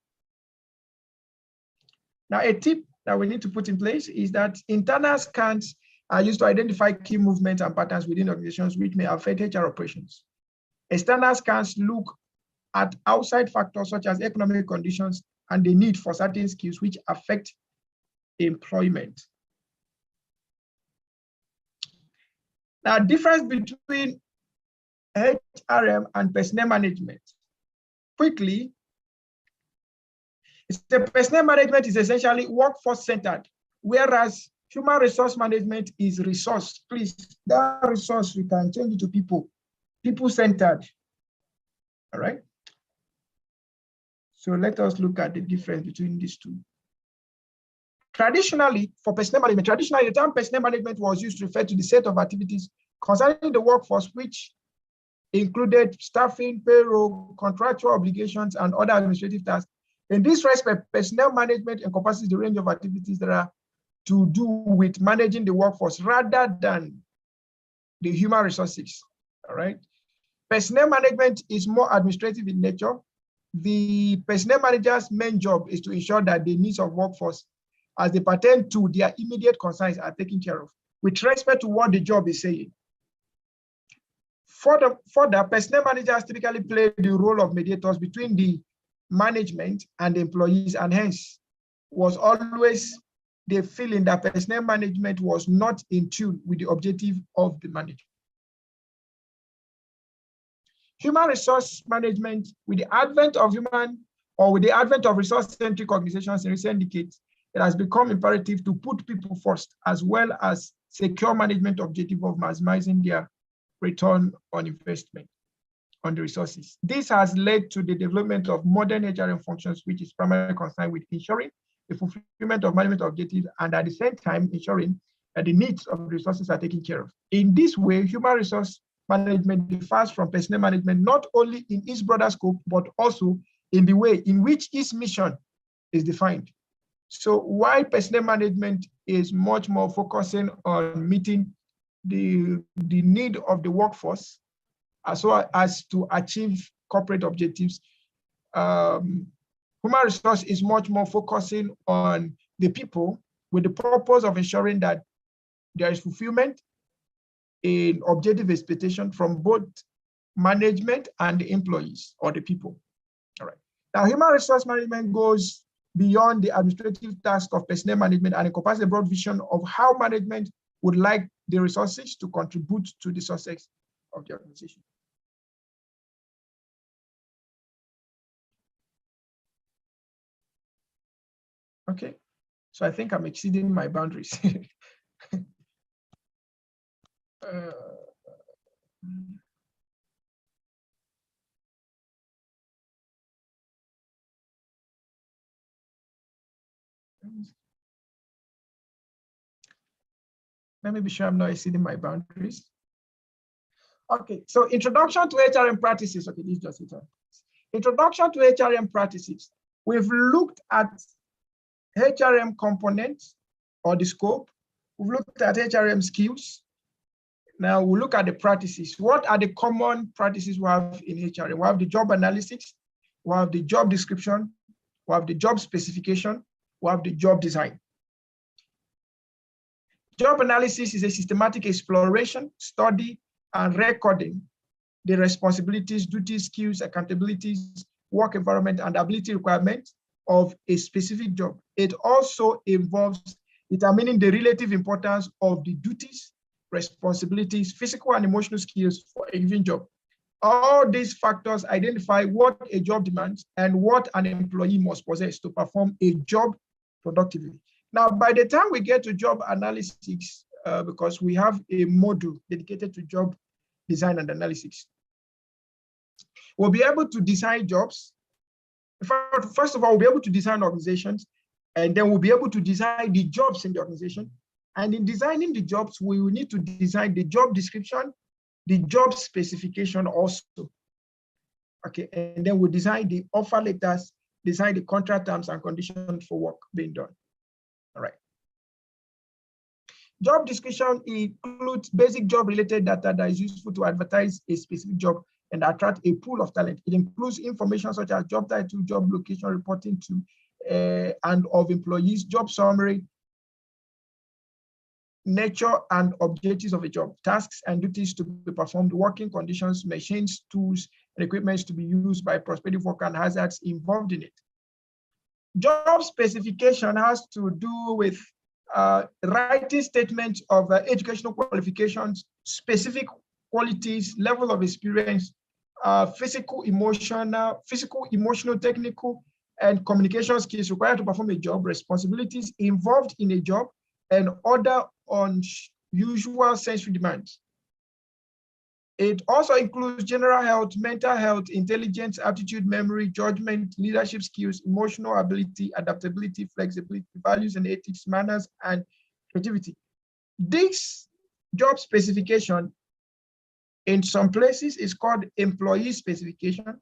A: Now, a tip that we need to put in place is that internal scans are used to identify key movements and patterns within organizations which may affect HR operations. External scans look at outside factors such as economic conditions and the need for certain skills which affect employment. Now, difference between HRM and personnel management. Quickly, the personnel management is essentially workforce-centered, whereas human resource management is resource. Please, that resource, we can change it to people-centered. All right? So let us look at the difference between these two. Traditionally, for personnel management, the term personnel management was used to refer to the set of activities concerning the workforce, which included staffing, payroll, contractual obligations, and other administrative tasks. In this respect, personnel management encompasses the range of activities that are to do with managing the workforce rather than the human resources. All right. Personnel management is more administrative in nature. The personnel manager's main job is to ensure that the needs of workforce as they pertain to their immediate concerns are taken care of with respect to what the job is saying. Further, personnel managers typically play the role of mediators between the management and the employees, and hence was always the feeling that personnel management was not in tune with the objective of the manager. Human resource management, with the advent of resource-centric organizations in recent decades, it has become imperative to put people first, as well as secure management objective of maximizing their return on investment on the resources. This has led to the development of modern HRM functions, which is primarily concerned with ensuring the fulfillment of management objectives and at the same time ensuring that the needs of the resources are taken care of. In this way, human resource management differs from personnel management not only in its broader scope, but also in the way in which its mission is defined. So while personnel management is much more focusing on meeting the need of the workforce as well as to achieve corporate objectives, human resource is much more focusing on the people with the purpose of ensuring that there is fulfillment in objective expectation from both management and the employees or the people. All right. Now, human resource management goes beyond the administrative task of personnel management and encompasses a broad vision of how management would like the resources to contribute to the success of the organization. Okay, so I think I'm exceeding my boundaries. Let me be sure I'm not exceeding my boundaries. Okay, so introduction to HRM practices. Okay, this is just it. Introduction to HRM practices. We've looked at HRM components or the scope. We've looked at HRM skills. Now we'll look at the practices. What are the common practices we have in HRM? We have the job analysis, we have the job description, we have the job specification, we have the job design. Job analysis is a systematic exploration, study, and recording the responsibilities, duties, skills, accountabilities, work environment, and ability requirements of a specific job. It also involves determining the relative importance of the duties, responsibilities, physical and emotional skills for a given job. All these factors identify what a job demands and what an employee must possess to perform a job productively. Now, by the time we get to job analysis, because we have a module dedicated to job design and analysis, we'll be able to design jobs. First of all, we'll be able to design organizations, and then we'll be able to design the jobs in the organization. And in designing the jobs, we will need to design the job description, the job specification also. Okay, and then we'll design the offer letters, design the contract terms and conditions for work being done. All right. Job description includes basic job-related data that is useful to advertise a specific job and attract a pool of talent. It includes information such as job title, job location, reporting to and of employees, job summary, nature and objectives of a job, tasks and duties to be performed, working conditions, machines, tools, and equipment to be used by prospective worker and hazards involved in it. Job specification has to do with writing statements of educational qualifications, specific qualities, level of experience, physical, emotional, technical, and communication skills required to perform a job, responsibilities involved in a job, and other unusual sensory demands. It also includes general health, mental health, intelligence, aptitude, memory, judgment, leadership skills, emotional ability, adaptability, flexibility, values and ethics, manners, and creativity. This job specification in some places is called employee specification.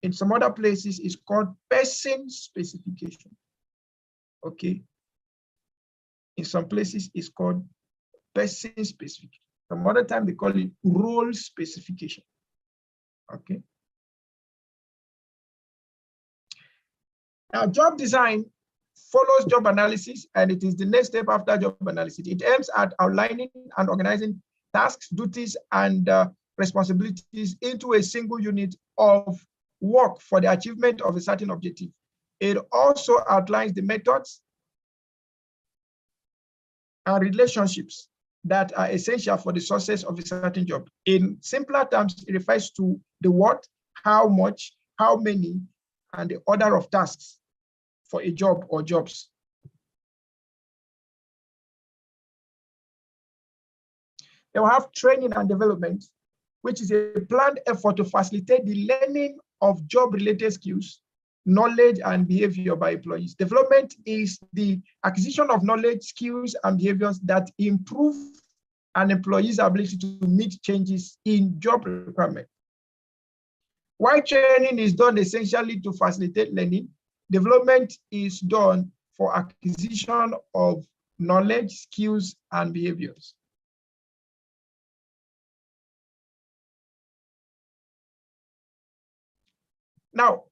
A: In some other places is called person specification. Okay. In some places it's called person specification. Some other time they call it role specification. Okay. Now, job design follows job analysis, and it is the next step after job analysis. It aims at outlining and organizing tasks, duties, and responsibilities into a single unit of work for the achievement of a certain objective. It also outlines the methods and relationships that are essential for the success of a certain job. In simpler terms, it refers to the what, how much, how many, and the order of tasks for a job or jobs. They will have training and development, which is a planned effort to facilitate the learning of job-related skills, knowledge, and behavior by employees. Development is the acquisition of knowledge, skills, and behaviors that improve an employee's ability to meet changes in job requirements. While training is done essentially to facilitate learning, development is done for acquisition of knowledge, skills, and behaviors. Now,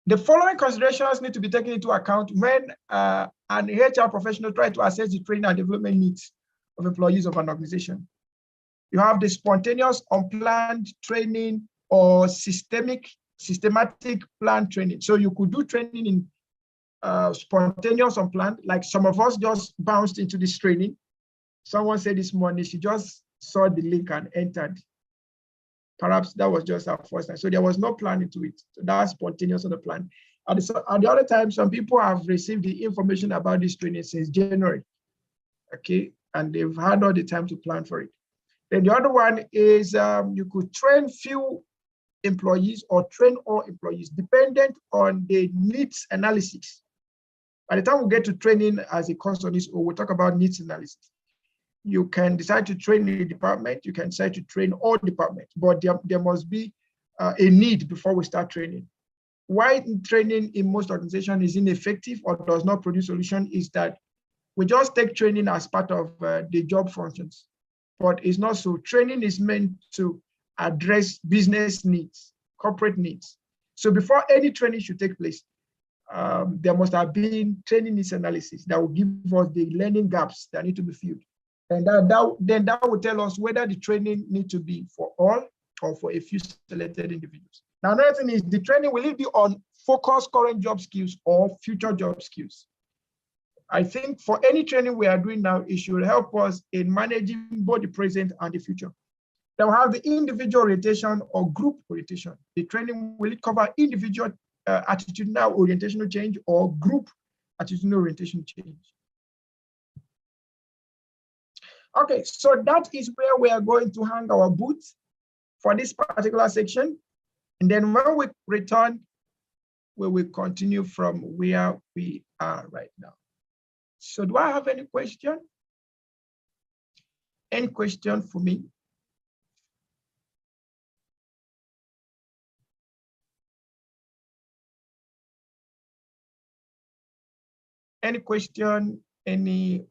A: the following considerations need to be taken into account when an HR professional tries to assess the training and development needs of employees of an organization. You have the spontaneous, unplanned training or systematic planned training. So you could do training in spontaneous, unplanned, like some of us just bounced into this training. Someone said this morning, she just saw the link and entered. Perhaps that was just our first time. So there was no planning to it. So that's spontaneous on the plan. At the other time, some people have received the information about this training since January. Okay, and they've had all the time to plan for it. Then the other one is you could train few employees or train all employees dependent on the needs analysis. By the time we get to training as a course on this, we'll talk about needs analysis. You can decide to train a department, you can decide to train all departments, but there must be a need before we start training. Why training in most organizations is ineffective or does not produce solution is that we just take training as part of the job functions, but it's not so. Training is meant to address business needs, corporate needs. So before any training should take place, there must have been training needs analysis that will give us the learning gaps that need to be filled. And that will tell us whether the training needs to be for all or for a few selected individuals. Now, another thing is the training, will it be on focused current job skills or future job skills? I think for any training we are doing now, it should help us in managing both the present and the future. Then we have the individual orientation or group orientation. The training, will it cover individual attitudinal orientational change or group attitudinal orientation change? Okay, so that is where we are going to hang our boots for this particular section. And then when we return, we will continue from where we are right now. So do I have any question? Any question for me? Any question, any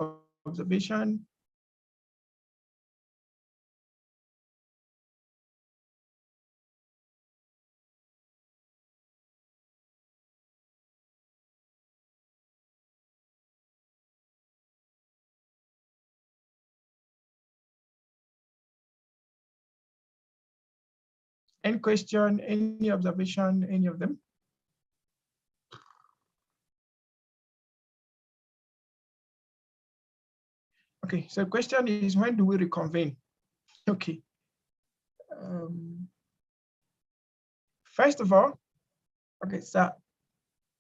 A: observation? Any question, any observation, any of them? Okay, so the question is, when do we reconvene? Okay. First of all, okay, sir,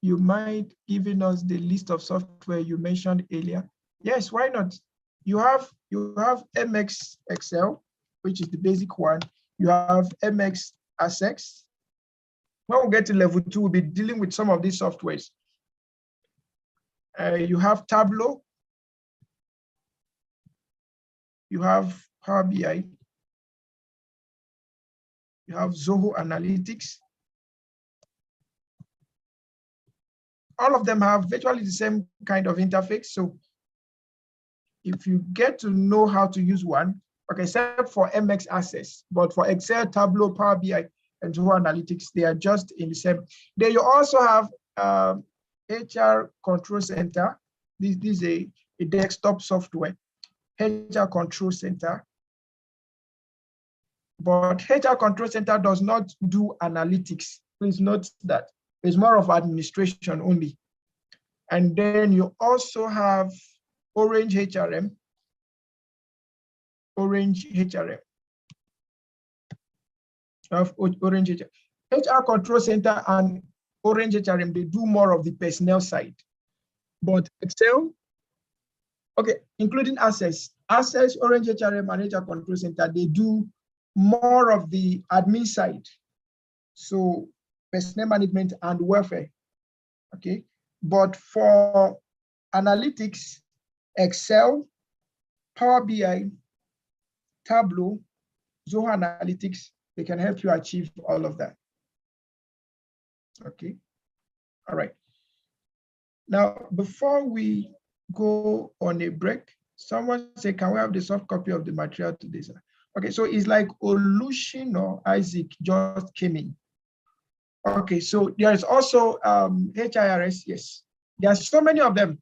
A: you mind giving us the list of software you mentioned earlier? Yes, why not? You have MX Excel, which is the basic one. You have MX Access. When we get to level 2, we'll be dealing with some of these softwares. You have Tableau. You have Power BI. You have Zoho Analytics. All of them have virtually the same kind of interface. So if you get to know how to use one, okay, except for MX Access, but for Excel, Tableau, Power BI, and Zoho Analytics, they are just in the same. Then you also have HR Control Center. This is a desktop software, HR Control Center. But HR Control Center does not do analytics. Please note that it's more of administration only. And then you also have Orange HRM. Orange HRM. Of Orange HRM. HR Control Center and Orange HRM, they do more of the personnel side. But Excel, okay, including Access, Orange HRM, and HR Control Center, they do more of the admin side. So personnel management and welfare, okay? But for analytics, Excel, Power BI, Tableau, Zoho Analytics, they can help you achieve all of that. Okay, all right. Now, before we go on a break, someone say, can we have the soft copy of the material today, sir? Okay, so it's like Olushino or Isaac just came in. Okay, so there is also HIRS, yes. There are so many of them.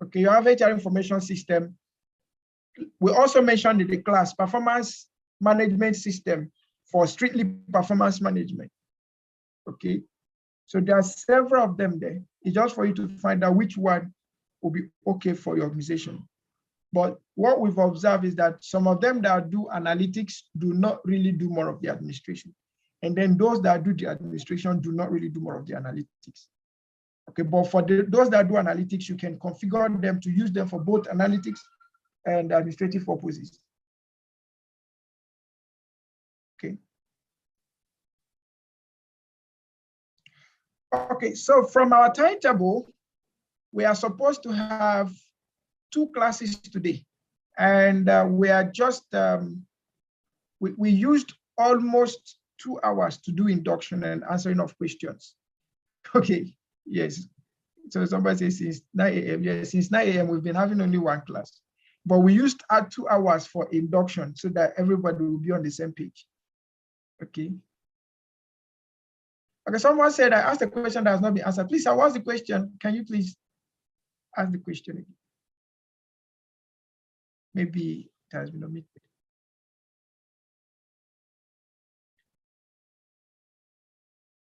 A: Okay, you have HR information system. We also mentioned in the class performance management system for strictly performance management. Okay, so there are several of them there. It's just for you to find out which one will be okay for your organization. But what we've observed is that some of them that do analytics do not really do more of the administration. And then those that do the administration do not really do more of the analytics. Okay, but for those that do analytics, you can configure them to use them for both analytics and administrative purposes. Okay. Okay, so from our timetable, we are supposed to have 2 classes today. And we are just, we used almost 2 hours to do induction and answering of questions. Okay, yes. So somebody says since 9 a.m. Yes, since 9 a.m. we've been having only 1 class. But we used 2 hours for induction so that everybody will be on the same page. Okay. Okay, someone said I asked a question that has not been answered. Please, what's the question? Can you please ask the question again? Maybe it has been omitted.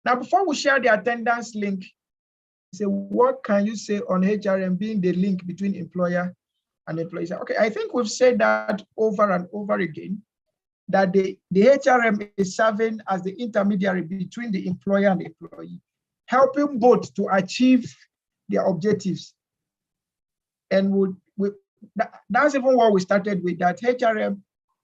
A: Now, before we share the attendance link, say, what can you say on HRM being the link between employer and employees? Okay, I think we've said that over and over again, that the HRM is serving as the intermediary between the employer and the employee, helping both to achieve their objectives. And that's even what we started with, that HRM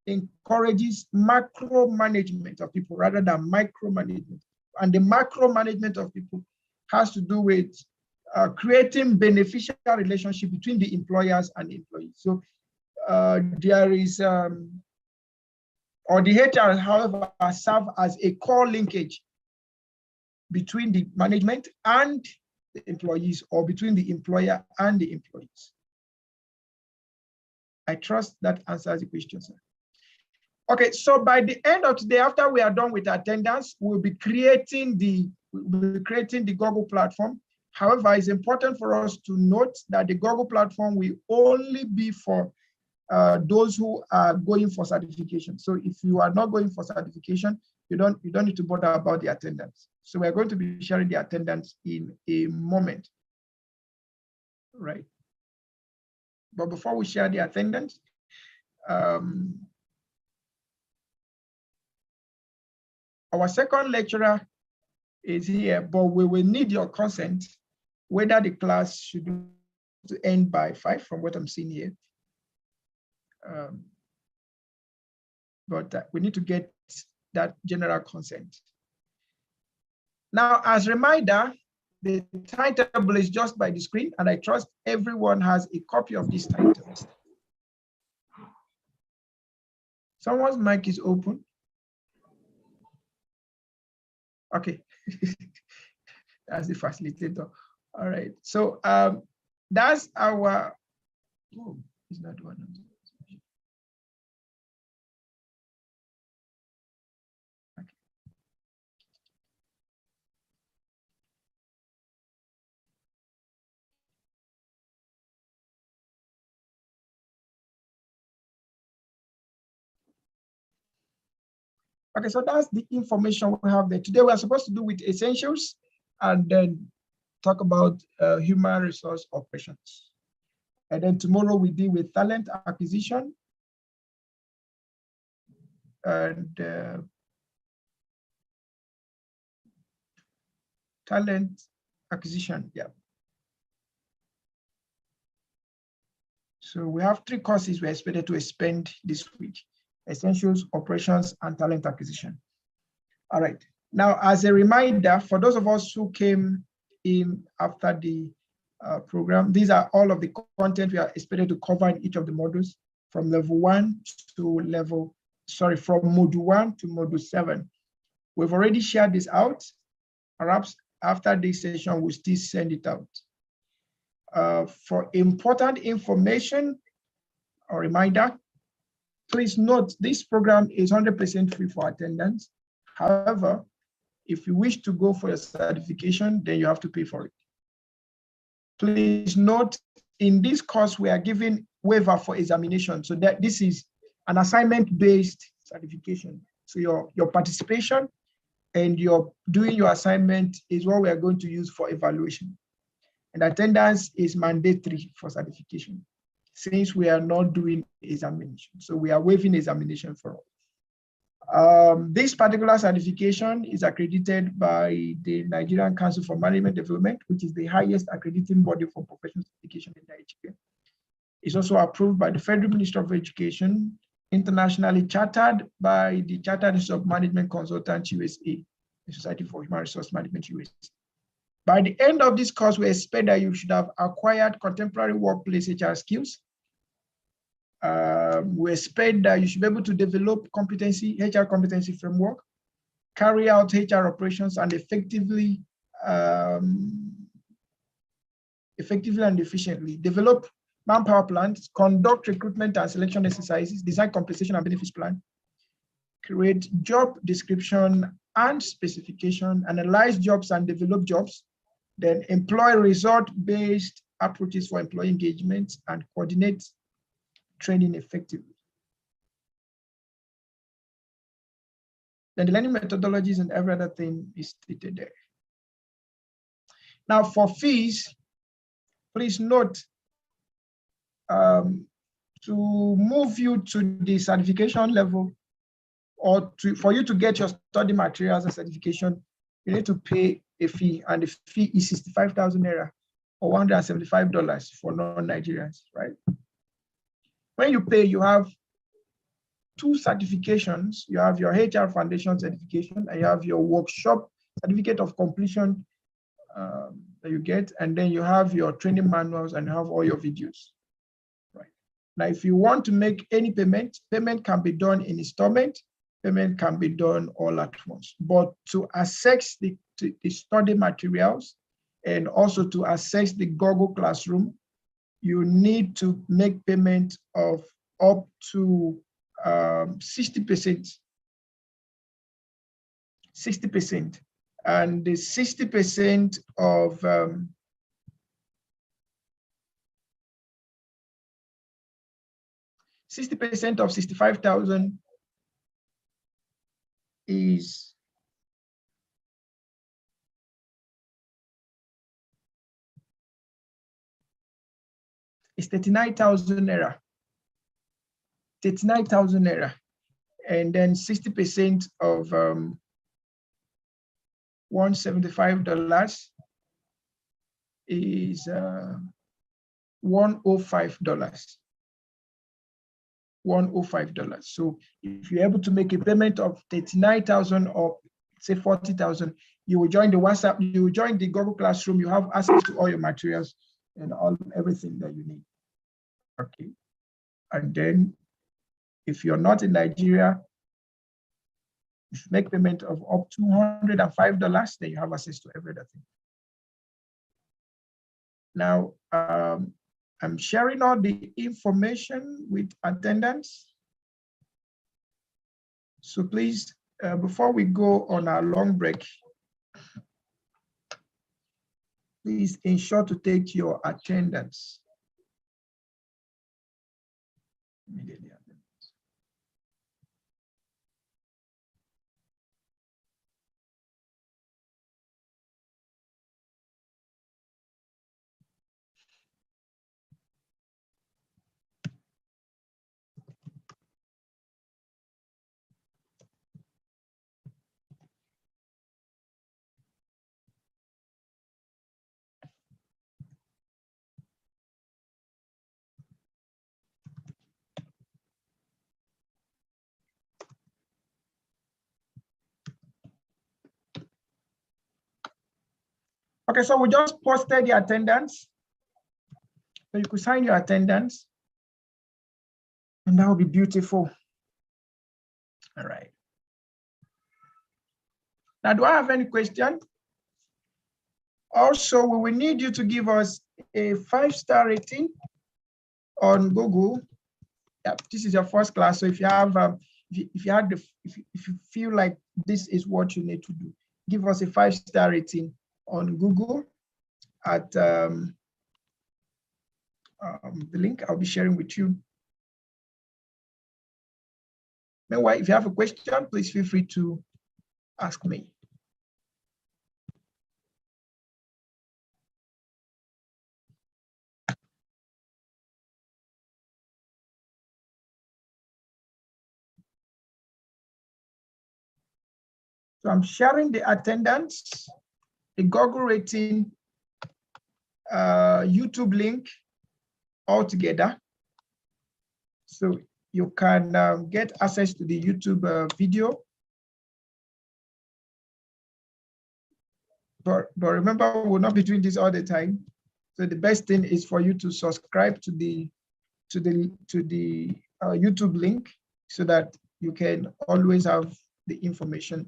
A: encourages macro management of people rather than micromanagement. And the macro management of people has to do with creating beneficial relationship between the employers and the employees. So there is, or the HR, however, serve as a core linkage between the management and the employees, or between the employer and the employees. I trust that answers the question, sir. Okay, so by the end of today, after we are done with attendance, we'll be creating the Google platform. However, it's important for us to note that the Google platform will only be for those who are going for certification. So if you are not going for certification, you don't need to bother about the attendance. So we're going to be sharing the attendance in a moment, right? But before we share the attendance, our second lecturer is here, but we will need your consent whether the class should end by 5 from what I'm seeing here. But we need to get that general consent. Now, as a reminder, the timetable is just by the screen, and I trust everyone has a copy of this timetable. Someone's mic is open. Okay, that's the facilitator. All right, so that's our, oh, it's not one. Okay. Okay, so that's the information we have there. Today we are supposed to do with essentials and then talk about human resource operations. And then tomorrow we deal with talent acquisition and talent acquisition, yeah. So we have 3 courses we're expected to spend this week: essentials, operations, and talent acquisition. All right. Now, as a reminder, for those of us who came in after the program, these are all of the content we are expected to cover in each of the modules from level 1 to level, sorry, from module 1 to module 7. We've already shared this out. Perhaps after this session, we'll still send it out. For important information or reminder, please note this program is 100% free for attendance. However, if you wish to go for a certification, then you have to pay for it. Please note, in this course, we are giving waiver for examination, so that this is an assignment-based certification. So your participation and your doing your assignment is what we are going to use for evaluation. And attendance is mandatory for certification, since we are not doing examination. So we are waiving examination for all. This particular certification is accredited by the Nigerian Council for Management Development, which is the highest accrediting body for professional certification in Nigeria. It's also approved by the Federal Ministry of Education, internationally chartered by the Chartered Institute of Management Consultants USA, the Society for Human Resource Management USA. By the end of this course, we expect that you should have acquired contemporary workplace HR skills, we expect that you should be able to develop HR competency framework, carry out HR operations, and effectively and efficiently develop manpower plans, conduct recruitment and selection exercises, design compensation and benefits plan, create job description and specification, analyze jobs and develop jobs, then employ result-based approaches for employee engagement, and coordinate training effectively. Then the learning methodologies and every other thing is stated there. Now for fees, please note, to move you to the certification level, or for you to get your study materials and certification, you need to pay a fee, and the fee is 65,000 naira or $175 for non-Nigerians, right? When you pay, you have two certifications. You have your HR Foundation certification, and you have your workshop certificate of completion that you get, and then you have your training manuals and you have all your videos. Right. Now, if you want to make any payment, payment can be done in installment, payment can be done all at once. But to access the study materials and also to access the Google Classroom, you need to make payment of up to 60%. 60%. And the 60% of 65,000 is is 39,000 naira. 39,000 naira. And then 60% of $175 is $105. $105. So if you're able to make a payment of 39,000 or say 40,000, you will join the WhatsApp, you will join the Google Classroom, you have access to all your materials and everything that you need. Okay. And then if you're not in Nigeria, if you make payment of up to $205, then you have access to everything. Now, I'm sharing all the information with attendants. So please, before we go on our long break, please ensure to take your attendance. Immediately. Okay, so we just posted the attendance. So you could sign your attendance, and that would be beautiful. All right. Now, do I have any question? Also, we will need you to give us a 5-star rating on Google. Yeah, this is your first class, so if you have, if you feel like this is what you need to do, give us a 5-star rating on Google at the link I'll be sharing with you. Meanwhile, if you have a question, please feel free to ask me. So I'm sharing the attendance, the Google rating, YouTube link all together. So you can get access to the YouTube video. But remember, we'll not be doing this all the time. So the best thing is for you to subscribe to the to the YouTube link so that you can always have the information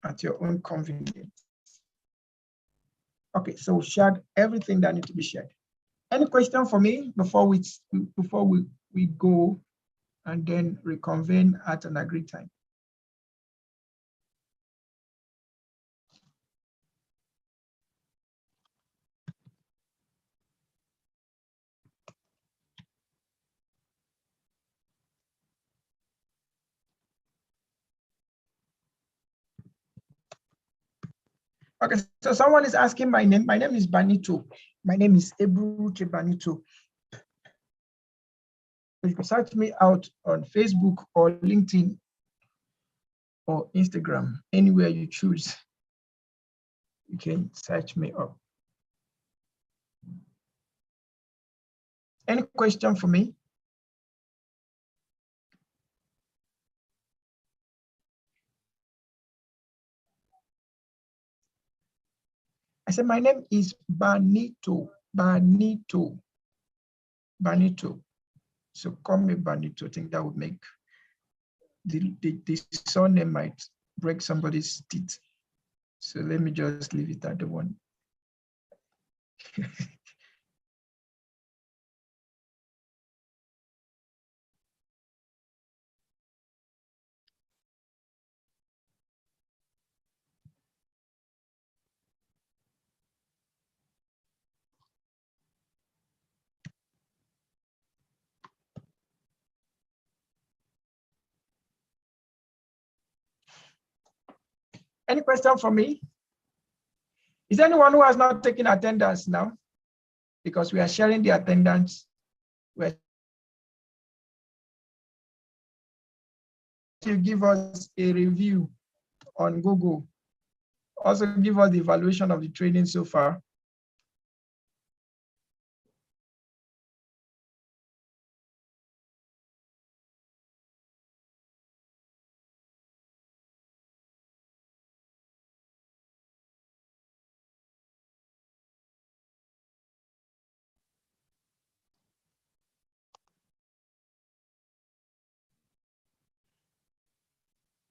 A: at your own convenience. Okay, so shared everything that needs to be shared. Any question for me before we go and then reconvene at an agreed time? Okay, so someone is asking my name. My name is Banito. My name is Ebruche Banito. You can search me out on Facebook or LinkedIn or Instagram, anywhere you choose. You can search me up. Any question for me? I said, my name is Banito, Banito, Banito. So call me Banito. I think that would make the surname might break somebody's teeth. So let me just leave it at the one. Any question for me? Is there anyone who has not taken attendance now? Because we are sharing the attendance. You give us a review on Google. Also give us the evaluation of the training so far.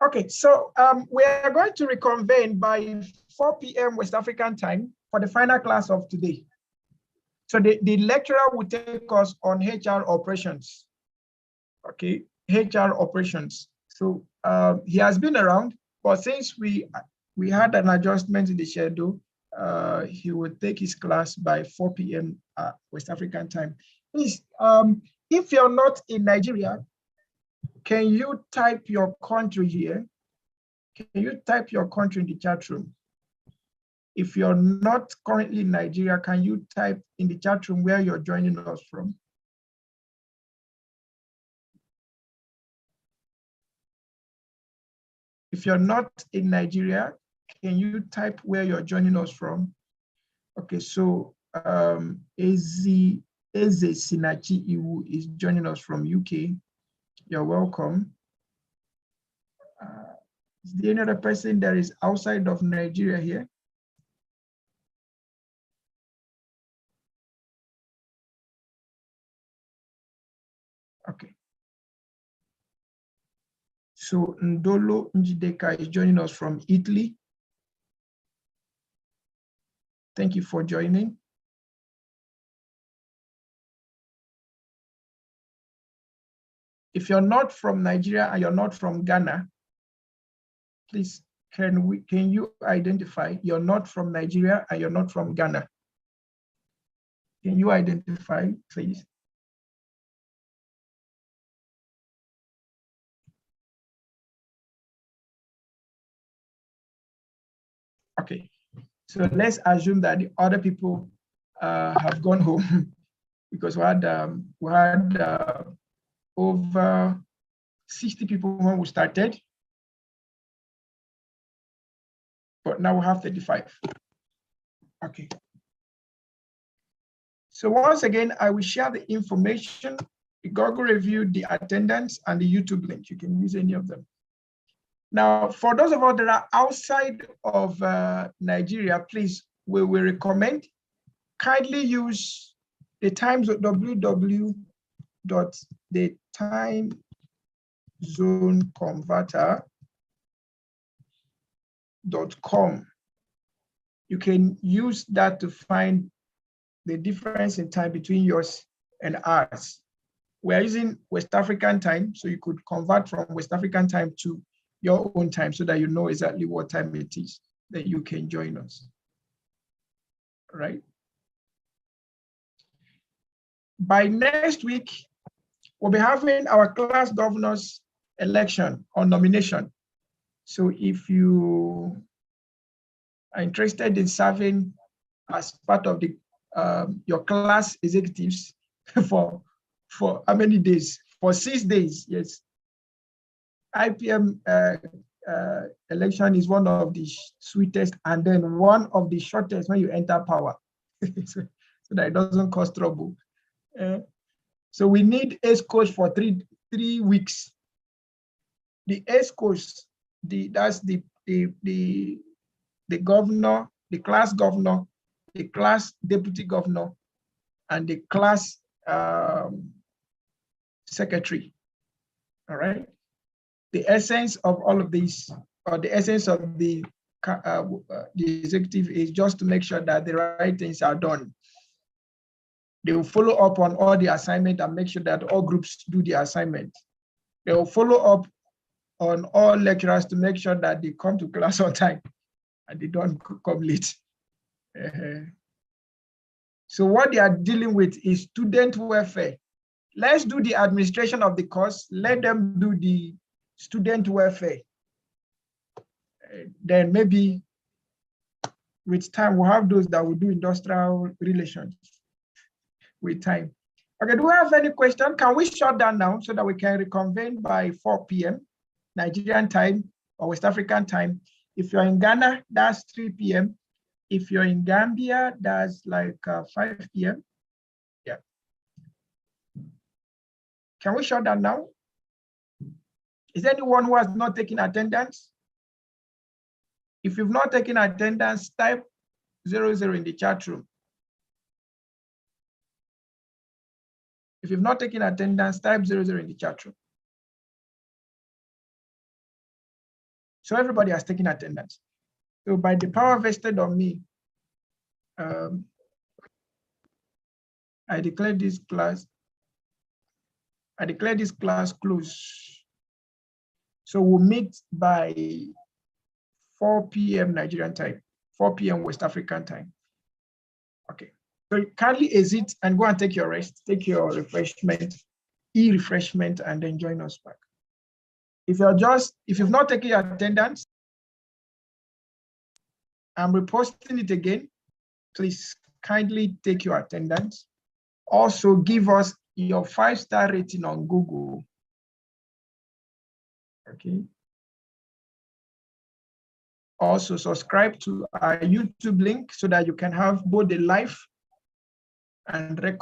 A: Okay, so we are going to reconvene by 4 p.m. West African time for the final class of today. So the lecturer will take us on HR operations. Okay, HR operations. So he has been around, but since we had an adjustment in the schedule, he will take his class by 4 p.m. West African time. Please, if you're not in Nigeria, can you type your country here? Can you type your country in the chat room? If you're not currently in Nigeria, can you type in the chat room where you're joining us from? If you're not in Nigeria, can you type where you're joining us from? Okay, so Eze Sinachi Iwu is joining us from UK. You're welcome. Is there any other person that is outside of Nigeria here? Okay. So Ndolo Njideka is joining us from Italy. Thank you for joining. If you're not from Nigeria and you're not from Ghana, please, can you identify you're not from Nigeria and you're not from Ghana? Can you identify, please? Okay, so let's assume that the other people have gone home because we had over 60 people when we started, but now we have 35. Okay. So once again, I will share the information, the Google review, the attendance, and the YouTube link. You can use any of them. Now, for those of us that are outside of Nigeria, please, we will recommend kindly use the times www.thetimezoneconverter.com. You can use that to find the difference in time between yours and ours. We're using West African time, so you could convert from West African time to your own time so that you know exactly what time it is that you can join us, right? By next week, we'll be having our class governors election or nomination. So if you are interested in serving as part of the your class executives for how many days? For 6 days, yes. IPM election is one of the sweetest and then one of the shortest when you enter power, so that it doesn't cause trouble. So we need ESCOs for three weeks. The ESCOs, that's the governor, the class governor, the class deputy governor, and the class secretary. All right. The essence of all of these, or the essence of the executive, is just to make sure that the right things are done. They will follow up on all the assignment and make sure that all groups do the assignment. They will follow up on all lecturers to make sure that they come to class on time and they don't come late. So what they are dealing with is student welfare. Let's do the administration of the course. Let them do the student welfare. Then maybe with time, we'll have those that will do industrial relations with time. Okay, do we have any question? Can we shut down now so that we can reconvene by 4 p.m. Nigerian time or West African time? If you're in Ghana, that's 3 p.m. If you're in Gambia, that's like 5 p.m. Yeah. Can we shut down now? Is there anyone who has not taken attendance? If you've not taken attendance, type 00 in the chat room. If you've not taken attendance, type 00 in the chat room. So everybody has taken attendance. So by the power vested on me, I declare this class closed. So we'll meet by 4 p.m. Nigerian time, 4 p.m. West African time. Okay. So kindly exit and go and take your rest, take your refreshment, refreshment, and then join us back. If you've not taken your attendance, I'm reposting it again. Please kindly take your attendance. Also give us your 5-star rating on Google. Okay. Also subscribe to our YouTube link so that you can have both the live and record